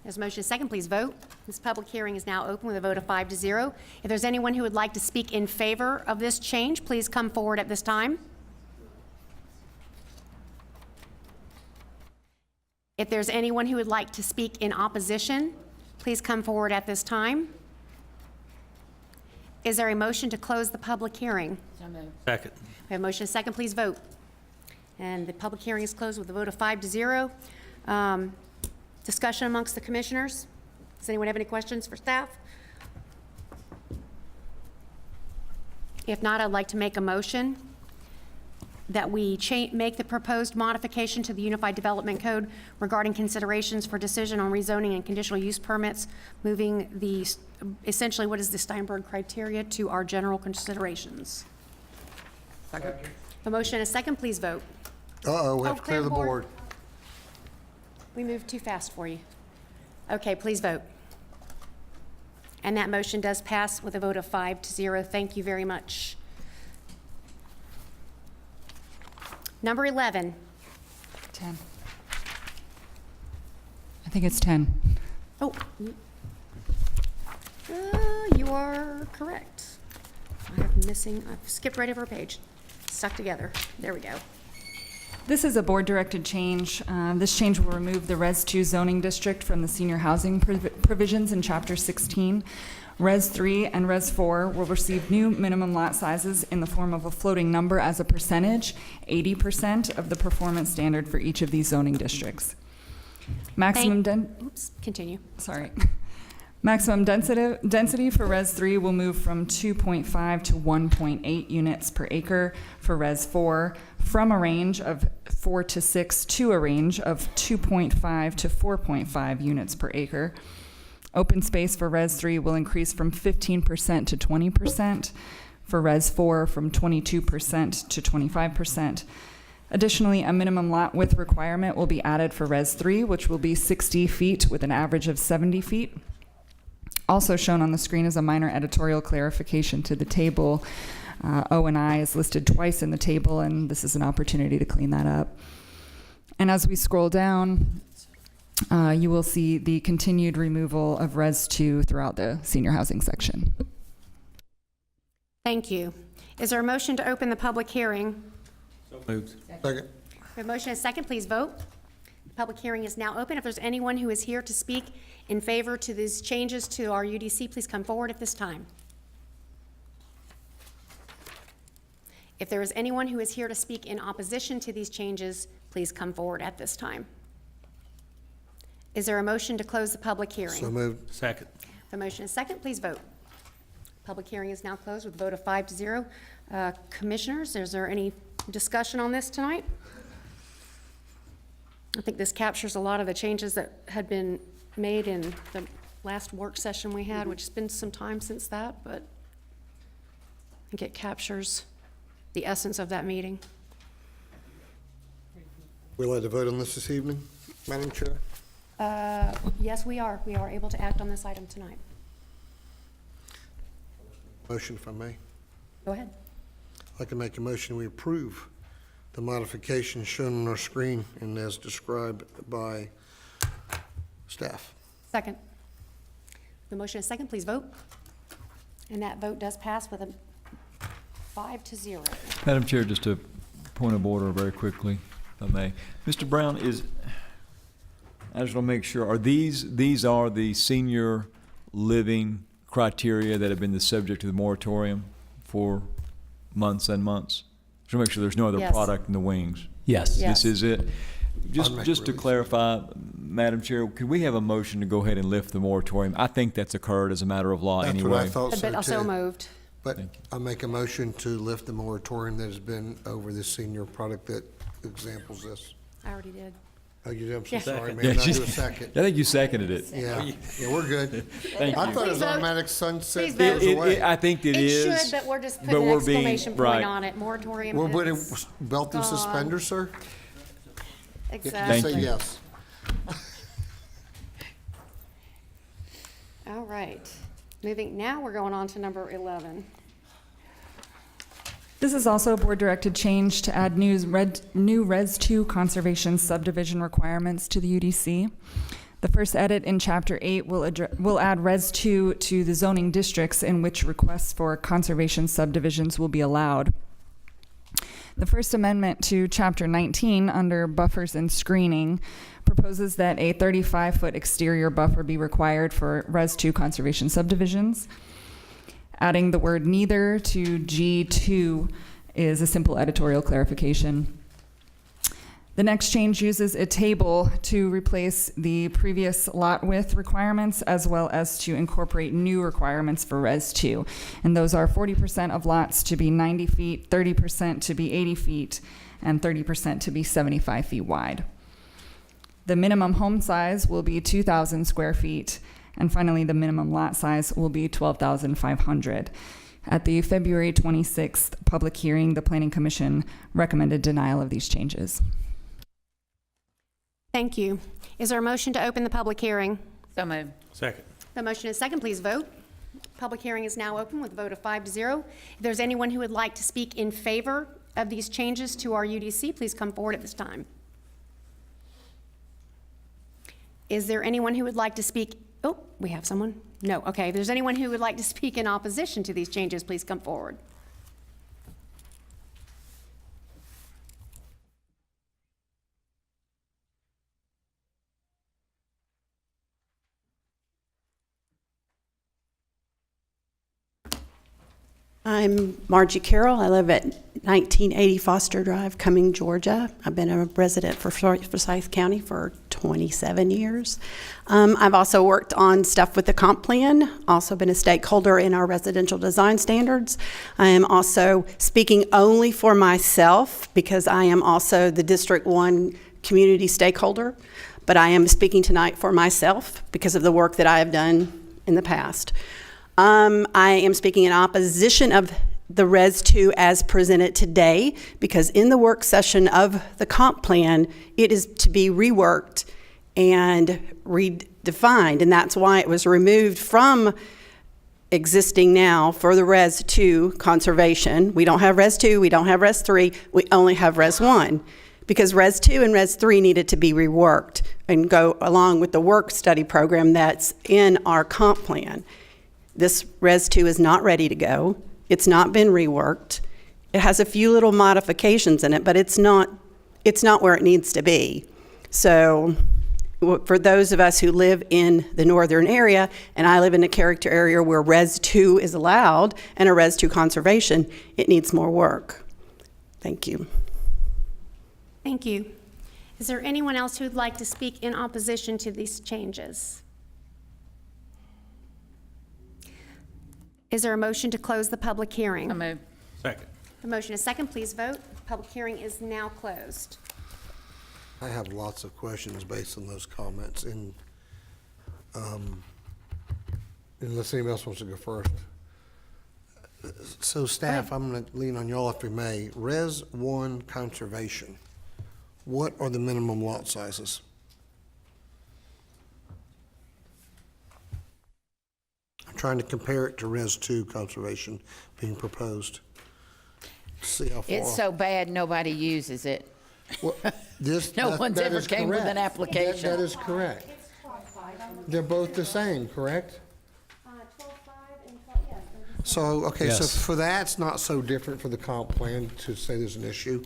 There's a motion second. Please vote. This public hearing is now open with a vote of 5-0. If there's anyone who would like to speak in favor of this change, please come forward at this time. If there's anyone who would like to speak in opposition, please come forward at this time. Is there a motion to close the public hearing? So moved. Second. We have a motion second. Please vote. And the public hearing is closed with a vote of 5-0. Discussion amongst the commissioners. Does anyone have any questions for staff? If not, I'd like to make a motion that we make the proposed modification to the Unified Development Code regarding considerations for decision on rezoning and conditional use permits, moving the, essentially what is the Steinberg criteria to our general considerations. Second. A motion and a second, please vote. We have to clear the board. We moved too fast for you. Okay, please vote. And that motion does pass with a vote of 5-0. Thank you very much. Number 11. 10. I think it's 10. Oh, you are correct. I've skipped right over a page. Stuck together. There we go. This is a board-directed change. This change will remove the Res 2 zoning district from the senior housing provisions in Chapter 16. Res 3 and Res 4 will receive new minimum lot sizes in the form of a floating number as a percentage, 80% of the performance standard for each of these zoning districts. Continue. Sorry. Maximum density for Res 3 will move from 2.5 to 1.8 units per acre for Res 4, from a range of 4 to 6 to a range of 2.5 to 4.5 units per acre. Open space for Res 3 will increase from 15% to 20%, for Res 4 from 22% to 25%. Additionally, a minimum lot width requirement will be added for Res 3, which will be 60 feet with an average of 70 feet. Also shown on the screen is a minor editorial clarification to the table. O and I is listed twice in the table, and this is an opportunity to clean that up. And as we scroll down, you will see the continued removal of Res 2 throughout the senior housing section. Thank you. Is there a motion to open the public hearing? So moved. Second. We have a motion and a second. Please vote. The public hearing is now open. If there's anyone who is here to speak in favor to these changes to our UDC, please come forward at this time. If there is anyone who is here to speak in opposition to these changes, please come forward at this time. Is there a motion to close the public hearing? So moved. Second. The motion is second. Please vote. Public hearing is now closed with a vote of 5-0. Commissioners, is there any discussion on this tonight? I think this captures a lot of the changes that had been made in the last work session we had, which has been some time since that, but I think it captures the essence of that meeting. We're allowed to vote on this evening, Madam Chair? Yes, we are. We are able to act on this item tonight. Motion, if I may. Go ahead. I'd like to make a motion we approve the modifications shown on our screen and as described by staff. Second. The motion is second. Please vote. And that vote does pass with a 5-0. Madam Chair, just a point of order very quickly, if I may. Mr. Brown, I just want to make sure, these are the senior living criteria that have been the subject of the moratorium for months and months? Just to make sure there's no other Yes. product in the wings. Yes. Yes. This is it. Just to clarify, Madam Chair, could we have a motion to go ahead and lift the moratorium? I think that's occurred as a matter of law anyway. That's what I thought so But also too. moved. But I make a motion to lift the moratorium that has been over this senior product that examples this. I already did. Oh, you did? I'm so Yeah. sorry, man. Yeah, Not do she's- a second. I think you seconded it. Yeah, yeah, we're good. Thank I you. thought it was Please vote. automatic sunset Please vote. goes away. I think it is. It should, but we're just putting but an we're being- exclamation point right. on it. Moratorium We're putting is belt and gone. suspenders, sir? Exactly. Say you. yes. All right. Now we're going on to number 11. This is also a board-directed change to add new Res 2 conservation subdivision requirements to the UDC. The first edit in Chapter 8 will add Res 2 to the zoning districts in which requests for conservation subdivisions will be allowed. The First Amendment to Chapter 19, under buffers and screening, proposes that a 35-foot exterior buffer be required for Res 2 conservation subdivisions. Adding the word neither to G2 is a simple editorial clarification. The next change uses a table to replace the previous lot width requirements as well as to incorporate new requirements for Res 2. And those are 40% of lots to be 90 feet, 30% to be 80 feet, and 30% to be 75 feet wide. The minimum home size will be 2,000 square feet. And finally, the minimum lot size will be 12,500. At the February 26th public hearing, the Planning Commission recommended denial of these changes. Thank you. Is there a motion to open the public hearing? So moved. Second. The motion is second. Please vote. Public hearing is now open with a vote of 5-0. If there's anyone who would like to speak in favor of these changes to our UDC, please come forward at this time. Is there anyone who would like to speak? Oh, we have someone? No. Okay. If there's anyone who would like to speak in opposition to these changes, please come forward. I'm Margie Carroll. I live at 1980 Foster Drive, Cumming, Georgia. I've been a resident for Forsyth County for 27 years. I've also worked on stuff with the comp plan, also been a stakeholder in our residential design standards. I am also speaking only for myself because I am also the District 1 community stakeholder, but I am speaking tonight for myself because of the work that I have done in the past. I am speaking in opposition of the Res 2 as presented today because in the work session of the comp plan, it is to be reworked and redefined, and that's why it was removed from existing now for the Res 2 conservation. We don't have Res 2, we don't have Res 3, we only have Res 1 because Res 2 and Res 3 needed to be reworked and go along with the work study program that's in our comp plan. This Res 2 is not ready to go. It's not been reworked. It has a few little modifications in it, but it's not where it needs to be. So for those of us who live in the northern area, and I live in a character area where Res 2 is allowed and a Res 2 conservation, it needs more work. Thank you. Thank you. Is there anyone else who'd like to speak in opposition to these changes? Is there a motion to close the public hearing? So moved. Second. The motion is second. Please vote. Public hearing is now closed. I have lots of questions based on those comments, and unless anyone else wants to go first. So staff, I'm going to lean on y'all if we may. Res 1 conservation, what are the minimum lot sizes? I'm trying to compare it to Res 2 conservation being proposed. See how far. It's so bad, nobody uses it. Well, No one's that ever is came with an correct. application. That is correct. They're both the same, correct? 12.5 and 12, yes. So, okay, so Yes. for that, it's not so different for the comp plan to say there's an issue.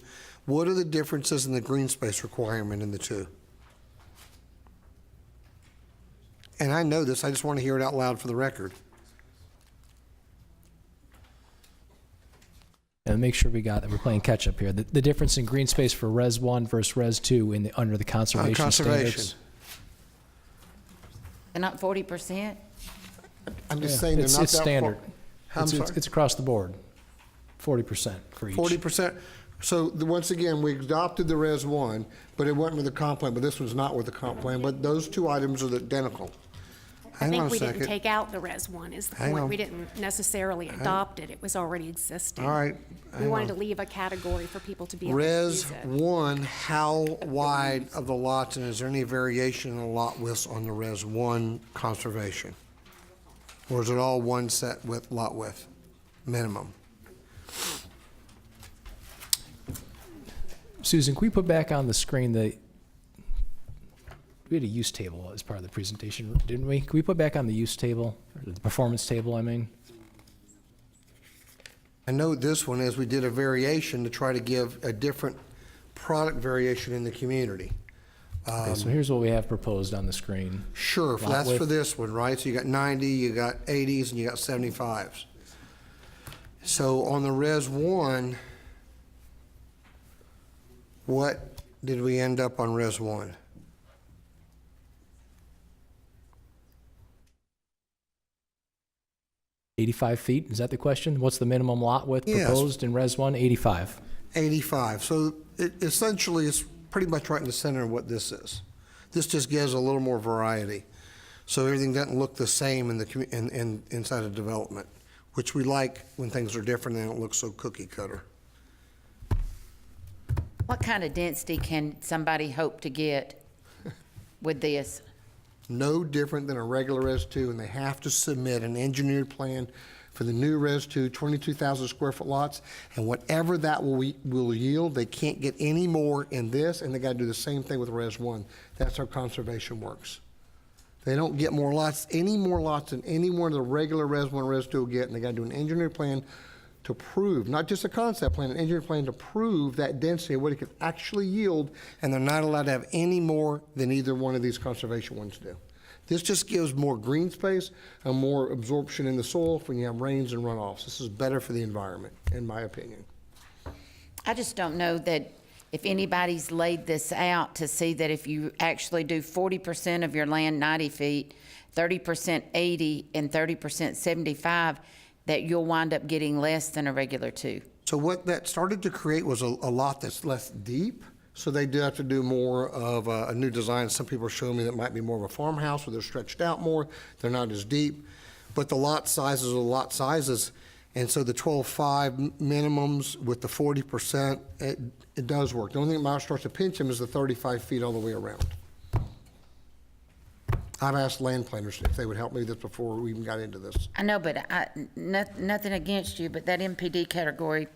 What are the differences in the green space requirement in the two? And I know this, I just want to hear it out loud for the record. and make sure we got that we're playing catch up here. The difference in green space for Res 1 versus Res 2 in the, under the conservation standards. They're not 40%? I'm just saying they're It's not that far. standard. I'm sorry? It's across the board, 40% for each. 40%. So once again, we adopted the Res 1, but it went with the comp plan, but this was not with the comp plan, but those two items are identical. I Hang on think a we didn't second. take out the Res 1 is the Hang point. on. We didn't necessarily adopt it. It was already existing. All right. We hang wanted on. to leave a category for people to be able to Res use it. 1, how wide of the lots, and is there any variation in the lot widths on the Res 1 conservation? Or is it all one set with lot width, minimum? Susan, can we put back on the screen we had a use table as part of the presentation, didn't we? Can we put back on the use table, or the performance table, I mean? I know this one is we did a variation to try to give a different product variation in the community. Okay, so here's what we have proposed on the screen. Sure, Lot that's for width. this one, right? So you got 90, you got 80s, and you got 75s. So on the Res 1, what did we end up on Res 1? $85 feet, is that the question? What's the minimum lot width Yes. proposed in Res 1? 85. 85. So it essentially is pretty much right in the center of what this is. This just gives a little more variety. So everything doesn't look the same in the inside of development, which we like when things are different and it looks so cookie cutter. What kind of density can somebody hope to get with this? No different than a regular Res 2, and they have to submit an engineered plan for the new Res 2, 22,000 square foot lots, and whatever that will yield, they can't get any more in this, and they gotta do the same thing with Res 1. That's how conservation works. They don't get more lots, any more lots than any more of the regular Res 1, Res 2 will get, and they gotta do an engineered plan to prove, not just a concept plan, an engineered plan to prove that density of what it could actually yield, and they're not allowed to have any more than either one of these conservation ones do. This just gives more green space and more absorption in the soil when you have rains and runoffs. This is better for the environment, in my opinion. I just don't know that if anybody's laid this out to see that if you actually do 40% of your land 90 feet, 30% 80, and 30% 75, that you'll wind up getting less than a regular 2. So what that started to create was a lot that's less deep. So they do have to do more of a new design. Some people are showing me that might be more of a farmhouse where they're stretched out more. They're not as deep. But the lot sizes are lot sizes. And so the 12.5 minimums with the 40%, it does work. The only thing that might start to pinch them is the 35 feet all the way around. I've asked land planners if they would help me with this before we even got into this. I know, but nothing against you, but that MPD category,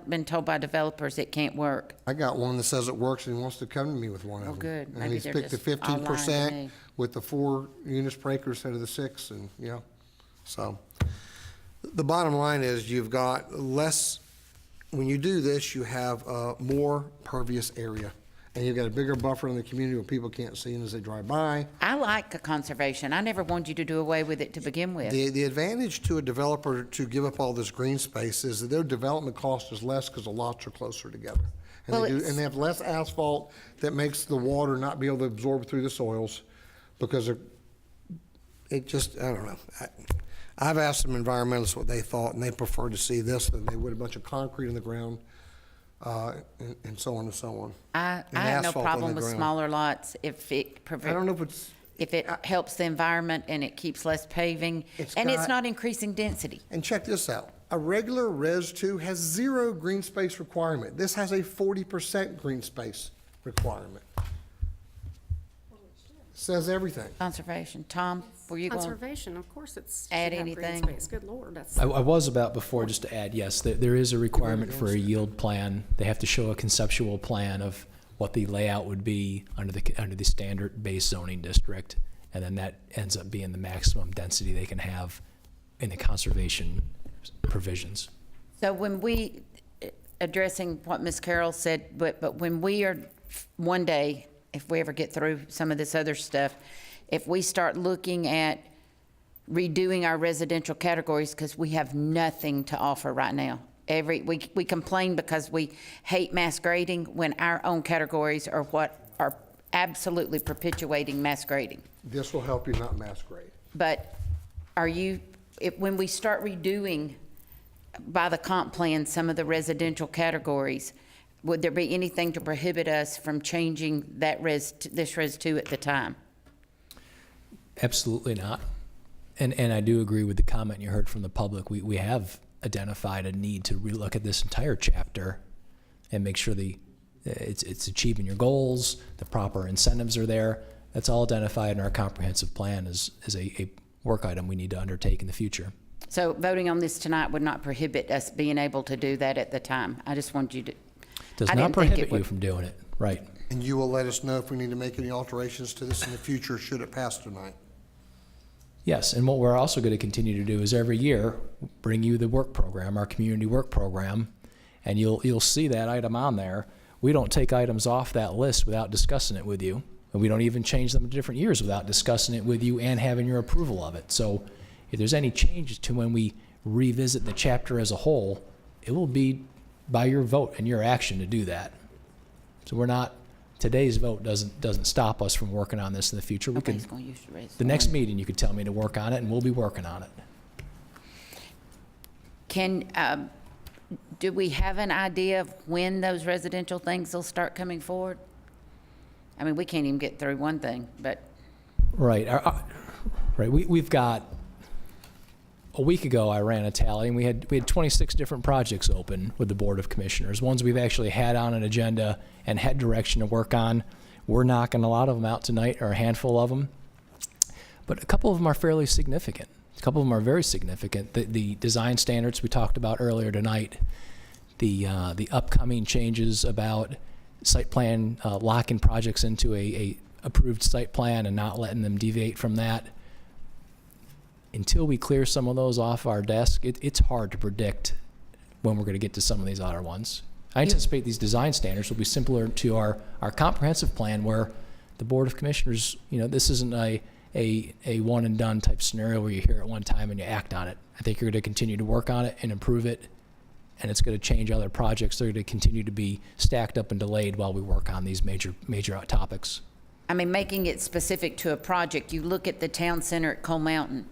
been told by developers it can't work. I got one that says it works and he wants to come to me with one of them. Oh, good. And Maybe he's they're picked the just all lying to 15% me. with the 4 units per acre instead of the 6, and, yeah. So, the bottom line is you've got less, when you do this, you have more pervious area. And you've got a bigger buffer in the community where people can't see them as they drive by. I like a conservation. I never wanted you to do away with it to begin with. The advantage to a developer to give up all this green space is that their development cost is less because the lots are closer together. And, Well, and they have less asphalt that makes the water not be able to absorb through the soils because it just, I don't know. I've asked some environmentalists what they thought, and they prefer to see this than they would a bunch of concrete in the ground, and so on and so on. I And have no asphalt on problem the with ground. smaller lots if it I don't know if it's, if it helps the environment and it keeps less paving, and it's got- not increasing density. and check this out. A regular Res 2 has 0 green space requirement. This has a 40% green space requirement. Says everything. Conservation. Tom, were you going to Conservation, of course it's. add should have green anything? space. Good Lord, that's. I was about before, just to add, yes, there is a requirement for a yield plan. They have to show a conceptual plan of what the layout would be under the standard base zoning district, and then that ends up being the maximum density they can have in the conservation provisions. So when we, addressing what Ms. Carroll said, but when we are, one day, if we ever get through some of this other stuff, if we start looking at redoing our residential categories, because we have nothing to offer right now. We complain because we hate mass grading when our own categories are what are absolutely perpetuating mass grading. This will help you not mass grade. But when we start redoing by the comp plan some of the residential categories, would there be anything to prohibit us from changing this Res 2 at the time? Absolutely not. And I do agree with the comment you heard from the public. We have identified a need to relook at this entire chapter and make sure it's achieving your goals, the proper incentives are there. That's all identified in our comprehensive plan as a work item we need to undertake in the future. So voting on this tonight would not prohibit us being able to do that at the time. I just wanted you to. Does not prohibit you from doing it, right? And you will let us know if we need to make any alterations to this in the future, should it pass tonight. Yes, and what we're also going to continue to do is every year bring you the work program, our community work program, and you'll see that item on there. We don't take items off that list without discussing it with you, and we don't even change them to different years without discussing it with you and having your approval of it. So if there's any changes to when we revisit the chapter as a whole, it will be by your vote and your action to do that. So today's vote doesn't stop us from working on this in the future. We could, the next meeting you could tell me to work on it and we'll be working on it. Do we have an idea of when those residential things will start coming forward? I mean, we can't even get through one thing, but. Right. Right. We've got, a week ago I ran a tally and we had 26 different projects open with the Board of Commissioners, ones we've actually had on an agenda and had direction to work on. We're knocking a lot of them out tonight, or a handful of them. But a couple of them are fairly significant. A couple of them are very significant. The design standards we talked about earlier tonight, the upcoming changes about site plan, locking projects into a approved site plan and not letting them deviate from that. Until we clear some of those off our desk, it's hard to predict when we're going to get to some of these other ones. I anticipate these design standards will be similar to our comprehensive plan, where the Board of Commissioners, this isn't a one and done type scenario where you hear it one time and you act on it. I think you're going to continue to work on it and improve it, and it's going to change other projects. They're going to continue to be stacked up and delayed while we work on these major topics. I mean, making it specific to a project, you look at the town center at Coal Mountain,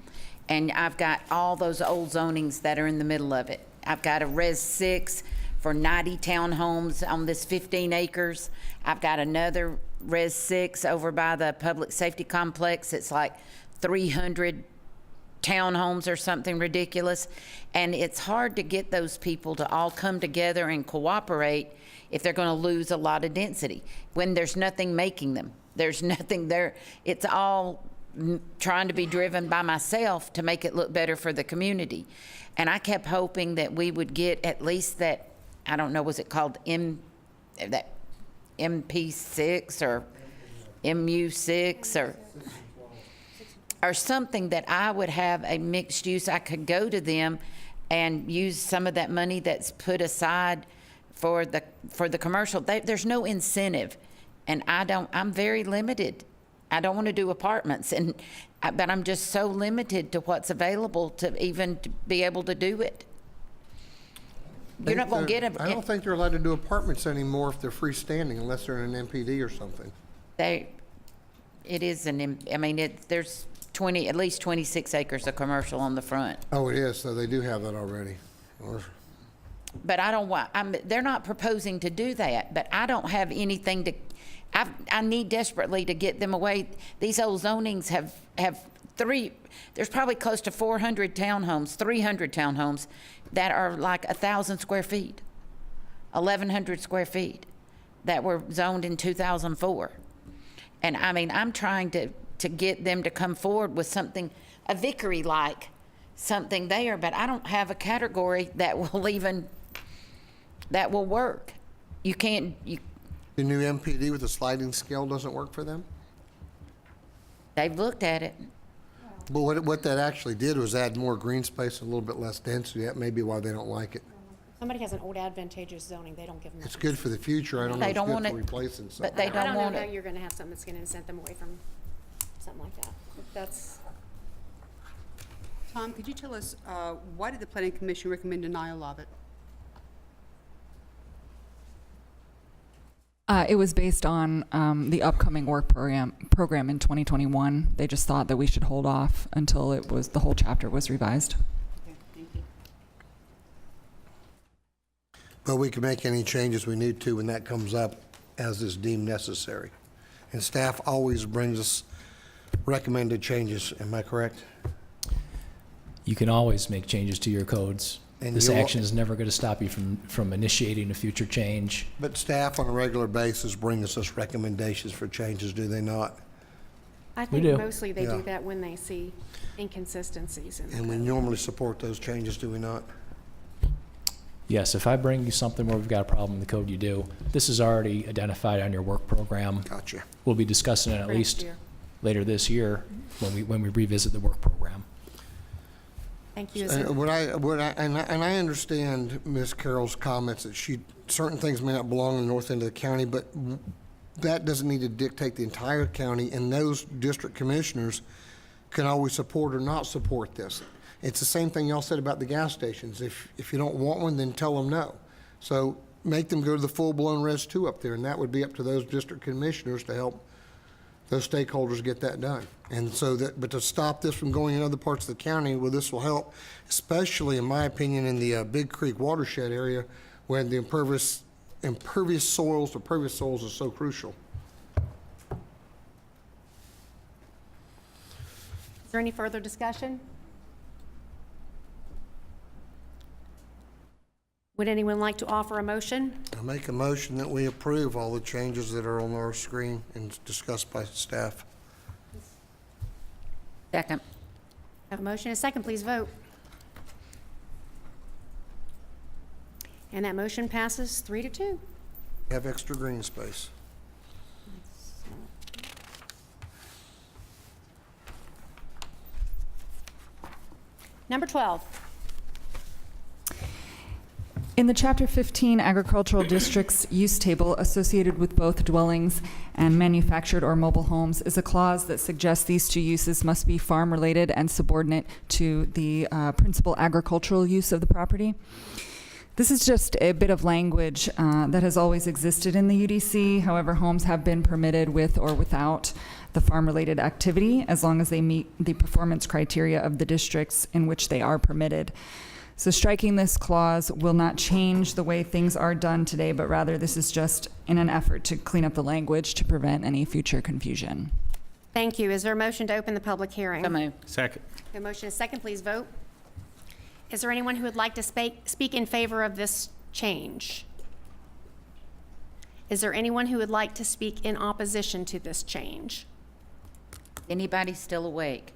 and I've got all those old zonings that are in the middle of it. I've got a Res 6 for 90 townhomes on this 15 acres. I've got another Res 6 over by the public safety complex. It's like 300 townhomes or something ridiculous. And it's hard to get those people to all come together and cooperate if they're going to lose a lot of density when there's nothing making them. There's nothing there. It's all trying to be driven by myself to make it look better for the community. And I kept hoping that we would get at least that, I don't know, was it called that MP6 or MU6 or something, that I would have a mixed use. I could go to them and use some of that money that's put aside for the commercial. There's no incentive, and I'm very limited. I don't want to do apartments, but I'm just so limited to what's available to even to be able to do it. You're not going to get them. I don't think they're allowed to do apartments anymore if they're freestanding, unless they're in an MPD or something. There's at least 26 acres of commercial on the front. Oh, it is, so they do have that already. But I don't want, they're not proposing to do that, but I don't have anything to, I need desperately to get them away. These old zonings have there's probably close to 400 townhomes, 300 townhomes that are like 1,000 square feet, 1,100 square feet that were zoned in 2004. And I mean, I'm trying to get them to come forward with something, a Vickery-like something there, but I don't have a category that will work. You can't. The new MPD with the sliding scale doesn't work for them? They've looked at it. But what that actually did was add more green space, a little bit less density. That may be why they don't like it. Somebody has an old advantageous zoning, they don't give them that. It's good for the future. I don't know if it's good for replacing something. But they don't want I don't know it. how you're gonna have something that's gonna incent them away from something like that. That's. Tom, could you tell us, why did the Planning Commission recommend denial of it? It was based on the upcoming work program in 2021. They just thought that we should hold off until the whole chapter was revised. But we can make any changes we need to when that comes up as is deemed necessary. And staff always brings us recommended changes, am I correct? You can always make changes to your codes. And this you'll- action is never going to stop you from initiating a future change. But staff on a regular basis bring us recommendations for changes, do they not? I We think do. mostly they Yeah. do that when they see inconsistencies in the And we code. normally support those changes, do we not? Yes, if I bring you something where we've got a problem in the code, you do. This is already identified on your work program. Gotcha. We'll be discussing it at Correct, least yeah. later this year when we revisit the work program. Thank you. Is there- And I understand Ms. Carroll's comments that certain things may not belong in the north end of the county, but that doesn't need to dictate the entire county, and those district commissioners can always support or not support this. It's the same thing y'all said about the gas stations. If you don't want one, then tell them no. So make them go to the full-blown Res 2 up there, and that would be up to those district commissioners to help those stakeholders get that done. And so but to stop this from going in other parts of the county, well, this will help, especially in my opinion, in the Big Creek watershed area where the impervious soils are so crucial. Is there any further discussion? Would anyone like to offer a motion? I make a motion that we approve all the changes that are on our screen and discussed by staff. Second. Have a motion and a second, please vote. And that motion passes 3-2. Have extra green space. Number 12. In the Chapter 15 agricultural districts use table associated with both dwellings and manufactured or mobile homes is a clause that suggests these two uses must be farm-related and subordinate to the principal agricultural use of the property. This is just a bit of language that has always existed in the UDC. However, homes have been permitted with or without the farm-related activity as long as they meet the performance criteria of the districts in which they are permitted. So striking this clause will not change the way things are done today, but rather this is just in an effort to clean up the language to prevent any future confusion. Thank you. Is there a motion to open the public hearing? So moved. Second. A motion and a second, please vote. Is there anyone who would like to speak in favor of this change? Is there anyone who would like to speak in opposition to this change? Anybody still awake?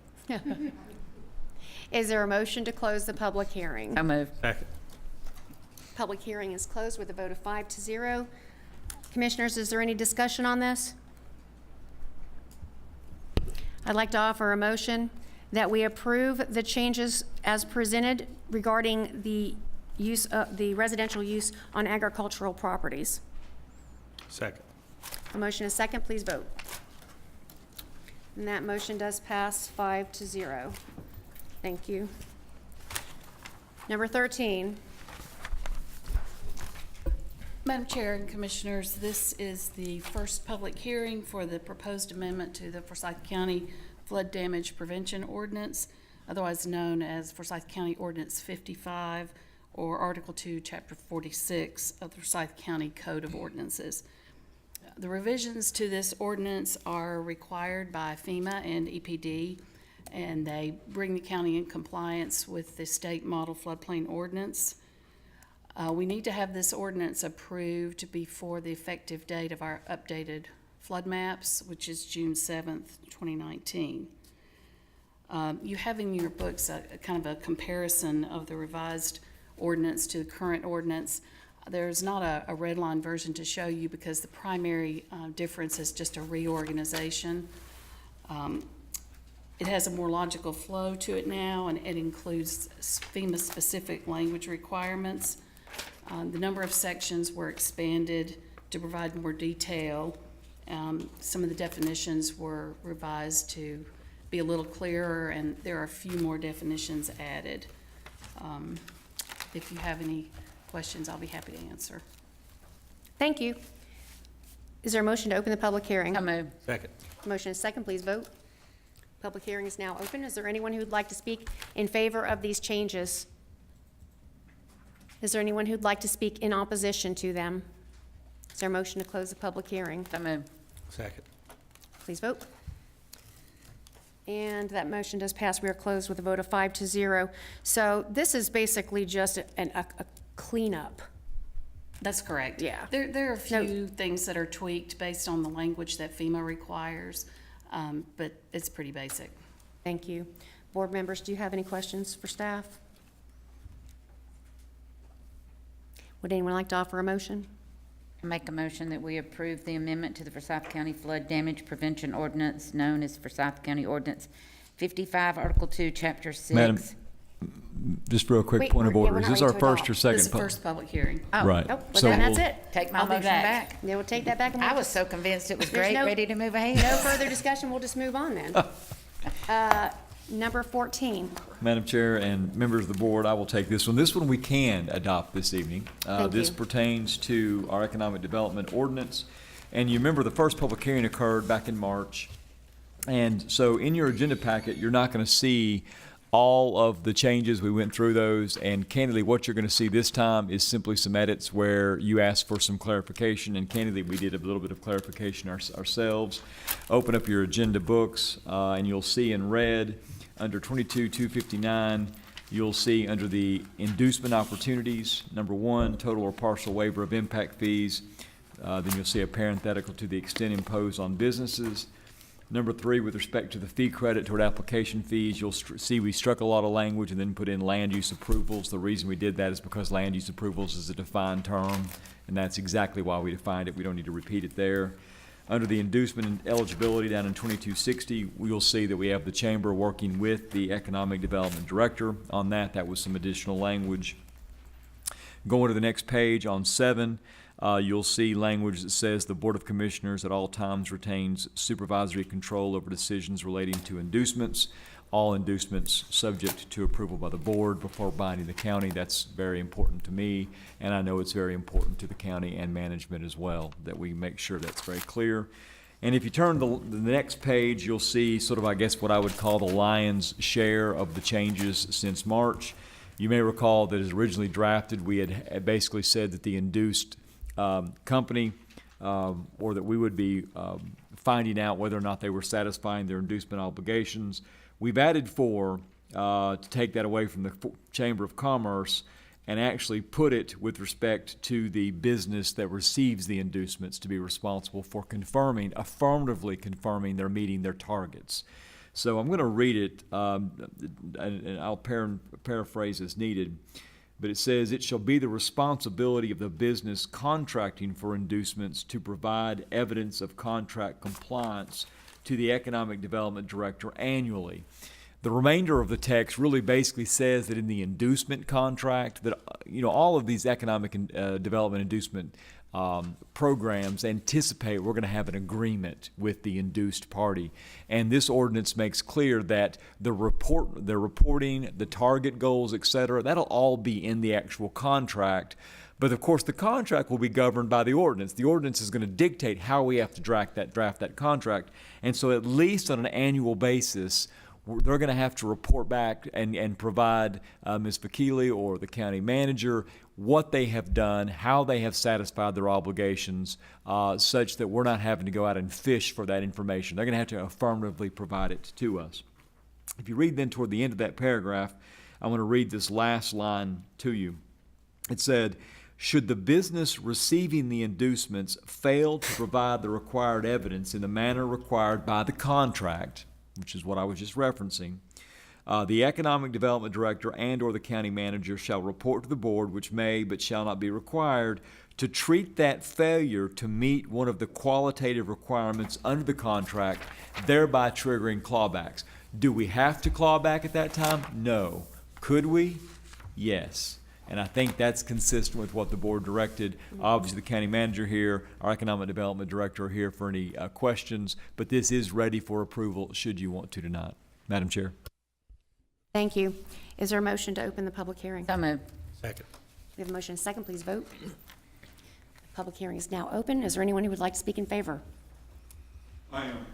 Is there a motion to close the public hearing? So moved. Second. Public hearing is closed with a vote of 5-0. Commissioners, is there any discussion on this? I'd like to offer a motion that we approve the changes as presented regarding the use of the residential use on agricultural properties. Second. A motion is second, please vote. And that motion does pass 5-0. Thank you. Number 13. Madam Chair and Commissioners, this is the first public hearing for the proposed amendment to the Forsyth County Flood Damage Prevention Ordinance, otherwise known as Forsyth County Ordinance 55 or Article 2, Chapter 46 of the Forsyth County Code of Ordinances. The revisions to this ordinance are required by FEMA and EPD, and they bring the county in compliance with the state model floodplain ordinance. We need to have this ordinance approved before the effective date of our updated flood maps, which is June 7th, 2019. You have in your books a kind of a comparison of the revised ordinance to the current ordinance. There's not a red line version to show you because the primary difference is just a reorganization. It has a more logical flow to it now, and it includes FEMA-specific language requirements. The number of sections were expanded to provide more detail. Some of the definitions were revised to be a little clearer, and there are a few more definitions added. If you have any questions, I'll be happy to answer. Thank you. Is there a motion to open the public hearing? So moved. Second. Motion is second, please vote. Public hearing is now open. Is there anyone who would like to speak in favor of these changes? Is there anyone who'd like to speak in opposition to them? Is there a motion to close the public hearing? So moved. Second. Please vote. And that motion does pass. We are closed with a vote of 5-0. So this is basically just a cleanup. That's correct. Yeah. There are a few things that are tweaked based on the language that FEMA requires, but it's pretty basic. Thank you. Board members, do you have any questions for staff? Would anyone like to offer a motion? I make a motion that we approve the amendment to the Forsyth County Flood Damage Prevention Ordinance, known as Forsyth County Ordinance 55, Article 2, Chapter 6. Madam, just real quick point of order. Is this our first or second? This is the first public hearing. Oh, Right. Nope. Well, So then that's we'll- it. Take my I'll be motion back. Yeah, we'll take that back. And I we'll was so convinced it was There's great, no- ready to move ahead. No further discussion. We'll just move on then. Number 14. Madam Chair and members of the board, I will take this one. This one we can adopt this evening. Thank This you. pertains to our economic development ordinance. And you remember the first public hearing occurred back in March. And so in your agenda packet, you're not going to see all of the changes. We went through those. And candidly, what you're going to see this time is simply some edits where you asked for some clarification. And candidly, we did a little bit of clarification ourselves. Open up your agenda books, and you'll see in red, under 22-259, you'll see under the inducement opportunities, number 1, total or partial waiver of impact fees. Then you'll see a parenthetical to the extent imposed on businesses. Number 3, with respect to the fee credit toward application fees, you'll see we struck a lot of language and then put in land use approvals. The reason we did that is because land use approvals is a defined term, and that's exactly why we defined it. We don't need to repeat it there. Under the inducement and eligibility down in 2260, you'll see that we have the chamber working with the economic development director on that. That was some additional language. Going to the next page on 7, you'll see language that says the Board of Commissioners at all times retains supervisory control over decisions relating to inducements. All inducements subject to approval by the board before binding the county. That's very important to me, and I know it's very important to the county and management as well, that we make sure that's very clear. And if you turn to the next page, you'll see sort of, I guess, what I would call the lion's share of the changes since March. You may recall that as originally drafted, we had basically said that the induced company, or that we would be finding out whether or not they were satisfying their inducement obligations. We've added 4 to take that away from the Chamber of Commerce and actually put it with respect to the business that receives the inducements to be responsible for affirmatively confirming they're meeting their targets. So I'm going to read it, and I'll paraphrase as needed. But it says, it shall be the responsibility of the business contracting for inducements to provide evidence of contract compliance to the Economic Development Director annually. The remainder of the text really basically says that in the inducement contract, that all of these economic development inducement programs anticipate we're going to have an agreement with the induced party. And this ordinance makes clear that the reporting, the target goals, et cetera, that'll all be in the actual contract. But of course, the contract will be governed by the ordinance. The ordinance is going to dictate how we have to draft that contract. And so at least on an annual basis, they're going to have to report back and provide Ms. Vakili or the county manager what they have done, how they have satisfied their obligations, such that we're not having to go out and fish for that information. They're going to have to affirmatively provide it to us. If you read then toward the end of that paragraph, I want to read this last line to you. It said, should the business receiving the inducements fail to provide the required evidence in the manner required by the contract, which is what I was just referencing, the Economic Development Director and or the county manager shall report to the board, which may but shall not be required, to treat that failure to meet one of the qualitative requirements under the contract, thereby triggering clawbacks. Do we have to claw back at that time? No. Could we? Yes. And I think that's consistent with what the board directed. Obviously, the county manager here, our economic development director are here for any questions, but this is ready for approval should you want to tonight. Madam Chair. Thank you. Is there a motion to open the public hearing? So moved. Second. We have a motion and a second. Please vote. Public hearing is now open. Is there anyone who would like to speak in favor? I am.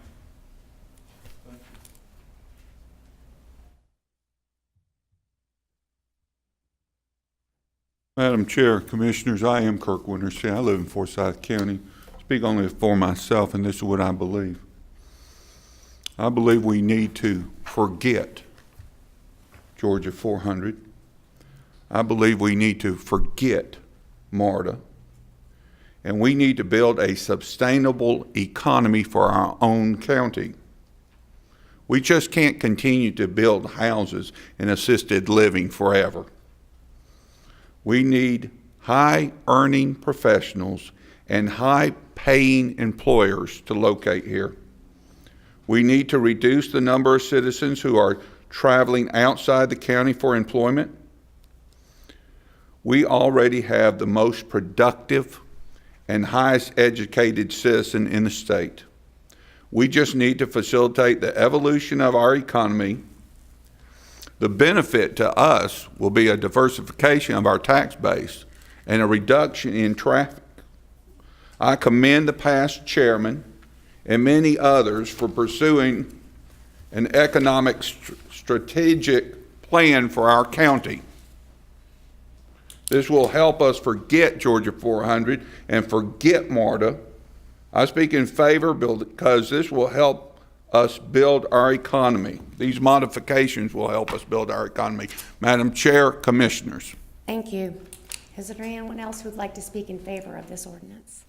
Madam Chair, Commissioners, I am Kirk Wintersteen. I live in Forsyth County. Speak only for myself, and this is what I believe. I believe we need to forget Georgia 400. I believe we need to forget MARTA. And we need to build a sustainable economy for our own county. We just can't continue to build houses and assisted living forever. We need high-earning professionals and high-paying employers to locate here. We need to reduce the number of citizens who are traveling outside the county for employment. We already have the most productive and highest educated citizen in the state. We just need to facilitate the evolution of our economy. The benefit to us will be a diversification of our tax base and a reduction in traffic. I commend the past chairman and many others for pursuing an economic strategic plan for our county. This will help us forget Georgia 400 and forget MARTA. I speak in favor because this will help us build our economy. These modifications will help us build our economy. Madam Chair, Commissioners. Thank you. Is there anyone else who would like to speak in favor of this ordinance?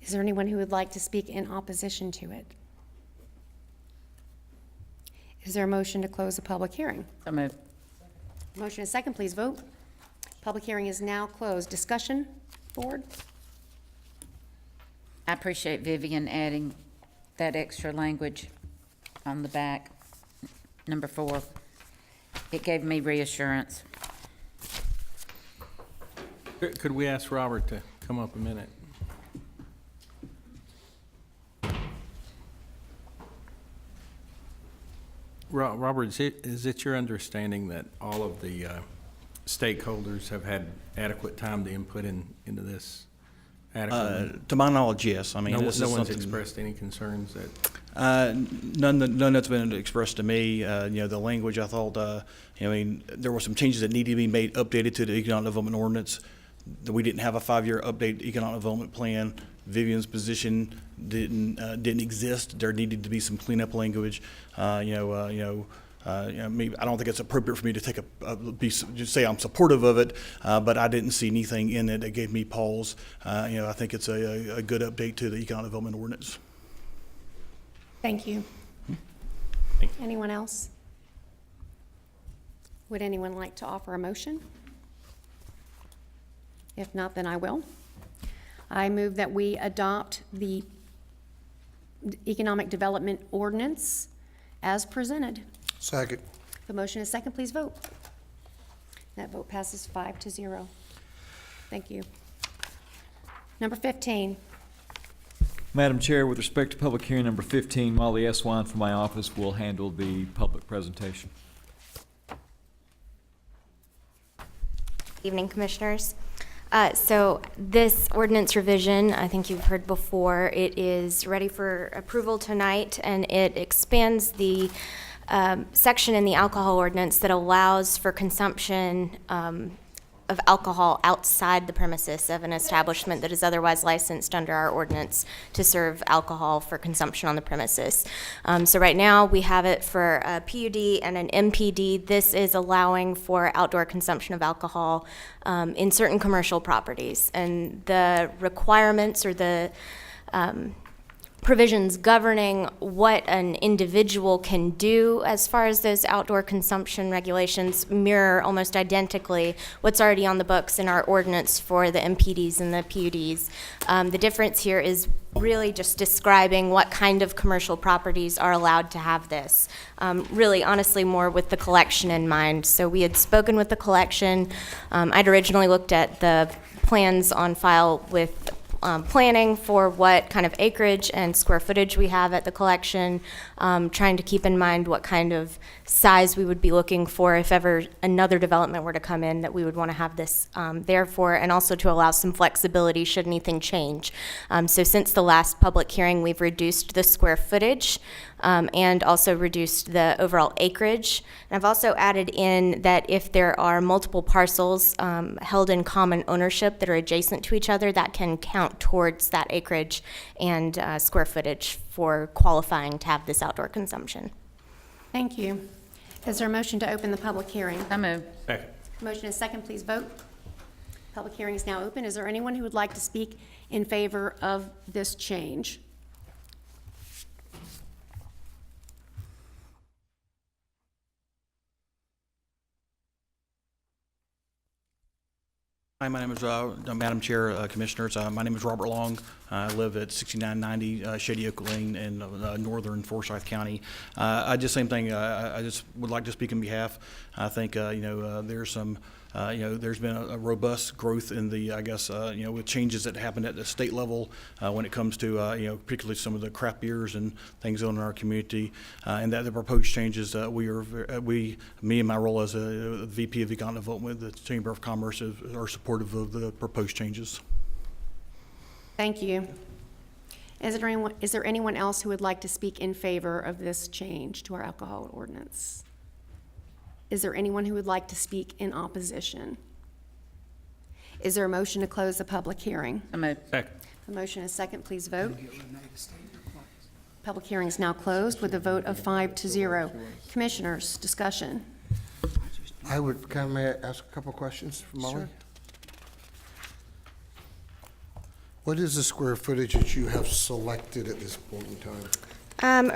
Is there anyone who would like to speak in opposition to it? Is there a motion to close the public hearing? So moved. Motion is second, please vote. Public hearing is now closed. Discussion, board? I appreciate Vivian adding that extra language on the back, number 4. It gave me reassurance. Could we ask Robert to come up a minute? Robert, is it your understanding that all of the stakeholders have had adequate time to input into this? To my knowledge, yes. I mean, no this one's is expressed any concerns that. None that's been expressed to me. The language, I thought, there were some changes that needed to be made, updated to the economic development ordinance. That we didn't have a 5-year updated economic development plan. Vivian's position didn't exist. There needed to be some cleanup language. I don't think it's appropriate for me to take just say I'm supportive of it, but I didn't see anything in it that gave me pause. I think it's a good update to the economic development ordinance. Thank you. Anyone else? Would anyone like to offer a motion? If not, then I will. I move that we adopt the economic development ordinance as presented. Second. The motion is second, please vote. That vote passes 5-0. Thank you. Number 15. Madam Chair, with respect to public hearing number 15, Molly Eswine from my office will handle the public presentation. Evening, Commissioners. So this ordinance revision, I think you've heard before, it is ready for approval tonight, and it expands the section in the alcohol ordinance that allows for consumption of alcohol outside the premises of an establishment that is otherwise licensed under our ordinance to serve alcohol for consumption on the premises. So right now we have it for a PUD and an MPD. This is allowing for outdoor consumption of alcohol in certain commercial properties. And the requirements or the provisions governing what an individual can do as far as those outdoor consumption regulations mirror almost identically what's already on the books in our ordinance for the MPDs and the PUDs. The difference here is really just describing what kind of commercial properties are allowed to have this. Really, honestly, more with the collection in mind. So we had spoken with the collection. I'd originally looked at the plans on file with planning for what kind of acreage and square footage we have at the collection, trying to keep in mind what kind of size we would be looking for if ever another development were to come in that we would want to have this there for, and also to allow some flexibility should anything change. So since the last public hearing, we've reduced the square footage and also reduced the overall acreage. And I've also added in that if there are multiple parcels held in common ownership that are adjacent to each other, that can count towards that acreage and square footage for qualifying to have this outdoor consumption. Thank you. Is there a motion to open the public hearing? I move. Second. Motion is second, please vote. Public hearing is now open. Is there anyone who would like to speak in favor of this change? Hi, my name is, Madam Chair, Commissioners, my name is Robert Long. I live at 6990 Shady Oak Lane in northern Forsyth County. I just would like to speak on behalf. I think, there's some, there's been a robust growth in the, with changes that happened at the state level when it comes to, particularly some of the craft beers and things in our community, and that the proposed changes, me and my role as a VP of Economic Development with the Chamber of Commerce are supportive of the proposed changes. Thank you. Is there anyone else who would like to speak in favor of this change to our alcohol ordinance? Is there anyone who would like to speak in opposition? Is there a motion to close the public hearing? I move. Second. The motion is second, please vote. Public hearing is now closed with a vote of 5-0. Commissioners, discussion. I would, may I ask a couple questions for Molly? Sure. What is the square footage that you have selected at this point in time?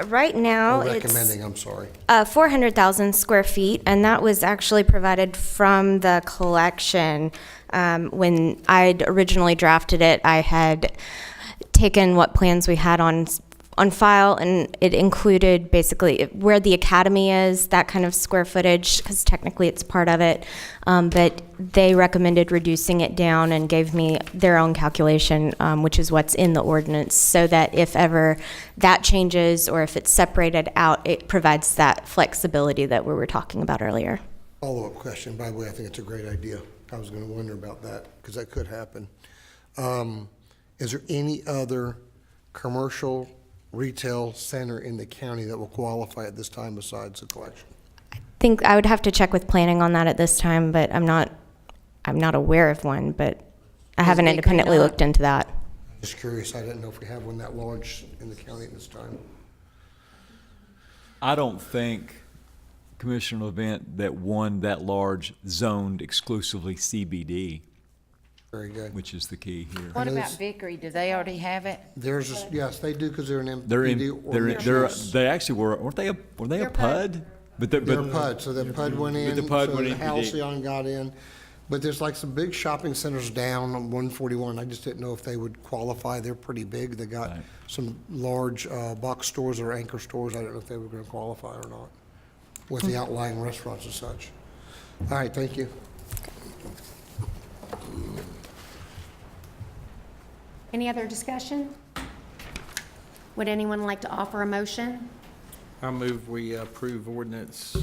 Right now, Or it's recommending, I'm sorry. 400,000 square feet, and that was actually provided from the collection. When I'd originally drafted it, I had taken what plans we had on file, and it included basically where the academy is, that kind of square footage, because technically it's part of it. But they recommended reducing it down and gave me their own calculation, which is what's in the ordinance, so that if ever that changes or if it's separated out, it provides that flexibility that we were talking about earlier. Follow-up question, by the way, I think it's a great idea. I was going to wonder about that, because that could happen. Is there any other commercial retail center in the county that will qualify at this time besides the collection? I think I would have to check with planning on that at this time, but I'm not aware of one, but I haven't independently looked into that. Just curious, I didn't know if we have one that large in the county at this time. I don't think, Commissioner Levent, that one that large zoned exclusively CBD. Very good. Which is the key here. What about Vickery? Do they already have it? Yes, they do, because they're an They're MPD. they actually were they a PUD? But They're PUD, so the PUD went in, the PUD so went the in. Halcyon got in. But there's like some big shopping centers down on 141. I just didn't know if they would qualify. They're pretty big. They got some large box stores or anchor stores. I don't know if they were going to qualify or not with the outlying restaurants and such. All right, thank you. Any other discussion? Would anyone like to offer a motion? I move we approve ordinance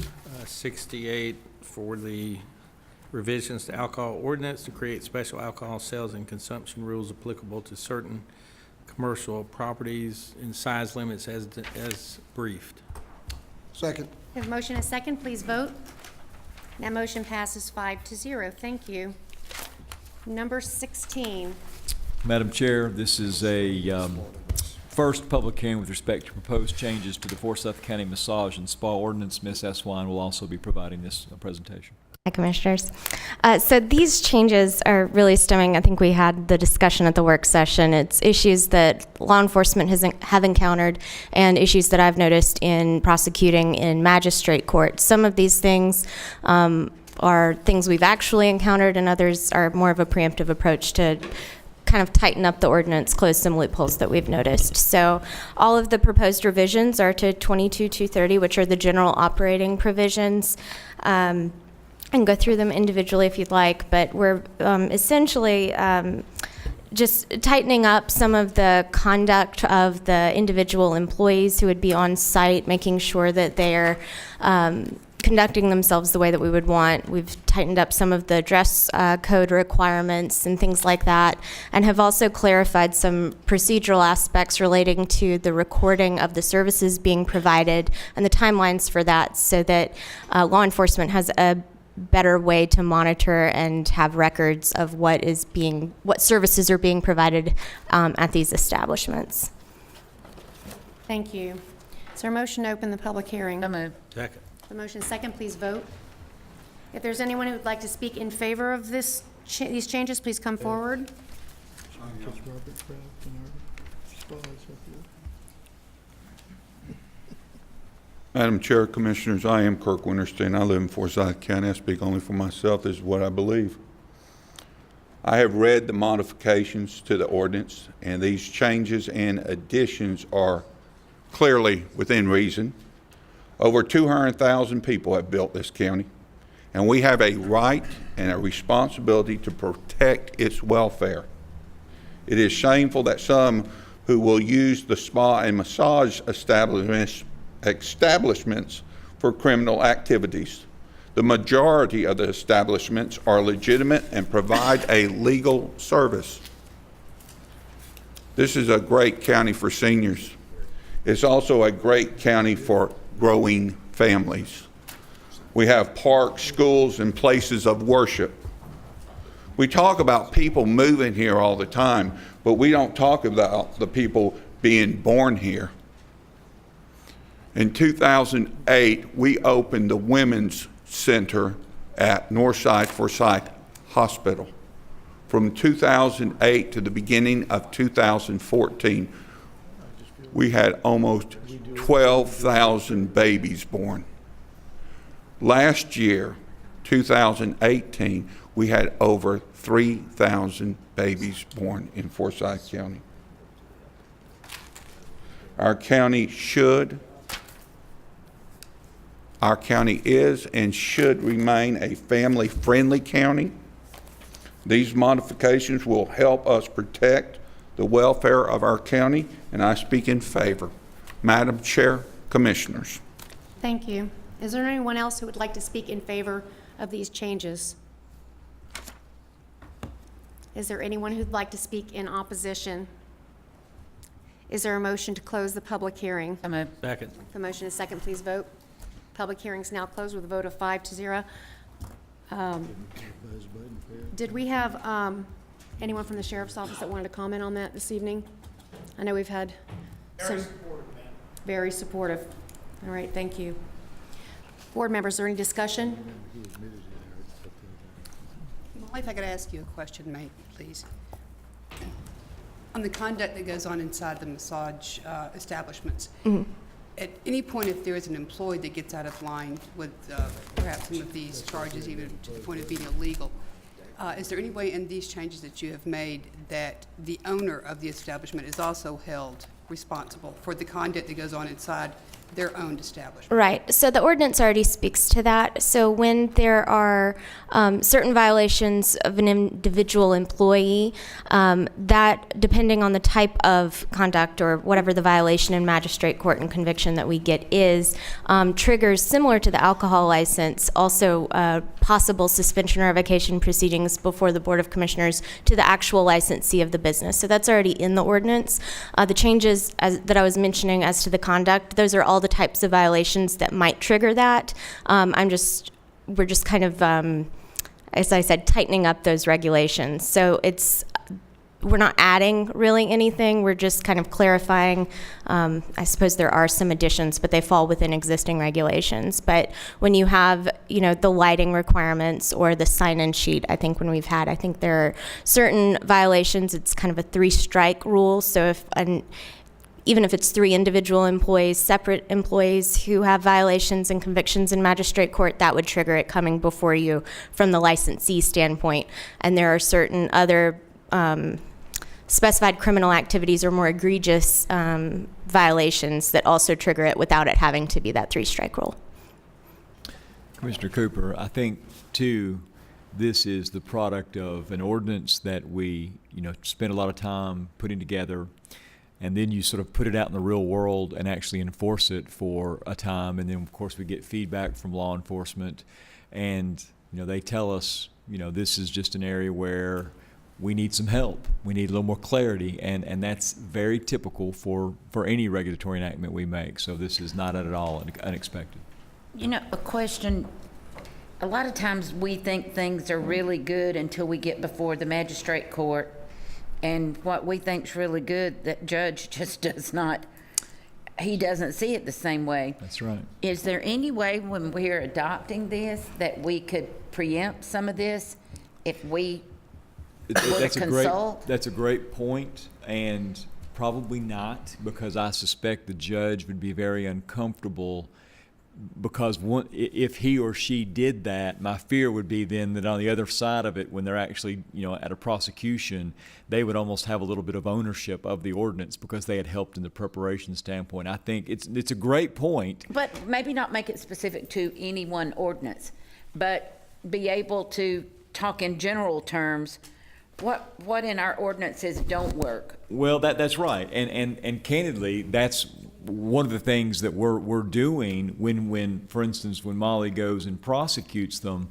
68 for the revisions to alcohol ordinance to create special alcohol sales and consumption rules applicable to certain commercial properties in size limits as briefed. Second. We have a motion and a second. Please vote. That motion passes 5-0. Thank you. Number 16. Madam Chair, this is a first public hearing with respect to proposed changes to the Forsyth County Massage and Spa Ordinance. Ms. Eswine will also be providing this presentation. Hi, Commissioners. So these changes are really stemming, I think we had the discussion at the work session. It's issues that law enforcement have encountered and issues that I've noticed in prosecuting in magistrate court. Some of these things are things we've actually encountered, and others are more of a preemptive approach to kind of tighten up the ordinance, close some loopholes that we've noticed. So all of the proposed revisions are to 22-230, which are the general operating provisions. And go through them individually if you'd like, but we're essentially just tightening up some of the conduct of the individual employees who would be on site, making sure that they're conducting themselves the way that we would want. We've tightened up some of the dress code requirements and things like that, and have also clarified some procedural aspects relating to the recording of the services being provided and the timelines for that, so that law enforcement has a better way to monitor and have records of what services are being provided at these establishments. Thank you. Is there a motion to open the public hearing? So moved. Second. The motion is second, please vote. If there's anyone who would like to speak in favor of these changes, please come forward. Madam Chair, Commissioners, I am Kirk Winterstein. I live in Forsyth County. I speak only for myself. This is what I believe. I have read the modifications to the ordinance, and these changes and additions are clearly within reason. Over 200,000 people have built this county, and we have a right and a responsibility to protect its welfare. It is shameful that some who will use the spa and massage establishments for criminal activities. The majority of the establishments are legitimate and provide a legal service. This is a great county for seniors. It's also a great county for growing families. We have parks, schools, and places of worship. We talk about people moving here all the time, but we don't talk about the people being born here. In 2008, we opened the Women's Center at Northside Forsyth Hospital. From 2008 to the beginning of 2014, we had almost 12,000 babies born. Last year, 2018, we had over 3,000 babies born in Forsyth County. Our county is and should remain a family-friendly county. These modifications will help us protect the welfare of our county, and I speak in favor. Madam Chair, Commissioners. Thank you. Is there anyone else who would like to speak in favor of these changes? Is there anyone who'd like to speak in opposition? Is there a motion to close the public hearing? So moved. Second. The motion is second, please vote. Public hearing is now closed with a vote of 5-0. Did we have anyone from the Sheriff's Office that wanted to comment on that this evening? I know we've had some. Very supportive. All right, thank you. Board members, is there any discussion? If I could ask you a question, mate, please. On the conduct that goes on inside the massage establishments, at any point, if there is an employee that gets out of line with perhaps some of these charges, even to the point of being illegal, is there any way in these changes that you have made that the owner of the establishment is also held responsible for the conduct that goes on inside their own establishment? Right. So the ordinance already speaks to that. So when there are certain violations of an individual employee, that, depending on the type of conduct or whatever the violation in magistrate court and conviction that we get is, triggers, similar to the alcohol license, also possible suspension or revocation proceedings before the Board of Commissioners to the actual licensee of the business. So that's already in the ordinance. The changes that I was mentioning as to the conduct, those are all the types of violations that might trigger that. We're just kind of, as I said, tightening up those regulations. So we're not adding really anything. We're just kind of clarifying. I suppose there are some additions, but they fall within existing regulations. But when you have, the lighting requirements or the sign-in sheet, I think there are certain violations. It's kind of a 3-strike rule. So even if it's 3 individual employees, separate employees who have violations and convictions in magistrate court, that would trigger it coming before you from the licensee standpoint. And there are certain other specified criminal activities or more egregious violations that also trigger it without it having to be that 3-strike rule. Commissioner Cooper, I think, too, this is the product of an ordinance that we, spent a lot of time putting together, and then you sort of put it out in the real world and actually enforce it for a time, and then of course we get feedback from law enforcement, and they tell us, this is just an area where we need some help. We need a little more clarity, and that's very typical for any regulatory enactment we make. So this is not at all unexpected. A question. A lot of times we think things are really good until we get before the magistrate court, and what we think's really good, that judge just does not, he doesn't see it the same way. That's right. Is there any way when we're adopting this that we could preempt some of this if we were to consult? That's a great point, and probably not, because I suspect the judge would be very uncomfortable, because if he or she did that, my fear would be then that on the other side of it, when they're actually, at a prosecution, they would almost have a little bit of ownership of the ordinance because they had helped in the preparation standpoint. I think it's a great point. But maybe not make it specific to any one ordinance, but be able to talk in general terms. What in our ordinances don't work? Well, that's right, and candidly, that's one of the things that we're doing when, for instance, when Molly goes and prosecutes them,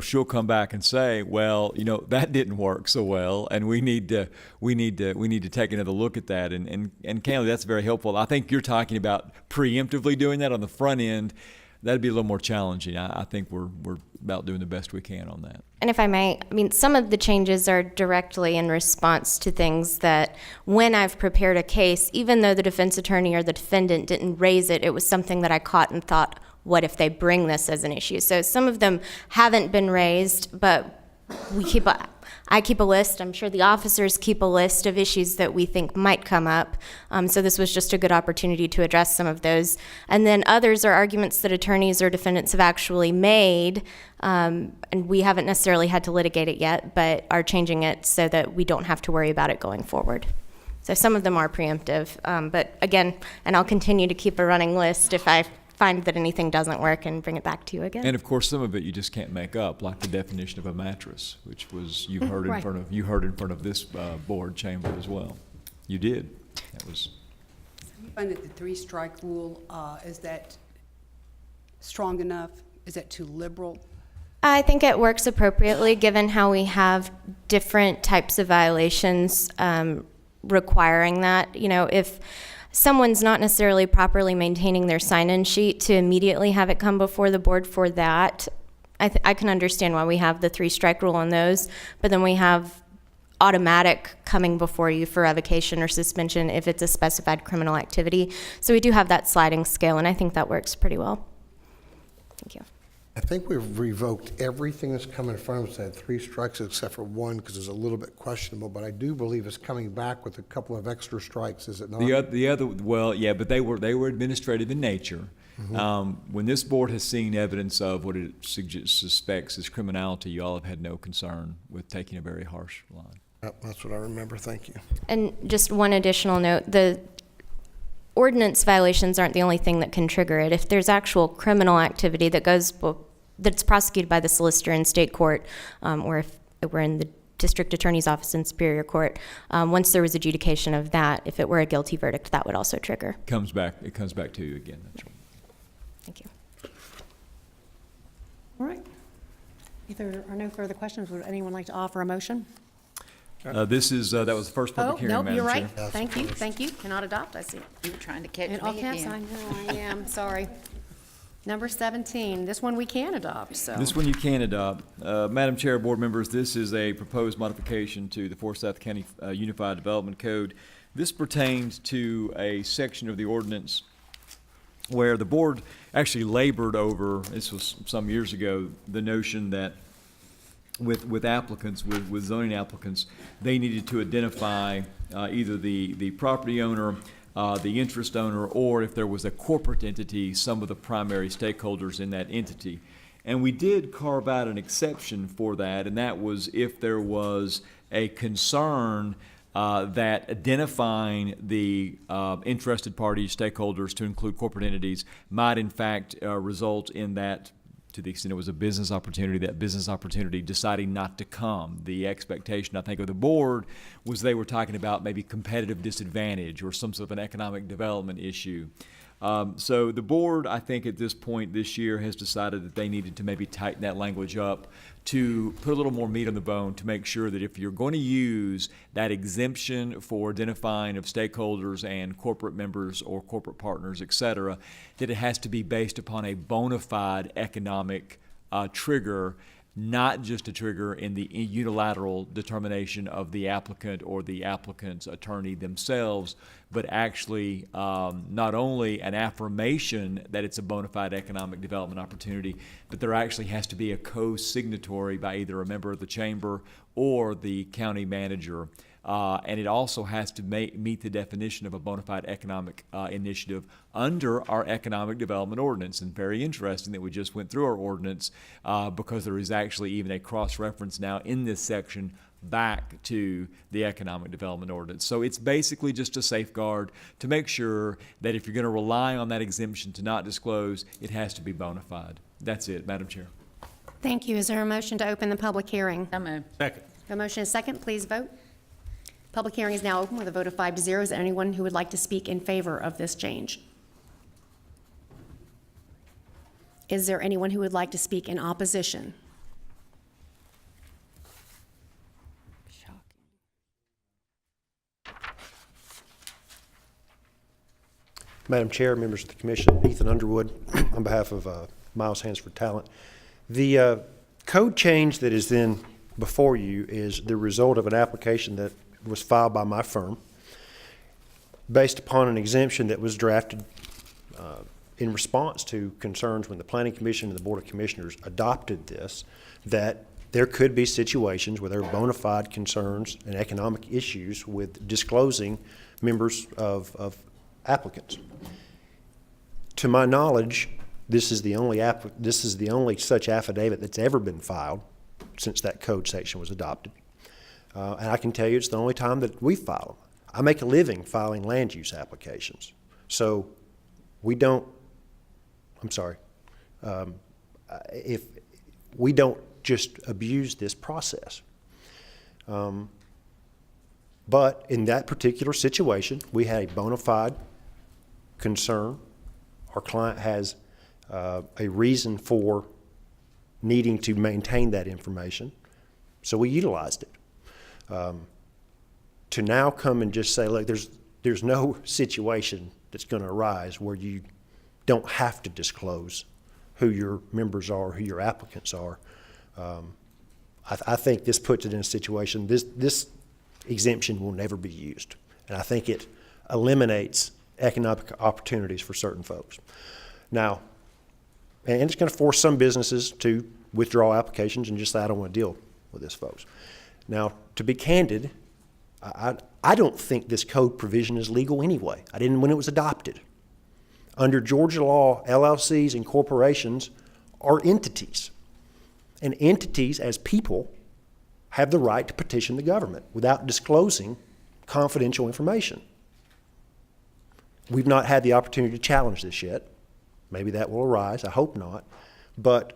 she'll come back and say, well, that didn't work so well, and we need to take another look at that, and candidly, that's very helpful. I think you're talking about preemptively doing that on the front end. That'd be a little more challenging. I think we're about doing the best we can on that. And if I may, some of the changes are directly in response to things that when I've prepared a case, even though the defense attorney or the defendant didn't raise it, it was something that I caught and thought, what if they bring this as an issue? So some of them haven't been raised, but I keep a list. I'm sure the officers keep a list of issues that we think might come up. So this was just a good opportunity to address some of those. And then others are arguments that attorneys or defendants have actually made, and we haven't necessarily had to litigate it yet, but are changing it so that we don't have to worry about it going forward. So some of them are preemptive. But again, and I'll continue to keep a running list if I find that anything doesn't work and bring it back to you again. And of course, some of it you just can't make up, like the definition of a mattress, which was you heard Right. in front of this board chamber as well. You did. That was. You find that the three-strike rule, is that strong enough? Is that too liberal? I think it works appropriately given how we have different types of violations requiring that. If someone's not necessarily properly maintaining their sign-in sheet, to immediately have it come before the board for that, I can understand why we have the three-strike rule on those, but then we have automatic coming before you for revocation or suspension if it's a specified criminal activity. So we do have that sliding scale, and I think that works pretty well. Thank you. I think we've revoked everything that's come in front of us, had 3 strikes except for one, because it's a little bit questionable, but I do believe it's coming back with a couple of extra strikes, is it not? The other, well, yeah, but they were administrative in nature. When this board has seen evidence of what it suspects is criminality, you all have had no concern with taking a very harsh line. Yep, that's what I remember, thank you. And just one additional note, the ordinance violations aren't the only thing that can trigger it. If there's actual criminal activity that's prosecuted by the solicitor in state court, or if it were in the district attorney's office in Superior Court, once there was adjudication of that, if it were a guilty verdict, that would also trigger. It comes back to you again. That's right. Thank you. All right. If there are no further questions, would anyone like to offer a motion? That was the first public hearing, Madam you're Chair. right. Thank you. Cannot adopt, I see. You were trying to catch In all me caps, I again. know, I am, sorry. Number 17, this one we can adopt, so. This one you can adopt. Madam Chair, board members, this is a proposed modification to the Forsyth County Unified Development Code. This pertains to a section of the ordinance where the board actually labored over, this was some years ago, the notion that with applicants, with zoning applicants, they needed to identify either the property owner, the interest owner, or if there was a corporate entity, some of the primary stakeholders in that entity. And we did carve out an exception for that, and that was if there was a concern that identifying the interested parties, stakeholders, to include corporate entities, might in fact result in that To the extent it was a business opportunity, that business opportunity deciding not to come. The expectation, I think, of the board was they were talking about maybe competitive disadvantage or some sort of an economic development issue. So the board, I think, at this point this year has decided that they needed to maybe tighten that language up to put a little more meat on the bone to make sure that if you're going to use that exemption for identifying of stakeholders and corporate members or corporate partners, et cetera, that it has to be based upon a bona fide economic trigger, not just a trigger in the unilateral determination of the applicant or the applicant's attorney themselves, but actually not only an affirmation that it's a bona fide economic development opportunity, but there actually has to be a co-signatory by either a member of the chamber or the county manager. And it also has to meet the definition of a bona fide economic initiative under our economic development ordinance. And very interesting that we just went through our ordinance because there is actually even a cross-reference now in this section back to the economic development ordinance. So it's basically just a safeguard to make sure that if you're going to rely on that exemption to not disclose, it has to be bona fide. That's it, Madam Chair. Thank you. Is there a motion to open the public hearing? So moved. Second. A motion is second. Please vote. Public hearing is now open with a vote of 5-0. Is there anyone who would like to speak in favor of this change? Is there anyone who would like to speak in opposition? Madam Chair, members of the Commission, Ethan Underwood on behalf of Miles Hands for Talent. The code change that is then before you is the result of an application that was filed by my firm based upon an exemption that was drafted in response to concerns when the Planning Commission and the Board of Commissioners adopted this, that there could be situations where there are bona fide concerns and economic issues with disclosing members of applicants. To my knowledge, this is the only such affidavit that's ever been filed since that code section was adopted. And I can tell you it's the only time that we file them. I make a living filing land use applications. So we don't, if we don't just abuse this process. But in that particular situation, we had a bona fide concern. Our client has a reason for needing to maintain that information, so we utilized it. To now come and just say, look, there's no situation that's going to arise where you don't have to disclose who your members are, who your applicants are. I think this puts it in a situation, this exemption will never be used. And I think it eliminates economic opportunities for certain folks. Now, and it's going to force some businesses to withdraw applications and just say, I don't want to deal with this, folks. Now, to be candid, I don't think this code provision is legal anyway. I didn't when it was adopted. Under Georgia law, LLCs and corporations are entities. And entities, as people, have the right to petition the government without disclosing confidential information. We've not had the opportunity to challenge this yet. Maybe that will arise. I hope not. But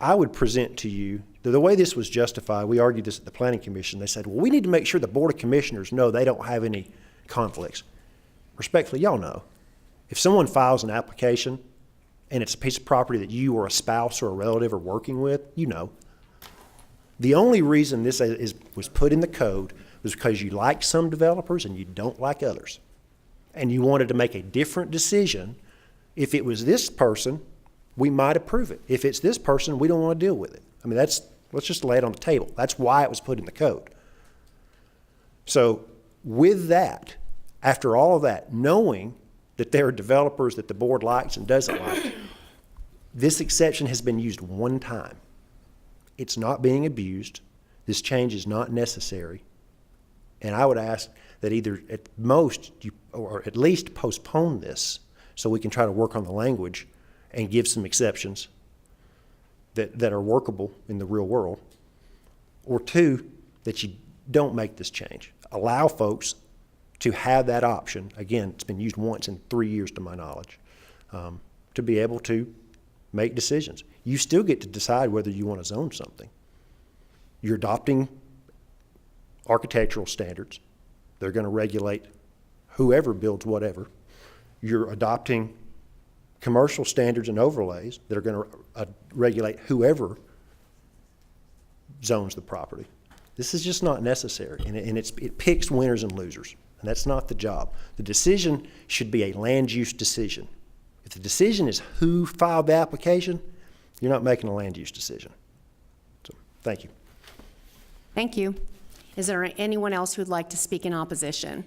I would present to you that the way this was justified, we argued this at the Planning Commission. They said, well, we need to make sure the Board of Commissioners know they don't have any conflicts. Respectfully, y'all know. If someone files an application and it's a piece of property that you or a spouse or a relative are working with, you know. The only reason this was put in the code was because you like some developers and you don't like others. And you wanted to make a different decision. If it was this person, we might approve it. If it's this person, we don't want to deal with it. I mean, let's just lay it on the table. That's why it was put in the code. So with that, after all of that, knowing that there are developers that the board likes and doesn't like, this exception has been used one time. It's not being abused. This change is not necessary. And I would ask that either at most, or at least postpone this so we can try to work on the language and give some exceptions that are workable in the real world. Or two, that you don't make this change. Allow folks to have that option. Again, it's been used once in 3 years to my knowledge, to be able to make decisions. You still get to decide whether you want to zone something. You're adopting architectural standards. They're going to regulate whoever builds whatever. You're adopting commercial standards and overlays that are going to regulate whoever zones the property. This is just not necessary, and it picks winners and losers, and that's not the job. The decision should be a land use decision. If the decision is who filed the application, you're not making a land use decision. So, thank you. Thank you. Is there anyone else who'd like to speak in opposition?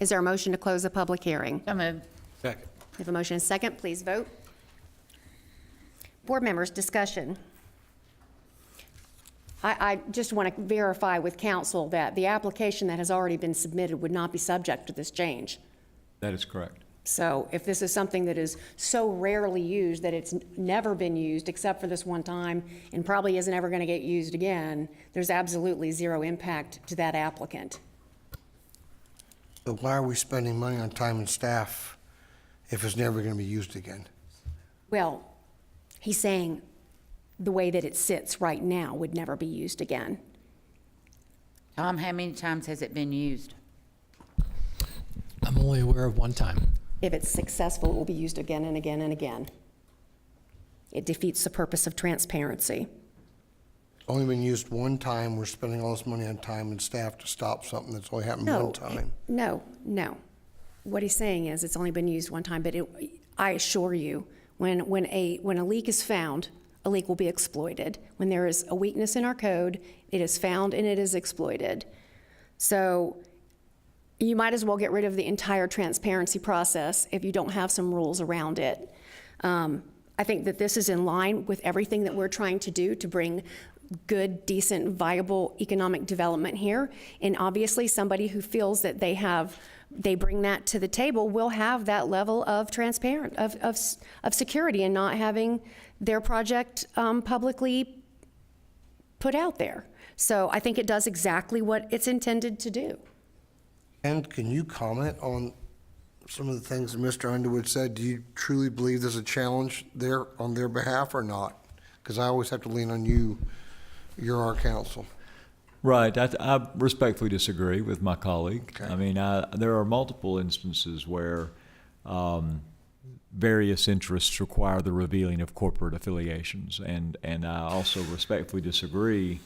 Is there a motion to close the public hearing? So moved. Second. We have a motion and a second. Please vote. Board members, discussion. I just want to verify with council that the application that has already been submitted would not be subject to this change. That is correct. So if this is something that is so rarely used that it's never been used except for this one time and probably isn't ever going to get used again, there's absolutely zero impact to that applicant. But why are we spending money on time and staff if it's never going to be used again? Well, he's saying the way that it sits right now would never be used again. Tom, how many times has it been used? I'm only aware of one time. If it's successful, it will be used again and again and again. It defeats the purpose of transparency. Only been used one time. We're spending all this money on time and staff to stop something that's only happened one time. No. What he's saying is it's only been used one time, but I assure you, when a leak is found, a leak will be exploited. When there is a weakness in our code, it is found and it is exploited. So you might as well get rid of the entire transparency process if you don't have some rules around it. I think that this is in line with everything that we're trying to do to bring good, decent, viable economic development here. And obviously somebody who feels that they bring that to the table will have that level of of security and not having their project publicly put out there. So I think it does exactly what it's intended to do. And can you comment on some of the things that Mr. Underwood said? Do you truly believe there's a challenge there on their behalf or not? Because I always have to lean on you. You're our counsel. Right. I respectfully disagree with my colleague. Okay. I mean, there are multiple instances where various interests require the revealing of corporate affiliations, and I also respectfully disagree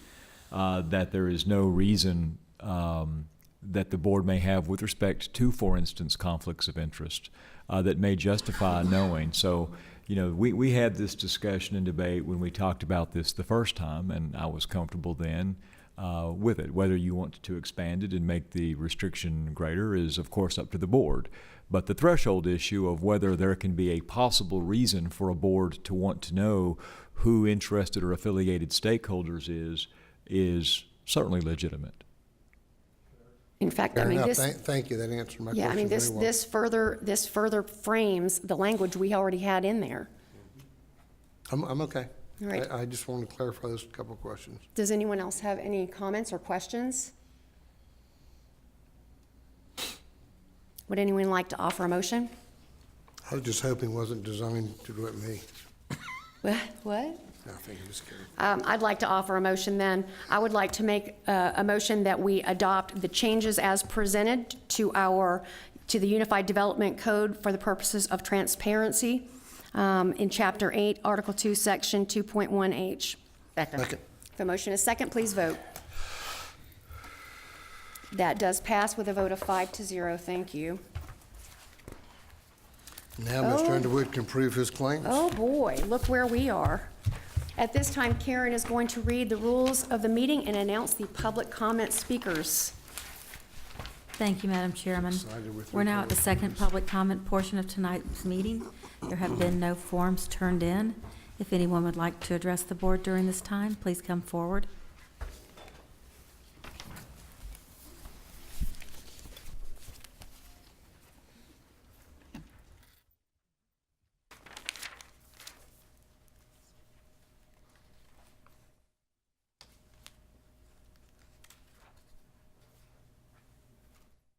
that there is no reason that the board may have with respect to, for instance, conflicts of interest that may justify knowing. So, we had this discussion and debate when we talked about this the first time, and I was comfortable then with it. Whether you want to expand it and make the restriction greater is, of course, up to the board. But the threshold issue of whether there can be a possible reason for a board to want to know who interested or affiliated stakeholders is certainly legitimate. In fact, Fair I mean, enough. this. Thank you. That answered my Yeah, I question mean, very well. this further frames the language we already had in there. I'm okay. All right. I just wanted to clarify those couple of questions. Does anyone else have any comments or questions? Would anyone like to offer a motion? I was just hoping it wasn't designed to do it me. What? Nothing, just kidding. I'd like to offer a motion then. I would like to make a motion that we adopt the changes as presented to the Unified Development Code for the purposes of transparency in Chapter 8, Article 2, Section 2.1H. Second. The motion is second, please vote. That does pass with a vote of 5-0. Thank you. Now Mr. Underwood can prove his claims. Oh, boy, look where we are. At this time, Karen is going to read the rules of the meeting and announce the public comment speakers. Thank you, Madam Chairman. We're now at the second public comment portion of tonight's meeting. There have been no forms turned in. If anyone would like to address the board during this time, please come forward.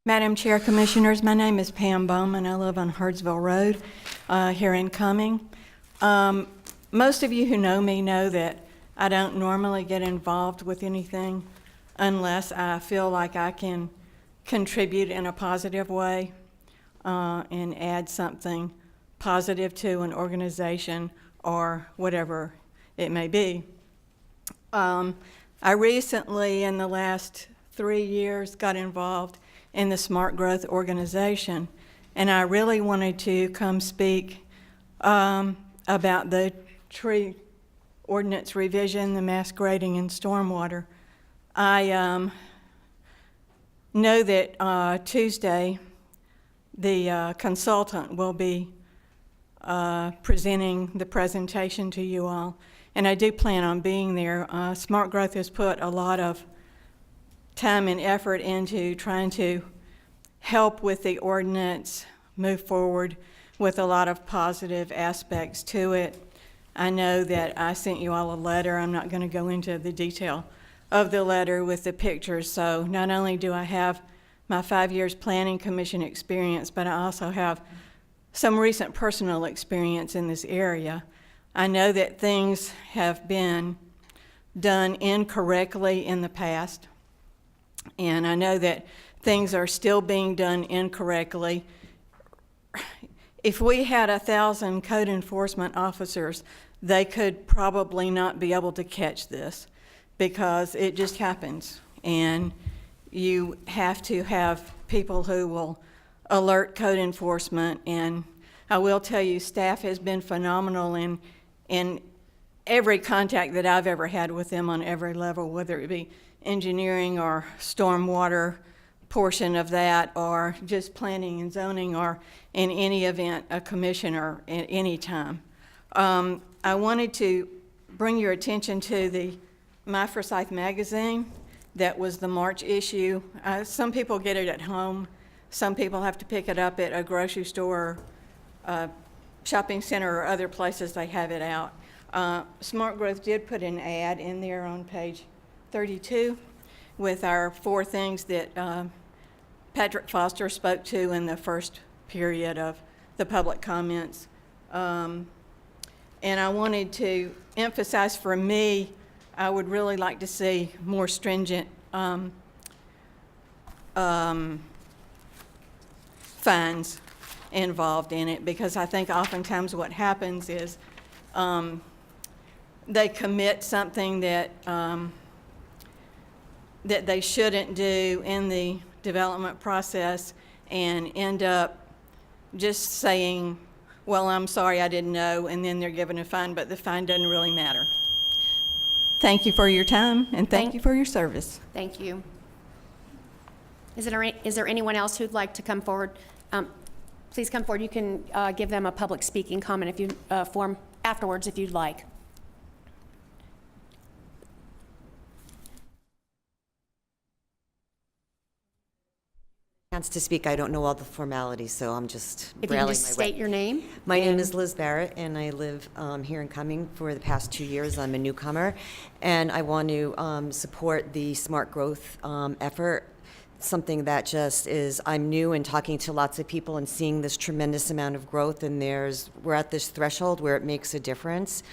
Madam Chair, Commissioners, my name is Pam Bowman. I live on Herdsville Road here in Cumming. Most of you who know me know that I don't normally get involved with anything unless I feel like I can contribute in a positive way and add something positive to an organization or whatever it may be. I recently, in the last 3 years, got involved in the Smart Growth organization, and I really wanted to come speak about the tree ordinance revision, the mass grading, and stormwater. I know that Tuesday the consultant will be presenting the presentation to you all, and I do plan on being there. Smart Growth has put a lot of time and effort into trying to help with the ordinance, move forward with a lot of positive aspects to it. I know that I sent you all a letter. I'm not going to go into the detail of the letter with the pictures. So not only do I have my 5 years planning commission experience, but I also have some recent personal experience in this area. I know that things have been done incorrectly in the past, and I know that things are still being done incorrectly. If we had 1,000 code enforcement officers, they could probably not be able to catch this because it just happens. And you have to have people who will alert code enforcement. And I will tell you, staff has been phenomenal in every contact that I've ever had with them on every level, whether it be engineering or stormwater portion of that, or just planning and zoning, or in any event, a commissioner at any time. I wanted to bring your attention to the My Forsyth magazine. That was the March issue. Some people get it at home. Some people have to pick it up at a grocery store, shopping center, or other places they have it out. Smart Growth did put an ad in there on page 32 with our 4 things that Patrick Foster spoke to in the first period of the public comments. And I wanted to emphasize, for me, I would really like to see more stringent fines involved in it, because I think oftentimes what happens is they commit something that that they shouldn't do in the development process and end up just saying, well, I'm sorry, I didn't know, and then they're given a fine, but the fine doesn't really matter. Thank you for your time, and thank you for your service. Thank you. Is there anyone else who'd like to come forward? Please come forward. You can give them a public speaking comment if you form afterwards if you'd like. Chance to speak. I don't know all the formalities, so I'm just If you can just state your name. My name is Liz Barrett, and I live here in Cumming for the past 2 years. I'm a newcomer, and I want to support the smart growth effort. Something that just is, I'm new and talking to lots of people and seeing this tremendous amount of growth, and we're at this threshold where it makes a difference.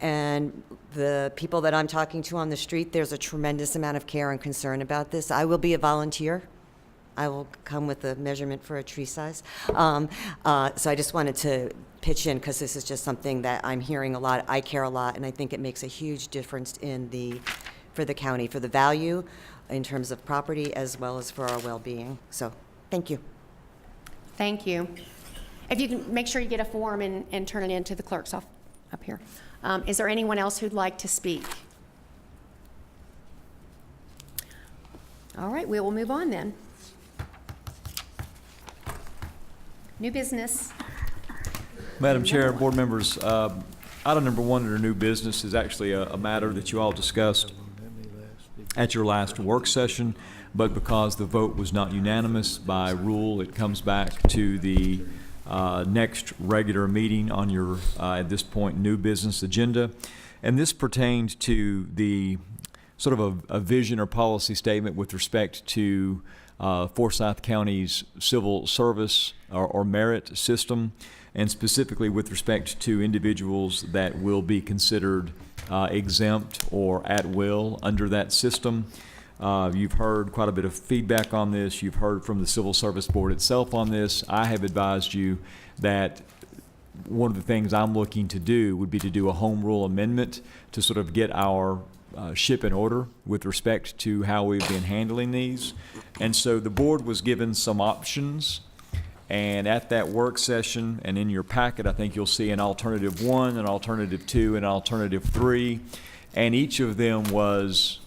And the people that I'm talking to on the street, there's a tremendous amount of care and concern about this. I will be a volunteer. I will come with a measurement for a tree size. So I just wanted to pitch in because this is just something that I'm hearing a lot. I care a lot, and I think it makes a huge difference for the county, for the value in terms of property as well as for our well-being. So thank you. Thank you. If you can make sure you get a form and turn it in to the clerk's up here. Is there anyone else who'd like to speak? All right, we will move on then. New business. Madam Chair, board members, item number 1 under new business is actually a matter that you all discussed at your last work session, but because the vote was not unanimous by rule, it comes back to the next regular meeting on your, at this point, new business agenda. And this pertained to the sort of a vision or policy statement with respect to Forsyth County's civil service or merit system, and specifically with respect to individuals that will be considered exempt or at will under that system. You've heard quite a bit of feedback on this. You've heard from the Civil Service Board itself on this. I have advised you that one of the things I'm looking to do would be to do a home rule amendment to sort of get our ship in order with respect to how we've been handling these. And so the board was given some options, and at that work session and in your packet, I think you'll see an alternative 1, an alternative 2, and an alternative 3. And each of them was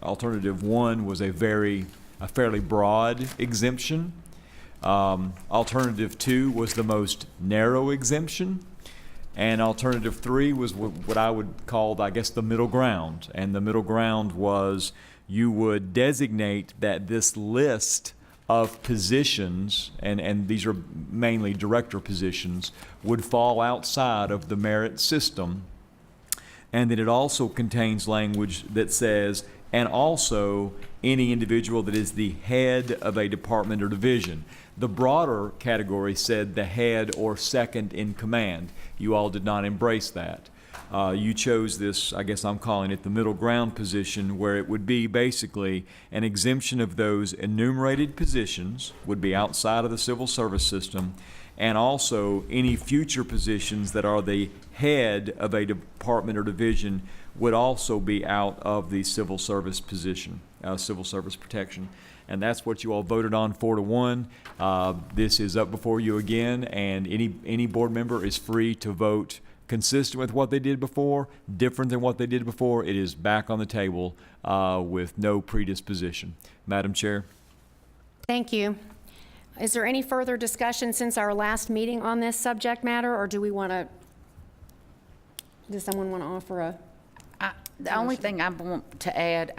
alternative 1 was a fairly broad exemption. Alternative 2 was the most narrow exemption. And alternative 3 was what I would call, I guess, the middle ground. And the middle ground was you would designate that this list of positions, and these are mainly director positions, would fall outside of the merit system. And that it also contains language that says, and also any individual that is the head of a department or division. The broader category said the head or second in command. You all did not embrace that. You chose this, I guess I'm calling it the middle ground position, where it would be basically an exemption of those enumerated positions, would be outside of the civil service system, and also any future positions that are the head of a department or division would also be out of the civil service position, civil service protection. And that's what you all voted on 4-1. This is up before you again, and any board member is free to vote consistent with what they did before, different than what they did before. It is back on the table with no predisposition. Madam Chair. Thank you. Is there any further discussion since our last meeting on this subject matter, or does someone want to offer a? The only thing I want to add,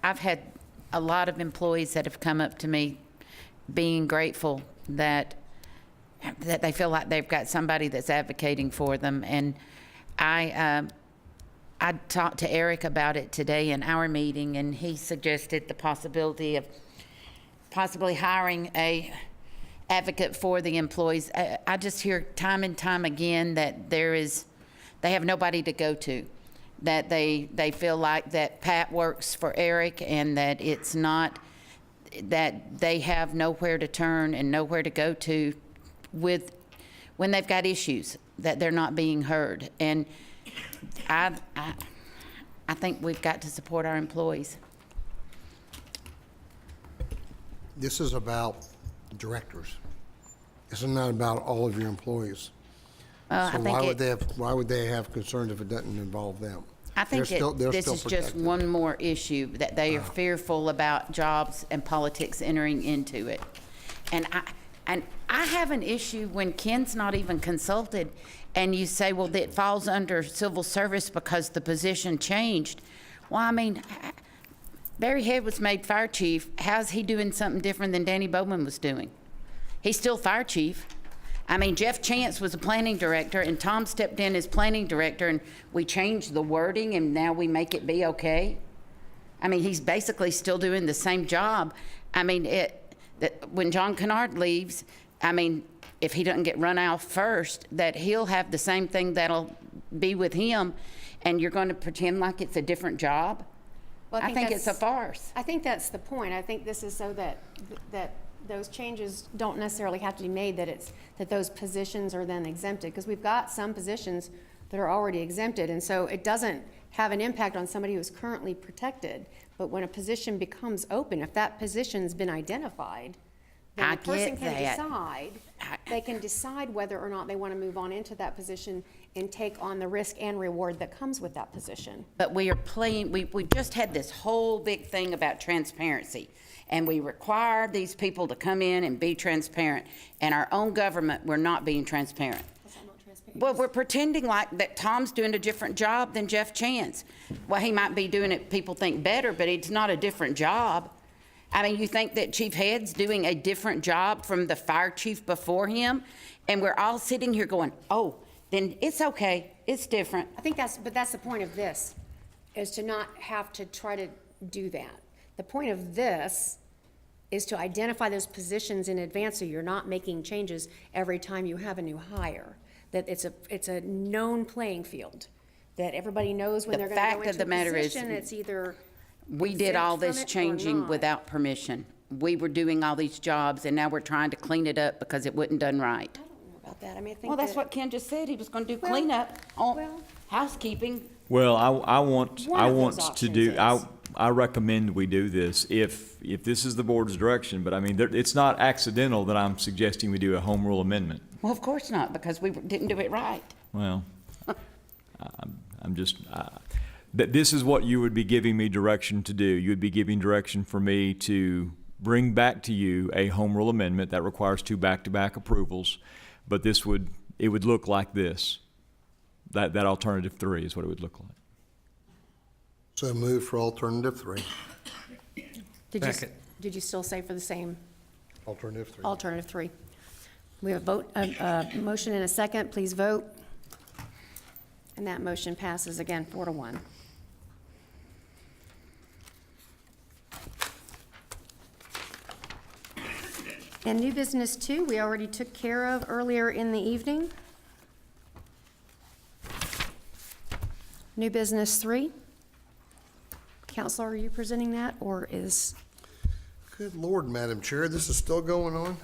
I've had a lot of employees that have come up to me being grateful that they feel like they've got somebody that's advocating for them. And I talked to Eric about it today in our meeting, and he suggested the possibility of possibly hiring a advocate for the employees. I just hear time and time again that they have nobody to go to, that they feel like that Pat works for Eric, and that it's not, that they have nowhere to turn and nowhere to go to when they've got issues, that they're not being heard. And I think we've got to support our employees. This is about directors. This is not about all of your employees. So why would they have concerns if it doesn't involve them? I think this is just one more issue, that they are fearful about jobs and politics entering into it. And I have an issue when Ken's not even consulted, and you say, well, that falls under civil service because the position changed. Well, I mean, Barry Head was made fire chief. How's he doing something different than Danny Bowman was doing? He's still fire chief. I mean, Jeff Chance was a planning director, and Tom stepped in as planning director, and we changed the wording, and now we make it be okay. I mean, he's basically still doing the same job. I mean, when John Kennard leaves, I mean, if he doesn't get run out first, that he'll have the same thing that'll be with him, and you're going to pretend like it's a different job? Well, I think it's a farce. I think that's the point. I think this is so that those changes don't necessarily have to be made, that those positions are then exempted, because we've got some positions that are already exempted, and so it doesn't have an impact on somebody who's currently protected. But when a position becomes open, if that position's been identified, then the person can decide. They can decide whether or not they want to move on into that position and take on the risk and reward that comes with that position. But we just had this whole big thing about transparency, and we require these people to come in and be transparent. And our own government, we're not being transparent. Well, we're pretending like that Tom's doing a different job than Jeff Chance. Well, he might be doing it, people think, better, but it's not a different job. I mean, you think that Chief Head's doing a different job from the fire chief before him? And we're all sitting here going, oh, then it's okay, it's different. I think that's the point of this, is to not have to try to do that. The point of this is to identify those positions in advance so you're not making changes every time you have a new hire. That it's a known playing field, that everybody knows when The they're going to fact go of into the a matter is, position, it's either We did all exempt from this it or changing not. without permission. We were doing all these jobs, and now we're trying to clean it up because it wasn't done right. About that, I mean, I think Well, that's that- what Ken just said. He was gonna do Well, cleanup on housekeeping. Well, I want, One I of those want to options do, is. I recommend we do this if this is the board's direction, but I mean, it's not accidental that I'm suggesting we do a home rule amendment. Well, of course not, because we didn't do it right. Well, I'm just, that this is what you would be giving me direction to do. You would be giving direction for me to bring back to you a home rule amendment that requires 2 back-to-back approvals, but it would look like this. That alternative 3 is what it would look like. So move for alternative 3. Did you still say for the same Alternative 3. alternative 3? We have a motion and a second. Please vote. And that motion passes again 4-1. And new business 2, we already took care of earlier in the evening. New business 3. Counselor, are you presenting that, or is? Good Lord, Madam Chair, this is still going on?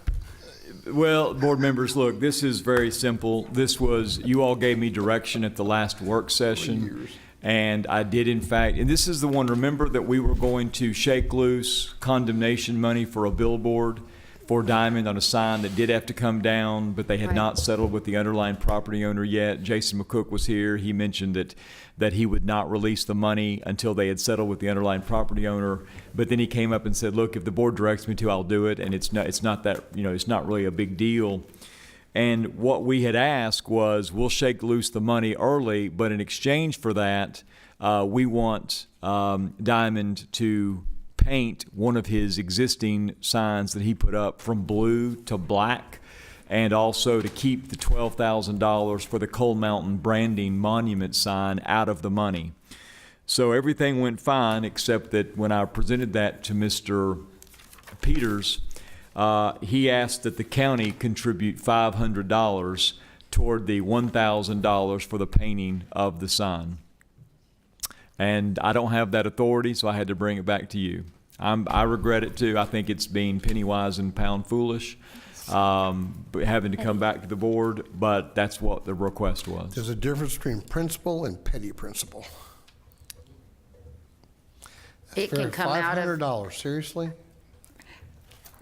Well, board members, look, this is very simple. This was, you all gave me direction at the last work session. And I did in fact, and this is the one, remember that we were going to shake loose condemnation money for a billboard for Diamond on a sign that did have to come down, but they had not settled with the underlying property owner yet. Jason McCook was here. He mentioned that he would not release the money until they had settled with the underlying property owner. But then he came up and said, look, if the board directs me to, I'll do it. And it's not that, it's not really a big deal. And what we had asked was, we'll shake loose the money early, but in exchange for that, we want Diamond to paint one of his existing signs that he put up from blue to black, and also to keep the $12,000 for the Coal Mountain branding monument sign out of the money. So everything went fine, except that when I presented that to Mr. Peters, he asked that the county contribute $500 toward the $1,000 for the painting of the sign. And I don't have that authority, so I had to bring it back to you. I regret it too. I think it's being penny wise and pound foolish, but having to come back to the board, but that's what the request was. There's a difference between principal and petty principal. It can come out of, $500, seriously?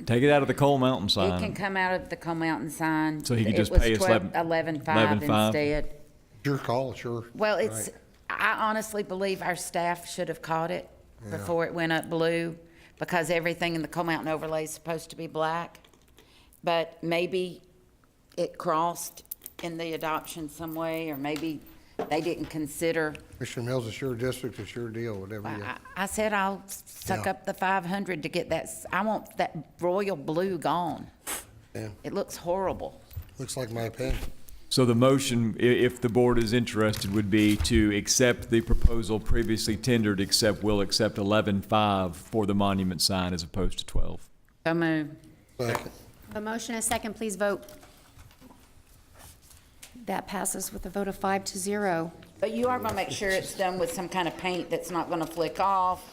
Take it out of the Coal Mountain sign. it can come out of the Coal Mountain sign. So he could just It was pay us 11.5 $11.5. instead. Your call, sure. Well, Right. I honestly believe our staff should have caught it Yeah. before it went up blue, because everything in the Coal Mountain overlay is supposed to be black. But maybe it crossed in the adoption some way, or maybe they didn't consider. Commissioner Mills, it's your district, it's your deal, whatever you. I said I'll suck Yeah. up the 500 to get that, I want that royal blue gone. Yeah. It looks horrible. Looks like my opinion. So the motion, if the board is interested, would be to accept the proposal previously tendered, except we'll accept 11.5 for the monument sign as opposed to 12. So move. Second. A motion and a second, please vote. That passes with a vote of 5-0. But you are gonna make sure it's done with some kind of paint that's not gonna flick off,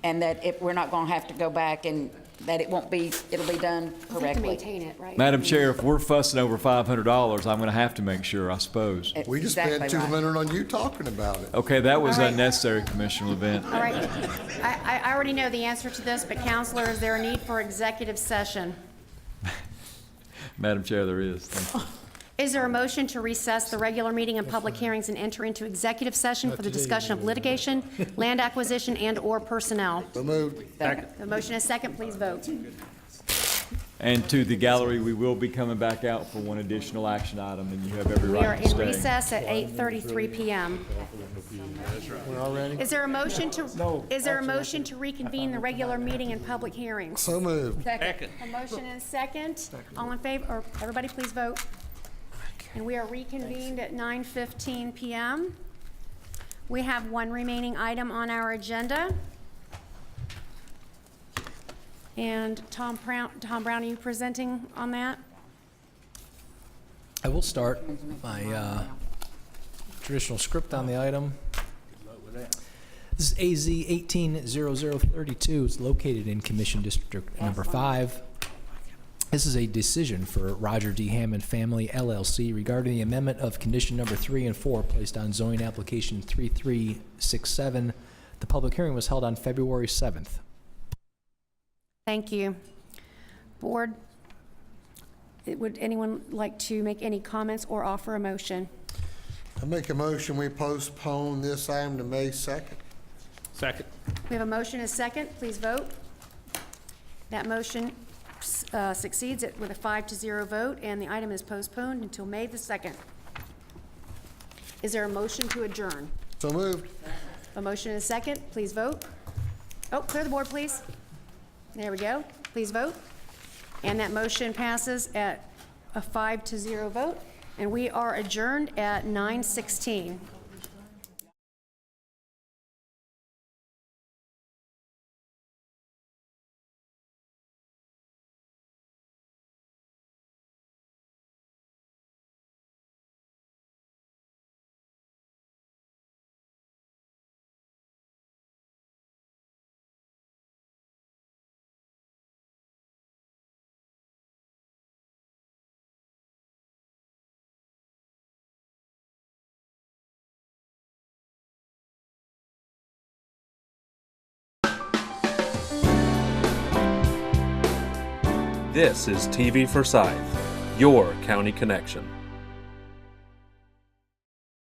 and that we're not gonna have to go back, and that it'll be done You have to correctly. maintain it, right? Madam Chair, if we're fussing over $500, I'm gonna have to make sure, I suppose. We just Exactly spent right. $200 on you talking about it. Okay, that was All right. unnecessary, Commissioner Levent. All right, I already know the answer to this, but Counselor, is there a need for executive session? Madam Chair, there is. Thank you. Is there a motion to recess the regular meeting and public hearings and enter into executive session for the discussion of litigation, land acquisition, and/or personnel? So moved. The motion is second, please vote. And to the gallery, we will be coming back out for one additional action item, and you have every We are right to in stay. recess at 8:33 PM. We're all ready? Is there a motion to reconvene the regular meeting and public hearings? So moved. Second. A motion and a second. All in favor, or everybody please vote. And we are reconvened at 9:15 PM. We have one remaining item on our agenda. And Tom Brown, are you presenting on that? I will start my traditional script on the item. This is AZ 180032. It's located in Commission District Number 5. This is a decision for Roger D. Hammond Family LLC regarding the amendment of condition number 3 and 4 placed on zoning application 3367. The public hearing was held on February 7th. Thank you. Board, would anyone like to make any comments or offer a motion? I make a motion, we postpone this item to May 2nd. Second. We have a motion and a second. Please vote. That motion succeeds it with a 5-0 vote, and the item is postponed until May the 2nd. Is there a motion to adjourn? So moved. A motion and a second. Please vote. Oh, clear the board, please. There we go. Please vote. And that motion passes at a 5-0 vote, and we are adjourned at 9:16. This is TV Forsyth, your county connection.